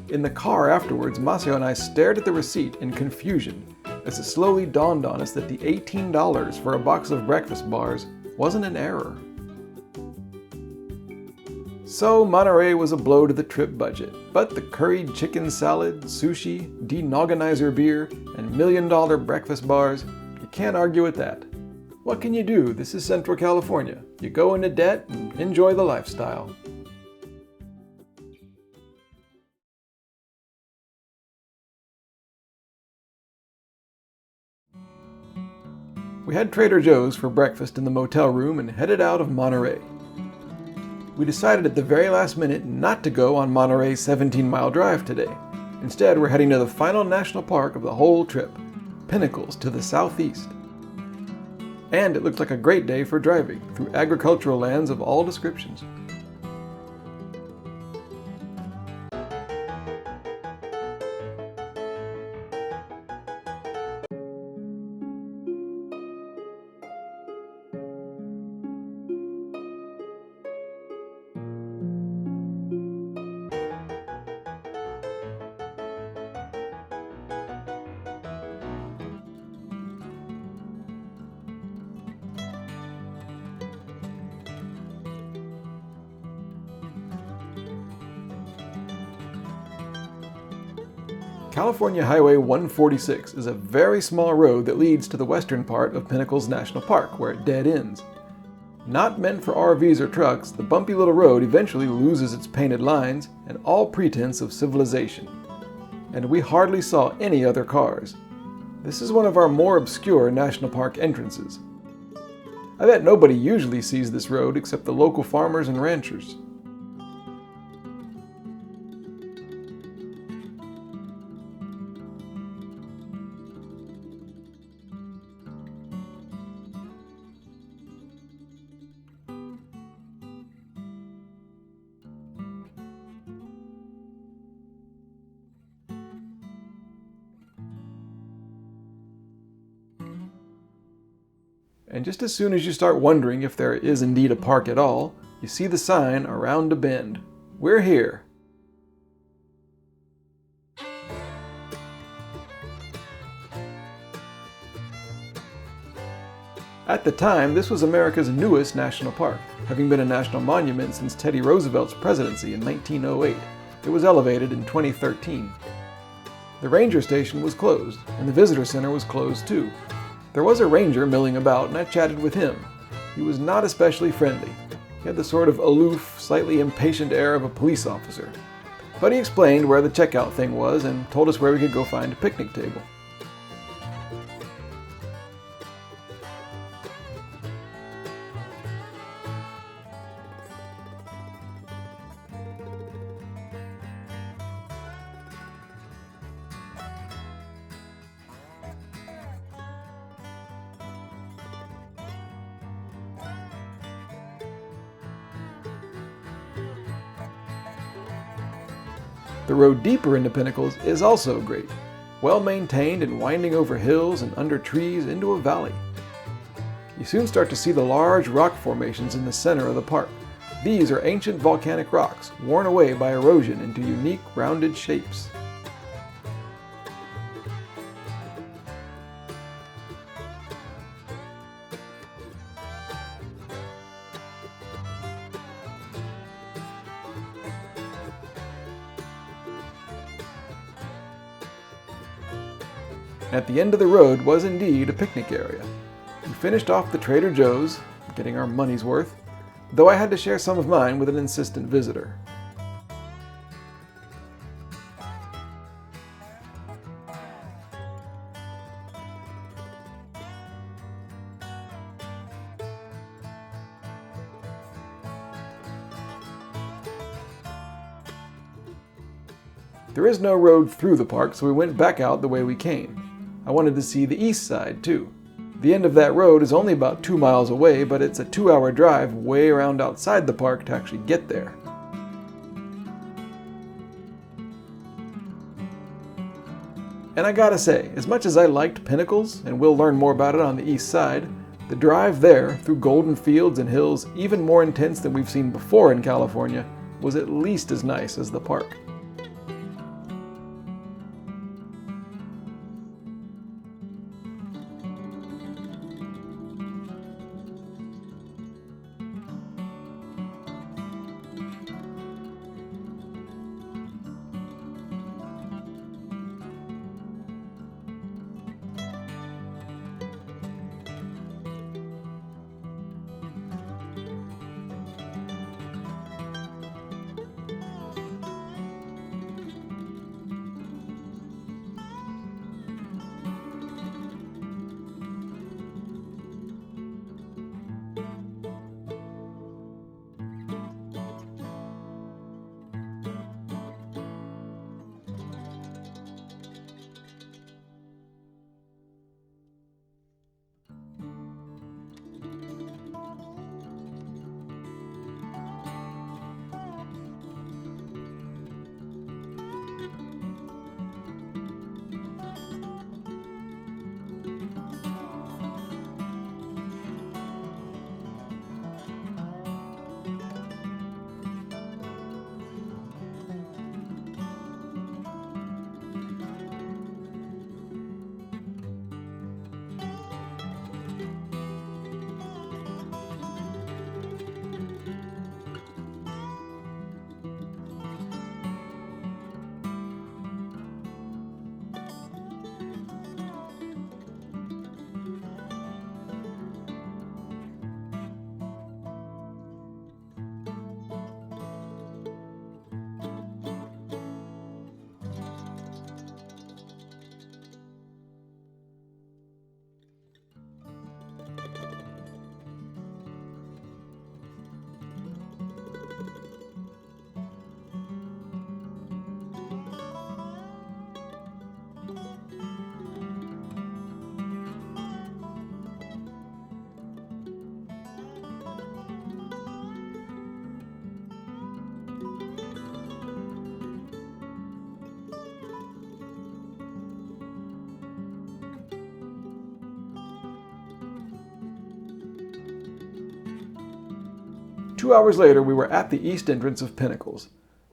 In the car afterwards, Maceo and I stared at the receipt in confusion as it slowly dawned on us that the $18 for a box of breakfast bars wasn't an error. So Monterey was a blow to the trip budget, but the curried chicken salad, sushi, denogonizer beer, and $1 million breakfast bars, you can't argue with that. What can you do? This is Central California. You go into debt and enjoy the lifestyle. We had Trader Joe's for breakfast in the motel room and headed out of Monterey. We decided at the very last minute not to go on Monterey's 17-mile drive today. Instead, we're heading to the final national park of the whole trip, Pinnacles to the southeast. And it looks like a great day for driving through agricultural lands of all descriptions. California Highway 146 is a very small road that leads to the western part of Pinnacles National Park, where it dead ends. Not meant for RVs or trucks, the bumpy little road eventually loses its painted lines and all pretense of civilization. And we hardly saw any other cars. This is one of our more obscure national park entrances. I bet nobody usually sees this road except the local farmers and ranchers. And just as soon as you start wondering if there is indeed a park at all, you see the sign around a bend. We're here. At the time, this was America's newest national park, having been a national monument since Teddy Roosevelt's presidency in 1908. It was elevated in 2013. The ranger station was closed, and the visitor center was closed too. There was a ranger milling about, and I chatted with him. He was not especially friendly. He had the sort of aloof, slightly impatient air of a police officer. But he explained where the checkout thing was and told us where we could go find a picnic table. The road deeper into Pinnacles is also great, well maintained and winding over hills and under trees into a valley. You soon start to see the large rock formations in the center of the park. These are ancient volcanic rocks, worn away by erosion into unique rounded shapes. At the end of the road was indeed a picnic area. We finished off the Trader Joe's, getting our money's worth, though I had to share some of mine with an insistent visitor. There is no road through the park, so we went back out the way we came. I wanted to see the east side, too. The end of that road is only about 2 miles away, but it's a 2-hour drive way around outside the park to actually get there. And I gotta say, as much as I liked Pinnacles, and we'll learn more about it on the east side, the drive there, through golden fields and hills, even more intense than we've seen before in California, was at least as nice as the park. 2 hours later, we were at the east entrance of Pinnacles.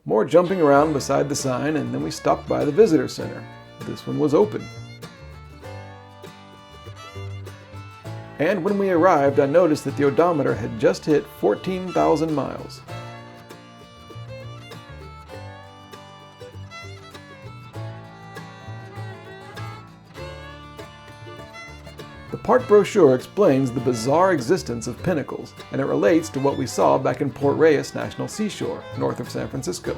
More jumping around beside the sign, and then we stopped by the visitor center. This one was open. And when we arrived, I noticed that the odometer had just hit 14,000 miles. The park brochure explains the bizarre existence of pinnacles, and it relates to what we saw back in Port Reyes National Seashore, north of San Francisco.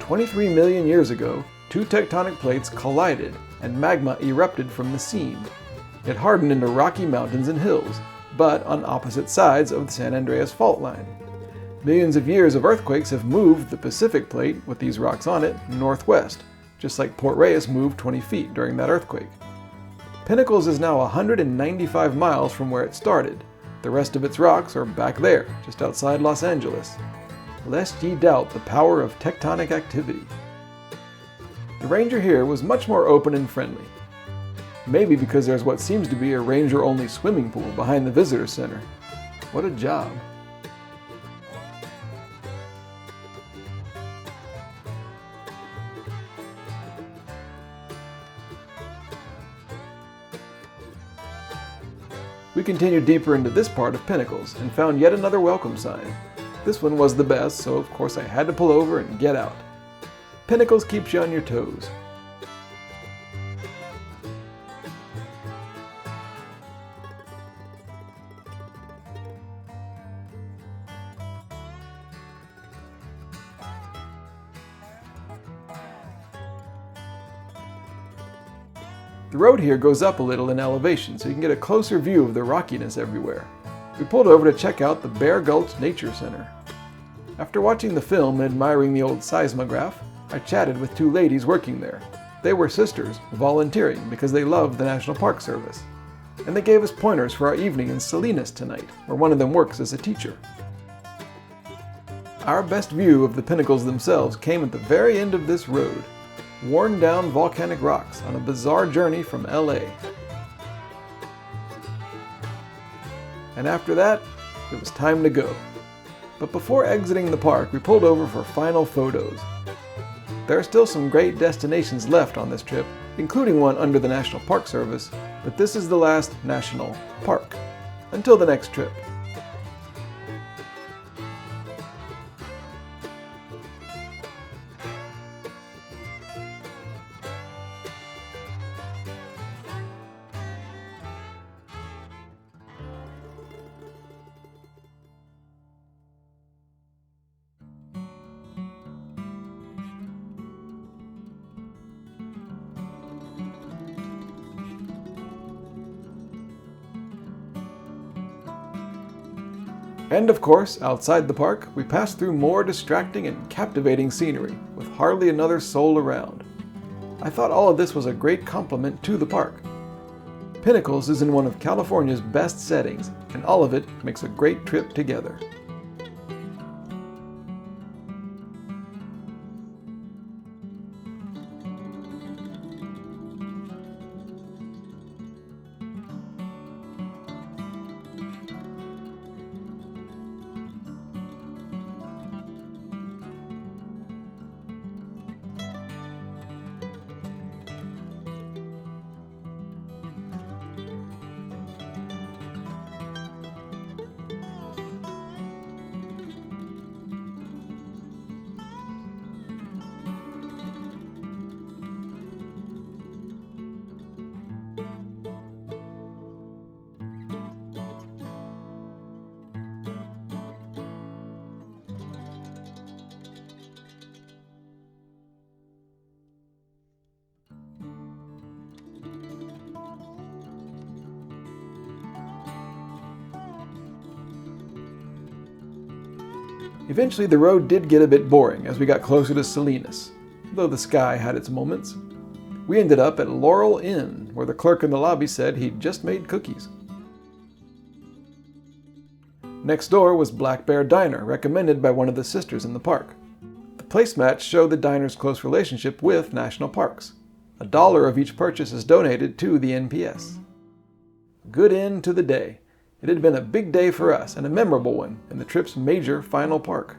23 million years ago, two tectonic plates collided and magma erupted from the seam. It hardened into rocky mountains and hills, but on opposite sides of the San Andreas fault line. Millions of years of earthquakes have moved the Pacific plate, with these rocks on it, northwest, just like Port Reyes moved 20 feet during that earthquake. Pinnacles is now 195 miles from where it started. The rest of its rocks are back there, just outside Los Angeles. Lest ye doubt the power of tectonic activity. The ranger here was much more open and friendly. Maybe because there's what seems to be a ranger-only swimming pool behind the visitor center. What a job. We continued deeper into this part of Pinnacles and found yet another welcome sign. This one was the best, so of course I had to pull over and get out. Pinnacles keeps you on your toes. The road here goes up a little in elevation, so you can get a closer view of the rockiness everywhere. We pulled over to check out the Bear Gulch Nature Center. After watching the film and admiring the old seismograph, I chatted with two ladies working there. They were sisters, volunteering because they loved the National Park Service. And they gave us pointers for our evening in Salinas tonight, where one of them works as a teacher. Our best view of the pinnacles themselves came at the very end of this road. Worn down volcanic rocks on a bizarre journey from LA. And after that, it was time to go. But before exiting the park, we pulled over for final photos. There are still some great destinations left on this trip, including one under the National Park Service, but this is the last national park. Until the next trip. And of course, outside the park, we passed through more distracting and captivating scenery, with hardly another soul around. I thought all of this was a great compliment to the park. Pinnacles is in one of California's best settings, and all of it makes a great trip together. Eventually the road did get a bit boring as we got closer to Salinas, though the sky had its moments. We ended up at Laurel Inn, where the clerk in the lobby said he'd just made cookies. Next door was Black Bear Diner, recommended by one of the sisters in the park. The placemats show the diner's close relationship with national parks. $1 of each purchase is donated to the NPS. Good end to the day. It had been a big day for us and a memorable one in the trip's major final park.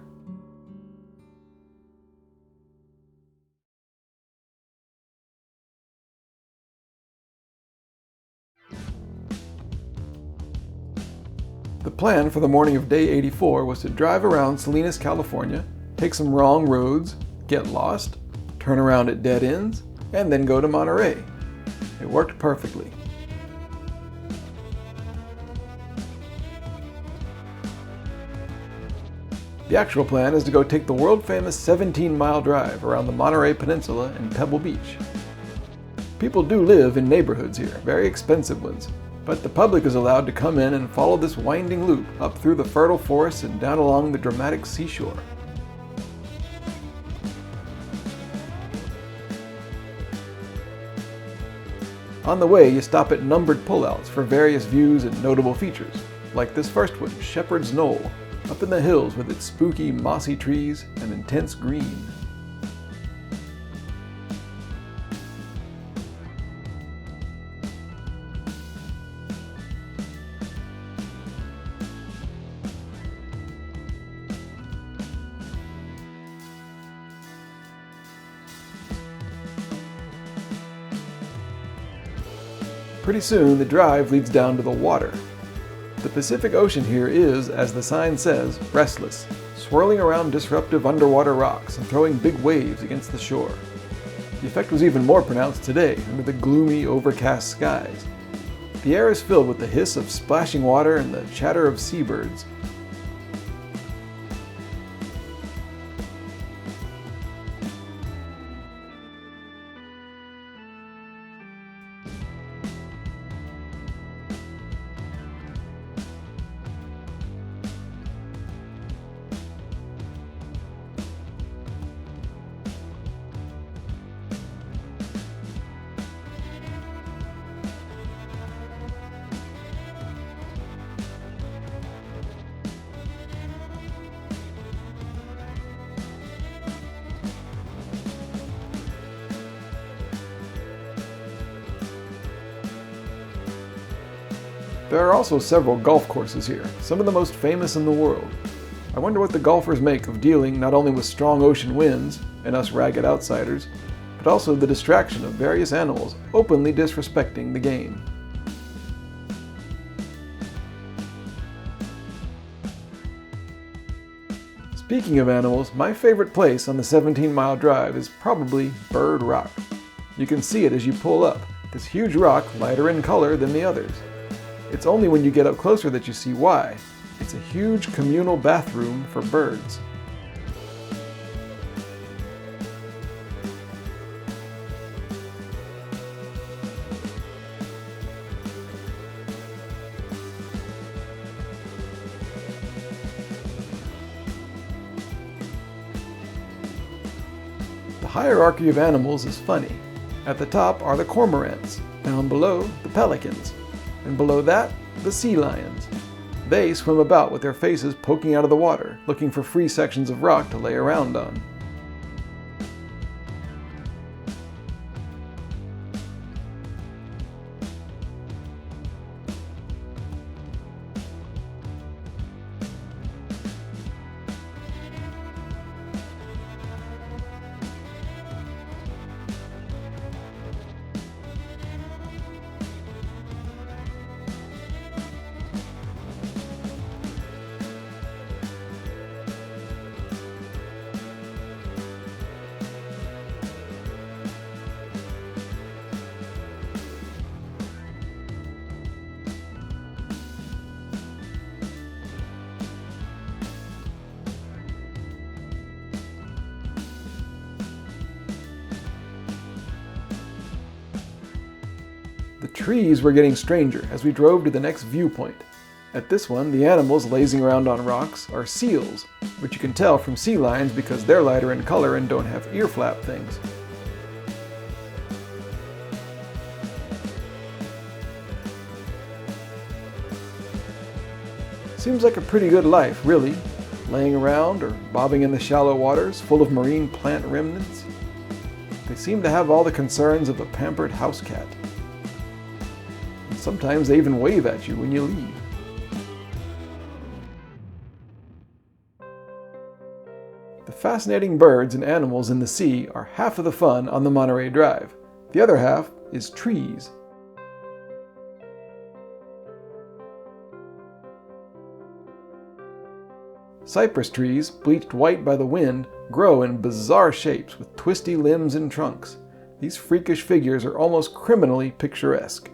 The plan for the morning of day 84 was to drive around Salinas, California, take some wrong roads, get lost, turn around at dead ends, and then go to Monterey. It worked perfectly. The actual plan is to go take the world-famous 17-mile drive around the Monterey Peninsula and Pebble Beach. People do live in neighborhoods here, very expensive ones, but the public is allowed to come in and follow this winding loop up through the fertile forests and down along the dramatic seashore. On the way, you stop at numbered pullouts for various views and notable features, like this first one, Shepherd's Knoll, up in the hills with its spooky, mossy trees and intense green. Pretty soon, the drive leads down to the water. The Pacific Ocean here is, as the sign says, restless, swirling around disruptive underwater rocks and throwing big waves against the shore. The effect was even more pronounced today under the gloomy, overcast skies. The air is filled with the hiss of splashing water and the chatter of seabirds. There are also several golf courses here, some of the most famous in the world. I wonder what the golfers make of dealing not only with strong ocean winds and us ragged outsiders, but also the distraction of various animals openly disrespecting the game. Speaking of animals, my favorite place on the 17-mile drive is probably Bird Rock. You can see it as you pull up, this huge rock lighter in color than the others. It's only when you get up closer that you see why. It's a huge communal bathroom for birds. The hierarchy of animals is funny. At the top are the cormorants, down below the pelicans, and below that, the sea lions. They swim about with their faces poking out of the water, looking for free sections of rock to lay around on. The trees were getting stranger as we drove to the next viewpoint. At this one, the animals lazing around on rocks are seals, which you can tell from sea lions because they're lighter in color and don't have ear flap things. Seems like a pretty good life, really, laying around or bobbing in the shallow waters full of marine plant remnants. They seem to have all the concerns of a pampered house cat. Sometimes they even wave at you when you leave. fascinating birds and animals in the sea are half of the fun on the Monterey Drive. The other half is trees. Cypress trees, bleached white by the wind, grow in bizarre shapes with twisty limbs and trunks. These freakish figures are almost criminally picturesque.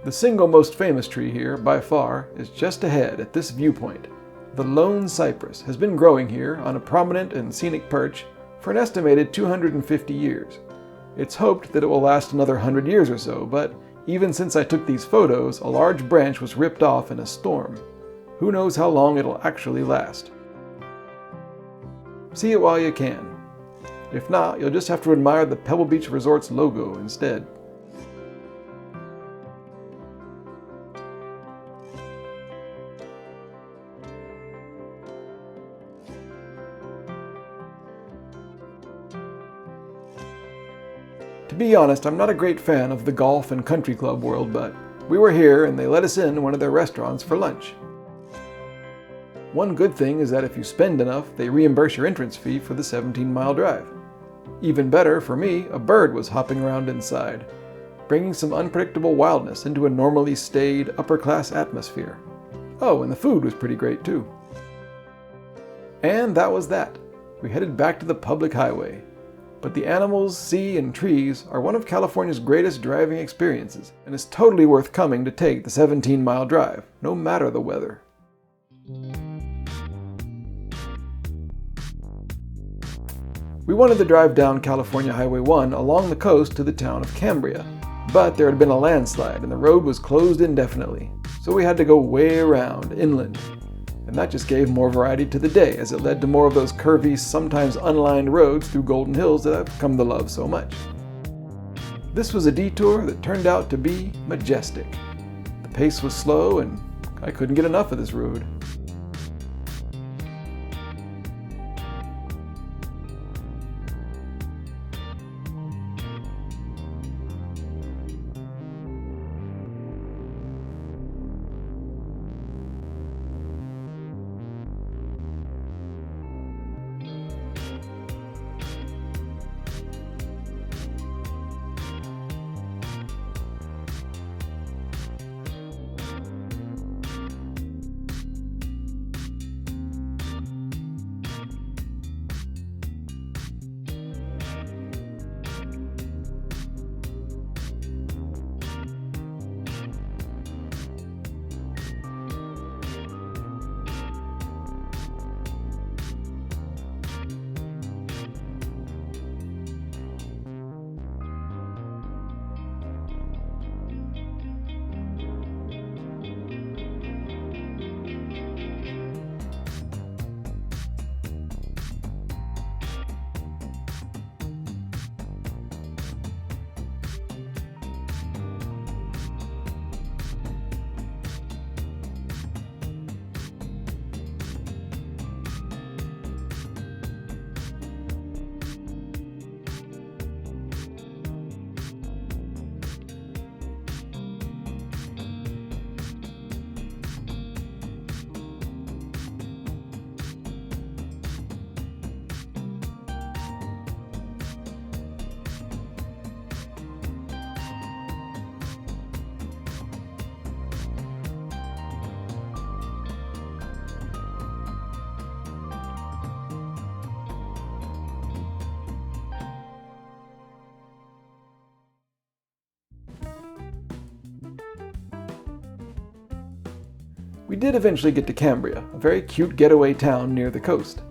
The single most famous tree here, by far, is just ahead at this viewpoint. The lone cypress has been growing here on a prominent and scenic perch for an estimated 250 years. It's hoped that it will last another 100 years or so, but even since I took these photos, a large branch was ripped off in a storm. Who knows how long it'll actually last. See it while you can. If not, you'll just have to admire the Pebble Beach Resort's logo instead. To be honest, I'm not a great fan of the golf and country club world, but we were here and they let us in one of their restaurants for lunch. One good thing is that if you spend enough, they reimburse your entrance fee for the 17-mile drive. Even better, for me, a bird was hopping around inside, bringing some unpredictable wildness into a normally staid, upper-class atmosphere. Oh, and the food was pretty great too. And that was that. We headed back to the public highway. But the animals, sea, and trees are one of California's greatest driving experiences, and it's totally worth coming to take the 17-mile drive, no matter the weather. We wanted to drive down California Highway 1 along the coast to the town of Cambria, but there had been a landslide and the road was closed indefinitely, so we had to go way around, inland. And that just gave more variety to the day, as it led to more of those curvy, sometimes unlined roads through Golden Hills that I've come to love so much. This was a detour that turned out to be majestic. The pace was slow, and I couldn't get enough of this road. We did eventually get to Cambria, a very cute getaway town near the coast.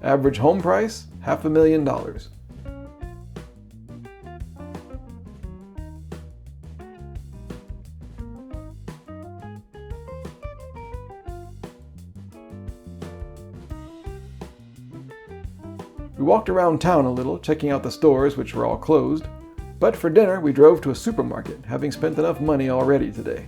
Average home price, $500,000. We walked around town a little, checking out the stores which were all closed, but for dinner we drove to a supermarket, having spent enough money already today.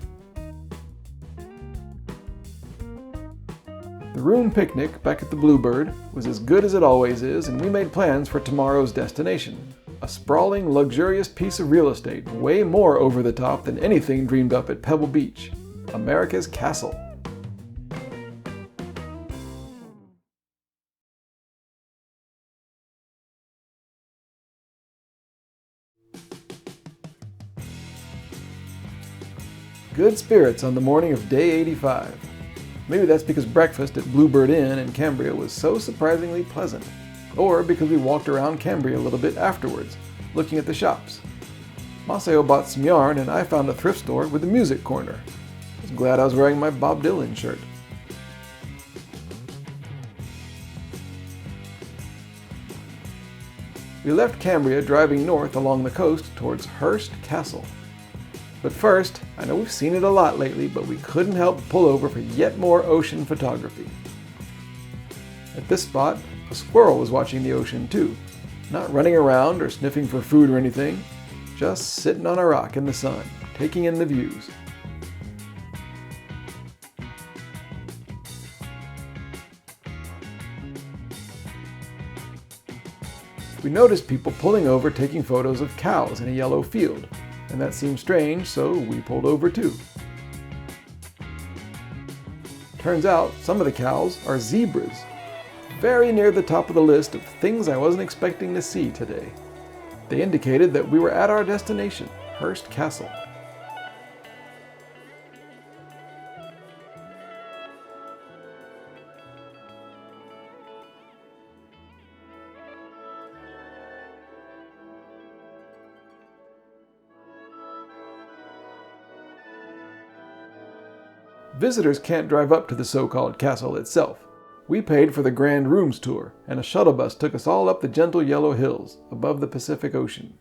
The room picnic back at the Bluebird was as good as it always is, and we made plans for tomorrow's destination. A sprawling, luxurious piece of real estate, way more over the top than anything dreamed up at Pebble Beach. America's Castle. Good spirits on the morning of day 85. Maybe that's because breakfast at Bluebird Inn in Cambria was so surprisingly pleasant. Or because we walked around Cambria a little bit afterwards, looking at the shops. Maceo bought some yarn and I found a thrift store with a music corner. I was glad I was wearing my Bob Dylan shirt. We left Cambria driving north along the coast towards Hearst Castle. But first, I know we've seen it a lot lately, but we couldn't help but pull over for yet more ocean photography. At this spot, a squirrel was watching the ocean too, not running around or sniffing for food or anything, just sitting on a rock in the sun, taking in the views. We noticed people pulling over taking photos of cows in a yellow field, and that seemed strange, so we pulled over too. Turns out some of the cows are zebras, very near the top of the list of things I wasn't expecting to see today. They indicated that we were at our destination, Hearst Castle. Visitors can't drive up to the so-called castle itself. We paid for the Grand Rooms tour, and a shuttle bus took us all up the gentle yellow hills above the Pacific Ocean.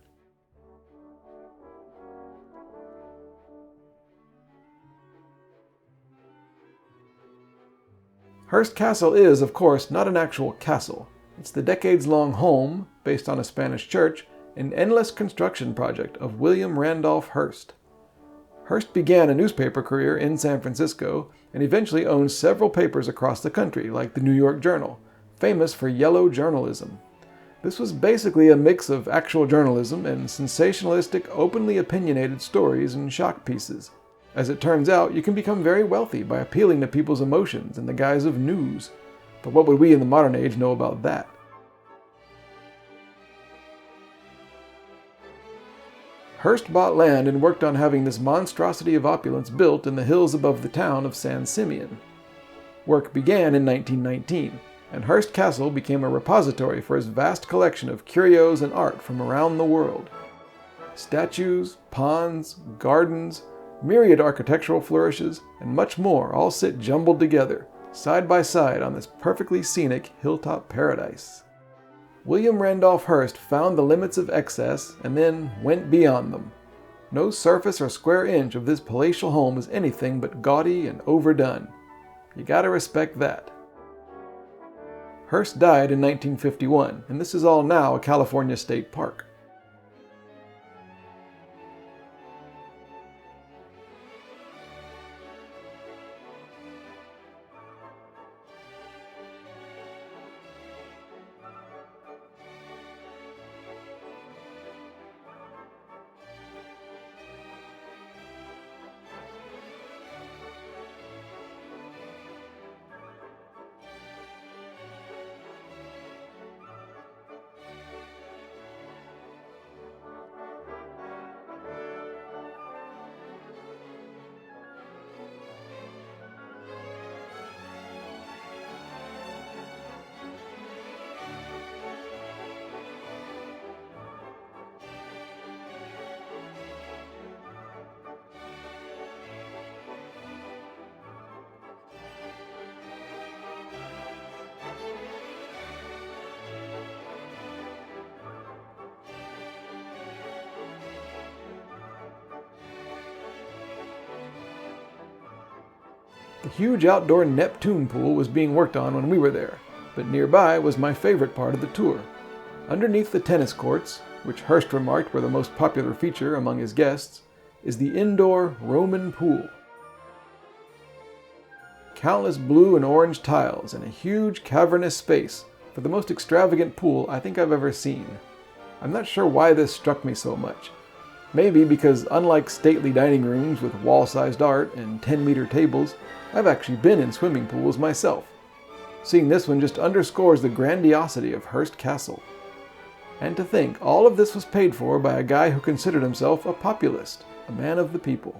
Hearst Castle is, of course, not an actual castle. It's the decades-long home, based on a Spanish church, and endless construction project of William Randolph Hearst. Hearst began a newspaper career in San Francisco and eventually owned several papers across the country, like the New York Journal, famous for yellow journalism. This was basically a mix of actual journalism and sensationalistic, openly opinionated stories and shock pieces. As it turns out, you can become very wealthy by appealing to people's emotions in the guise of news. But what would we in the modern age know about that? Hearst bought land and worked on having this monstrosity of opulence built in the hills above the town of San Simeon. Work began in 1919, and Hearst Castle became a repository for his vast collection of curios and art from around the world. Statues, ponds, gardens, myriad architectural flourishes, and much more all sit jumbled together, side by side on this perfectly scenic hilltop paradise. William Randolph Hearst found the limits of excess and then went beyond them. No surface or square inch of this palatial home is anything but gaudy and overdone. You gotta respect that. Hearst died in 1951, and this is all now a California state park. The huge outdoor Neptune pool was being worked on when we were there, but nearby was my favorite part of the tour. Underneath the tennis courts, which Hearst remarked were the most popular feature among his guests, is the indoor Roman pool. Countless blue and orange tiles and a huge cavernous space for the most extravagant pool I think I've ever seen. I'm not sure why this struck me so much. Maybe because unlike stately dining rooms with wall-sized art and 10-meter tables, I've actually been in swimming pools myself. Seeing this one just underscores the grandiosity of Hearst Castle. And to think all of this was paid for by a guy who considered himself a populist, a man of the people.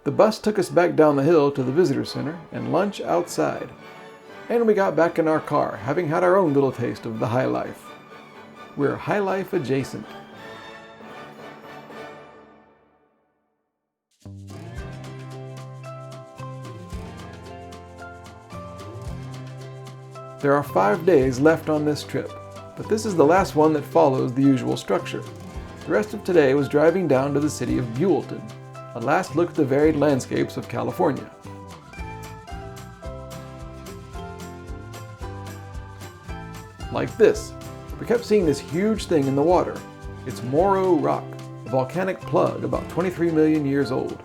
The bus took us back down the hill to the visitor center and lunch outside. And we got back in our car, having had our own little taste of the high life. We're high life adjacent. There are 5 days left on this trip, but this is the last one that follows the usual structure. The rest of today was driving down to the city of Buellton, a last look at the varied landscapes of California. Like this, we kept seeing this huge thing in the water. It's Morro Rock, a volcanic plug about 23 million years old.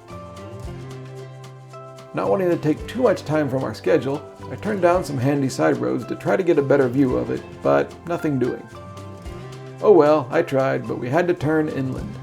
Not wanting to take too much time from our schedule, I turned down some handy side roads to try to get a better view of it, but nothing doing. Oh well, I tried, but we had to turn inland.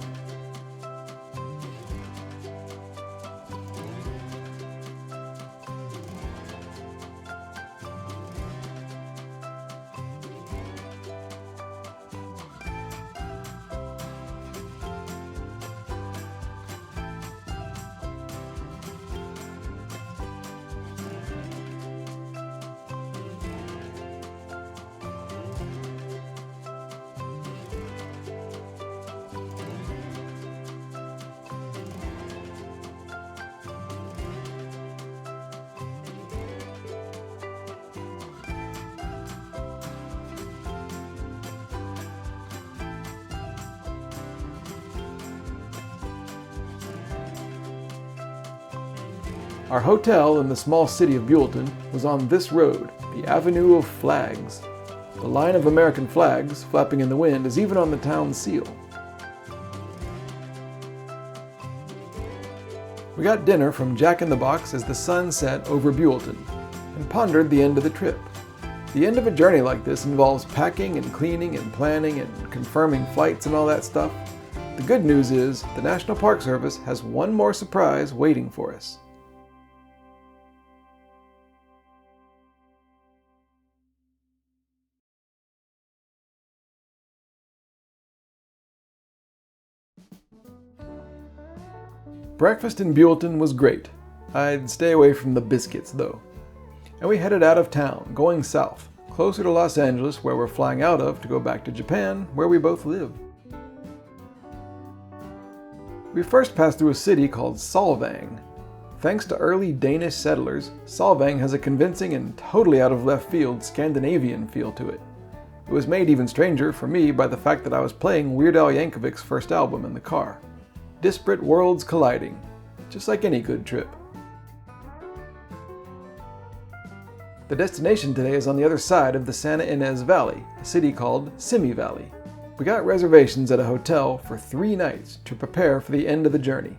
Our hotel in the small city of Buellton was on this road, the Avenue of Flags. The line of American flags flapping in the wind is even on the town's seal. We got dinner from Jack in the Box as the sun set over Buellton, and pondered the end of the trip. The end of a journey like this involves packing and cleaning and planning and confirming flights and all that stuff. The good news is the National Park Service has one more surprise waiting for us. Breakfast in Buellton was great. I'd stay away from the biscuits though. And we headed out of town, going south, closer to Los Angeles where we're flying out of to go back to Japan, where we both live. We first passed through a city called Solvang. Thanks to early Danish settlers, Solvang has a convincing and totally out of left field Scandinavian feel to it. It was made even stranger for me by the fact that I was playing Weird Al Yankovic's first album in the car. Disparate worlds colliding, just like any good trip. The destination today is on the other side of the Santa Ynez Valley, a city called Simi Valley. We got reservations at a hotel for 3 nights to prepare for the end of the journey.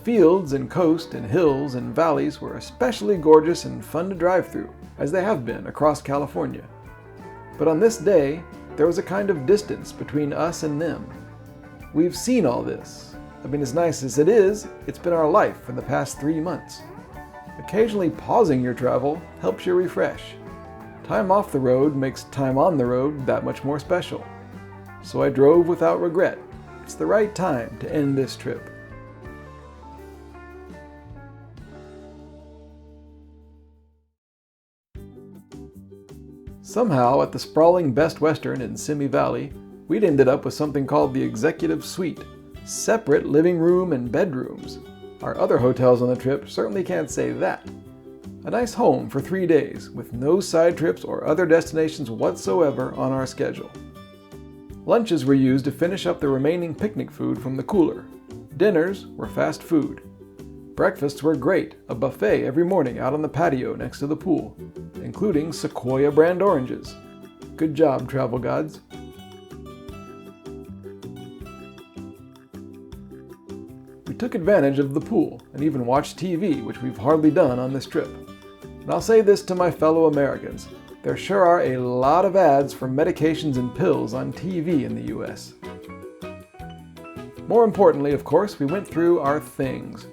fields and coast and hills and valleys were especially gorgeous and fun to drive through, as they have been across California. But on this day, there was a kind of distance between us and them. We've seen all this. I mean, as nice as it is, it's been our life for the past 3 months. Occasionally pausing your travel helps you refresh. Time off the road makes time on the road that much more special. So I drove without regret. It's the right time to end this trip. Somehow, at the sprawling Best Western in Simi Valley, we'd ended up with something called the Executive Suite, separate living room and bedrooms. Our other hotels on the trip certainly can't say that. A nice home for 3 days, with no side trips or other destinations whatsoever on our schedule. Lunches were used to finish up the remaining picnic food from the cooler. Dinners were fast food. Breakfasts were great, a buffet every morning out on the patio next to the pool, including Sequoia brand oranges. Good job, travel gods. We took advantage of the pool and even watched TV, which we've hardly done on this trip. And I'll say this to my fellow Americans, there sure are a lot of ads for medications and pills on TV in the US. More importantly, of course, we went through our things.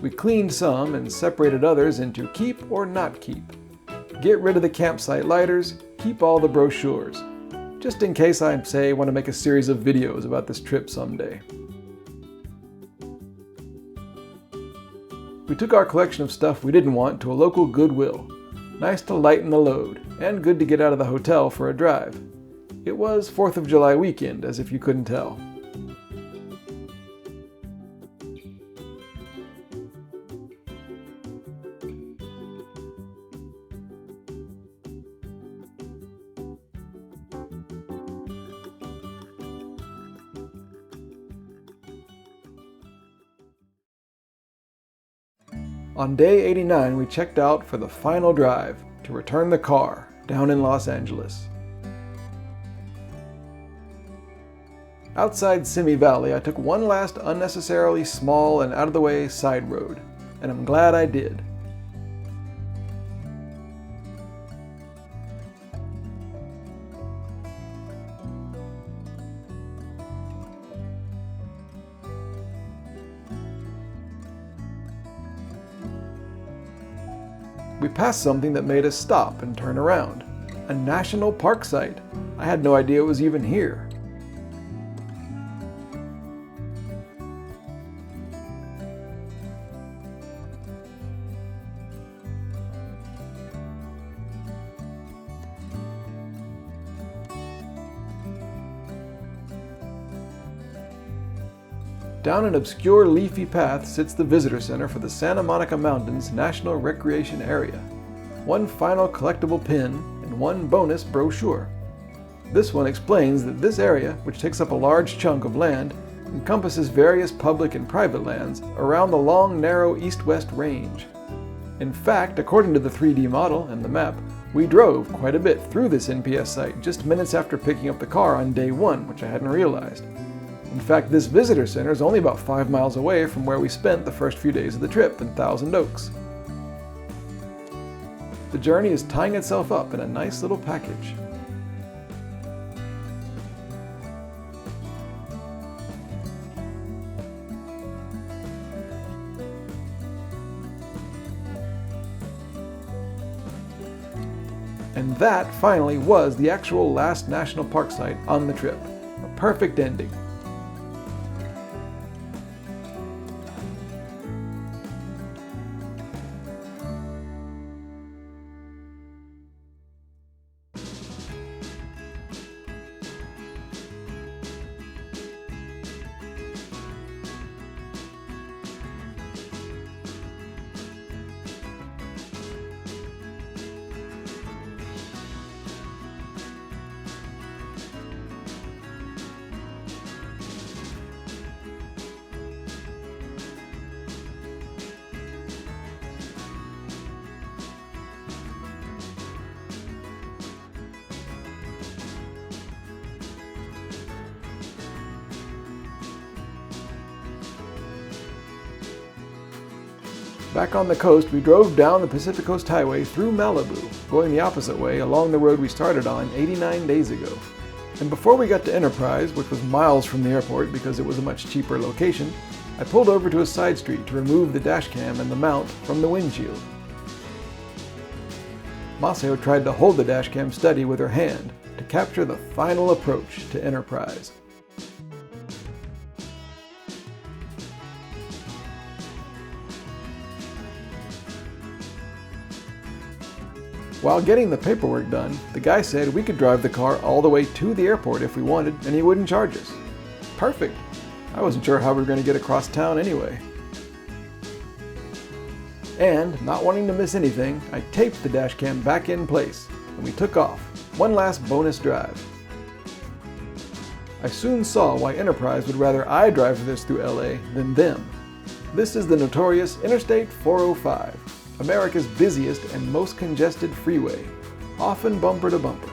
We cleaned some and separated others into keep or not keep. Get rid of the campsite lighters, keep all the brochures. Just in case I, say, want to make a series of videos about this trip someday. We took our collection of stuff we didn't want to a local Goodwill. Nice to lighten the load, and good to get out of the hotel for a drive. It was 4th of July weekend, as if you couldn't tell. On day 89, we checked out for the final drive to return the car down in Los Angeles. Outside Simi Valley, I took one last unnecessarily small and out-of-the-way side road, and I'm glad I did. We passed something that made us stop and turn around. A national park site. I had no idea it was even here. Down an obscure leafy path sits the visitor center for the Santa Monica Mountains National Recreation Area. One final collectible pin and one bonus brochure. This one explains that this area, which takes up a large chunk of land, encompasses various public and private lands around the long, narrow east-west range. In fact, according to the 3D model and the map, we drove quite a bit through this NPS site just minutes after picking up the car on day 1, which I hadn't realized. In fact, this visitor center is only about 5 miles away from where we spent the first few days of the trip in Thousand Oaks. The journey is tying itself up in a nice little package. And that finally was the actual last national park site on the trip. A perfect ending. Back on the coast, we drove down the Pacific Coast Highway through Malibu, going the opposite way along the road we started on 89 days ago. And before we got to Enterprise, which was miles from the airport because it was a much cheaper location, I pulled over to a side street to remove the dash cam and the mount from the windshield. Maceo tried to hold the dash cam steady with her hand to capture the final approach to Enterprise. While getting the paperwork done, the guy said we could drive the car all the way to the airport if we wanted and he wouldn't charge us. Perfect! I wasn't sure how we were going to get across town anyway. And, not wanting to miss anything, I taped the dash cam back in place and we took off. One last bonus drive. I soon saw why Enterprise would rather I drive this through LA than them. This is the notorious Interstate 405. America's busiest and most congested freeway, often bumper to bumper.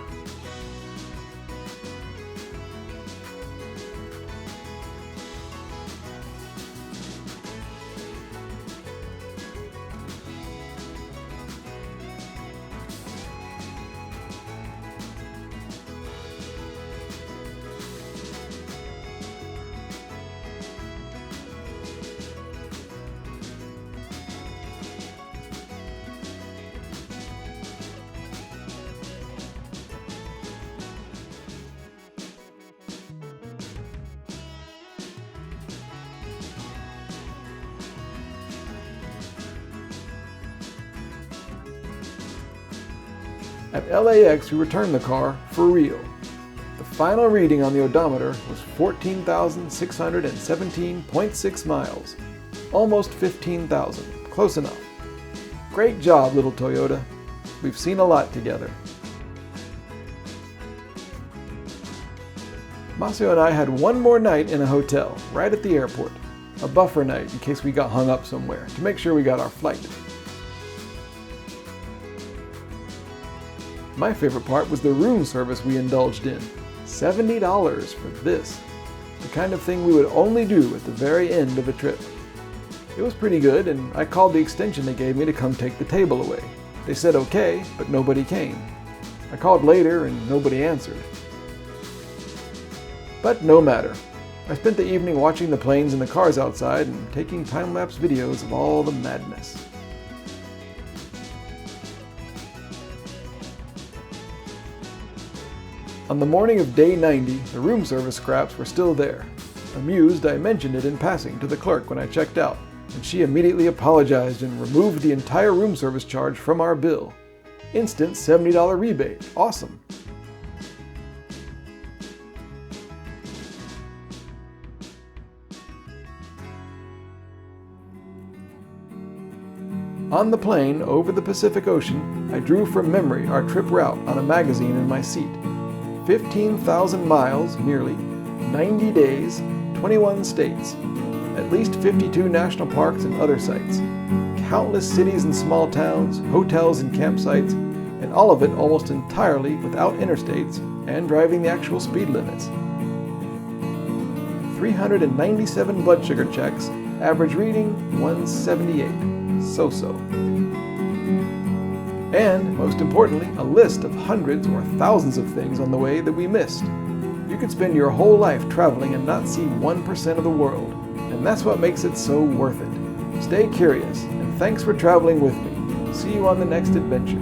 At LAX, we returned the car for real. The final reading on the odometer was 14,617.6 miles. Almost 15,000. Close enough. Great job, little Toyota. We've seen a lot together. Maceo and I had one more night in a hotel, right at the airport. A buffer night in case we got hung up somewhere, to make sure we got our flight. My favorite part was the room service we indulged in. $70 for this. The kind of thing we would only do at the very end of a trip. It was pretty good, and I called the extension they gave me to come take the table away. They said okay, but nobody came. I called later and nobody answered. But no matter. I spent the evening watching the planes and the cars outside and taking time-lapse videos of all the madness. On the morning of day 90, the room service scraps were still there. Amused, I mentioned it in passing to the clerk when I checked out, and she immediately apologized and removed the entire room service charge from our bill. Instant $70 rebate. Awesome. On the plane over the Pacific Ocean, I drew from memory our trip route on a magazine in my seat. 15,000 miles, nearly, 90 days, 21 states, at least 52 national parks and other sites, countless cities and small towns, hotels and campsites, and all of it almost entirely without interstates and driving the actual speed limits. 397 blood sugar checks, average reading 178, so-so. And, most importantly, a list of hundreds or thousands of things on the way that we missed. You could spend your whole life traveling and not see 1% of the world, and that's what makes it so worth it. Stay curious, and thanks for traveling with me. See you on the next adventure.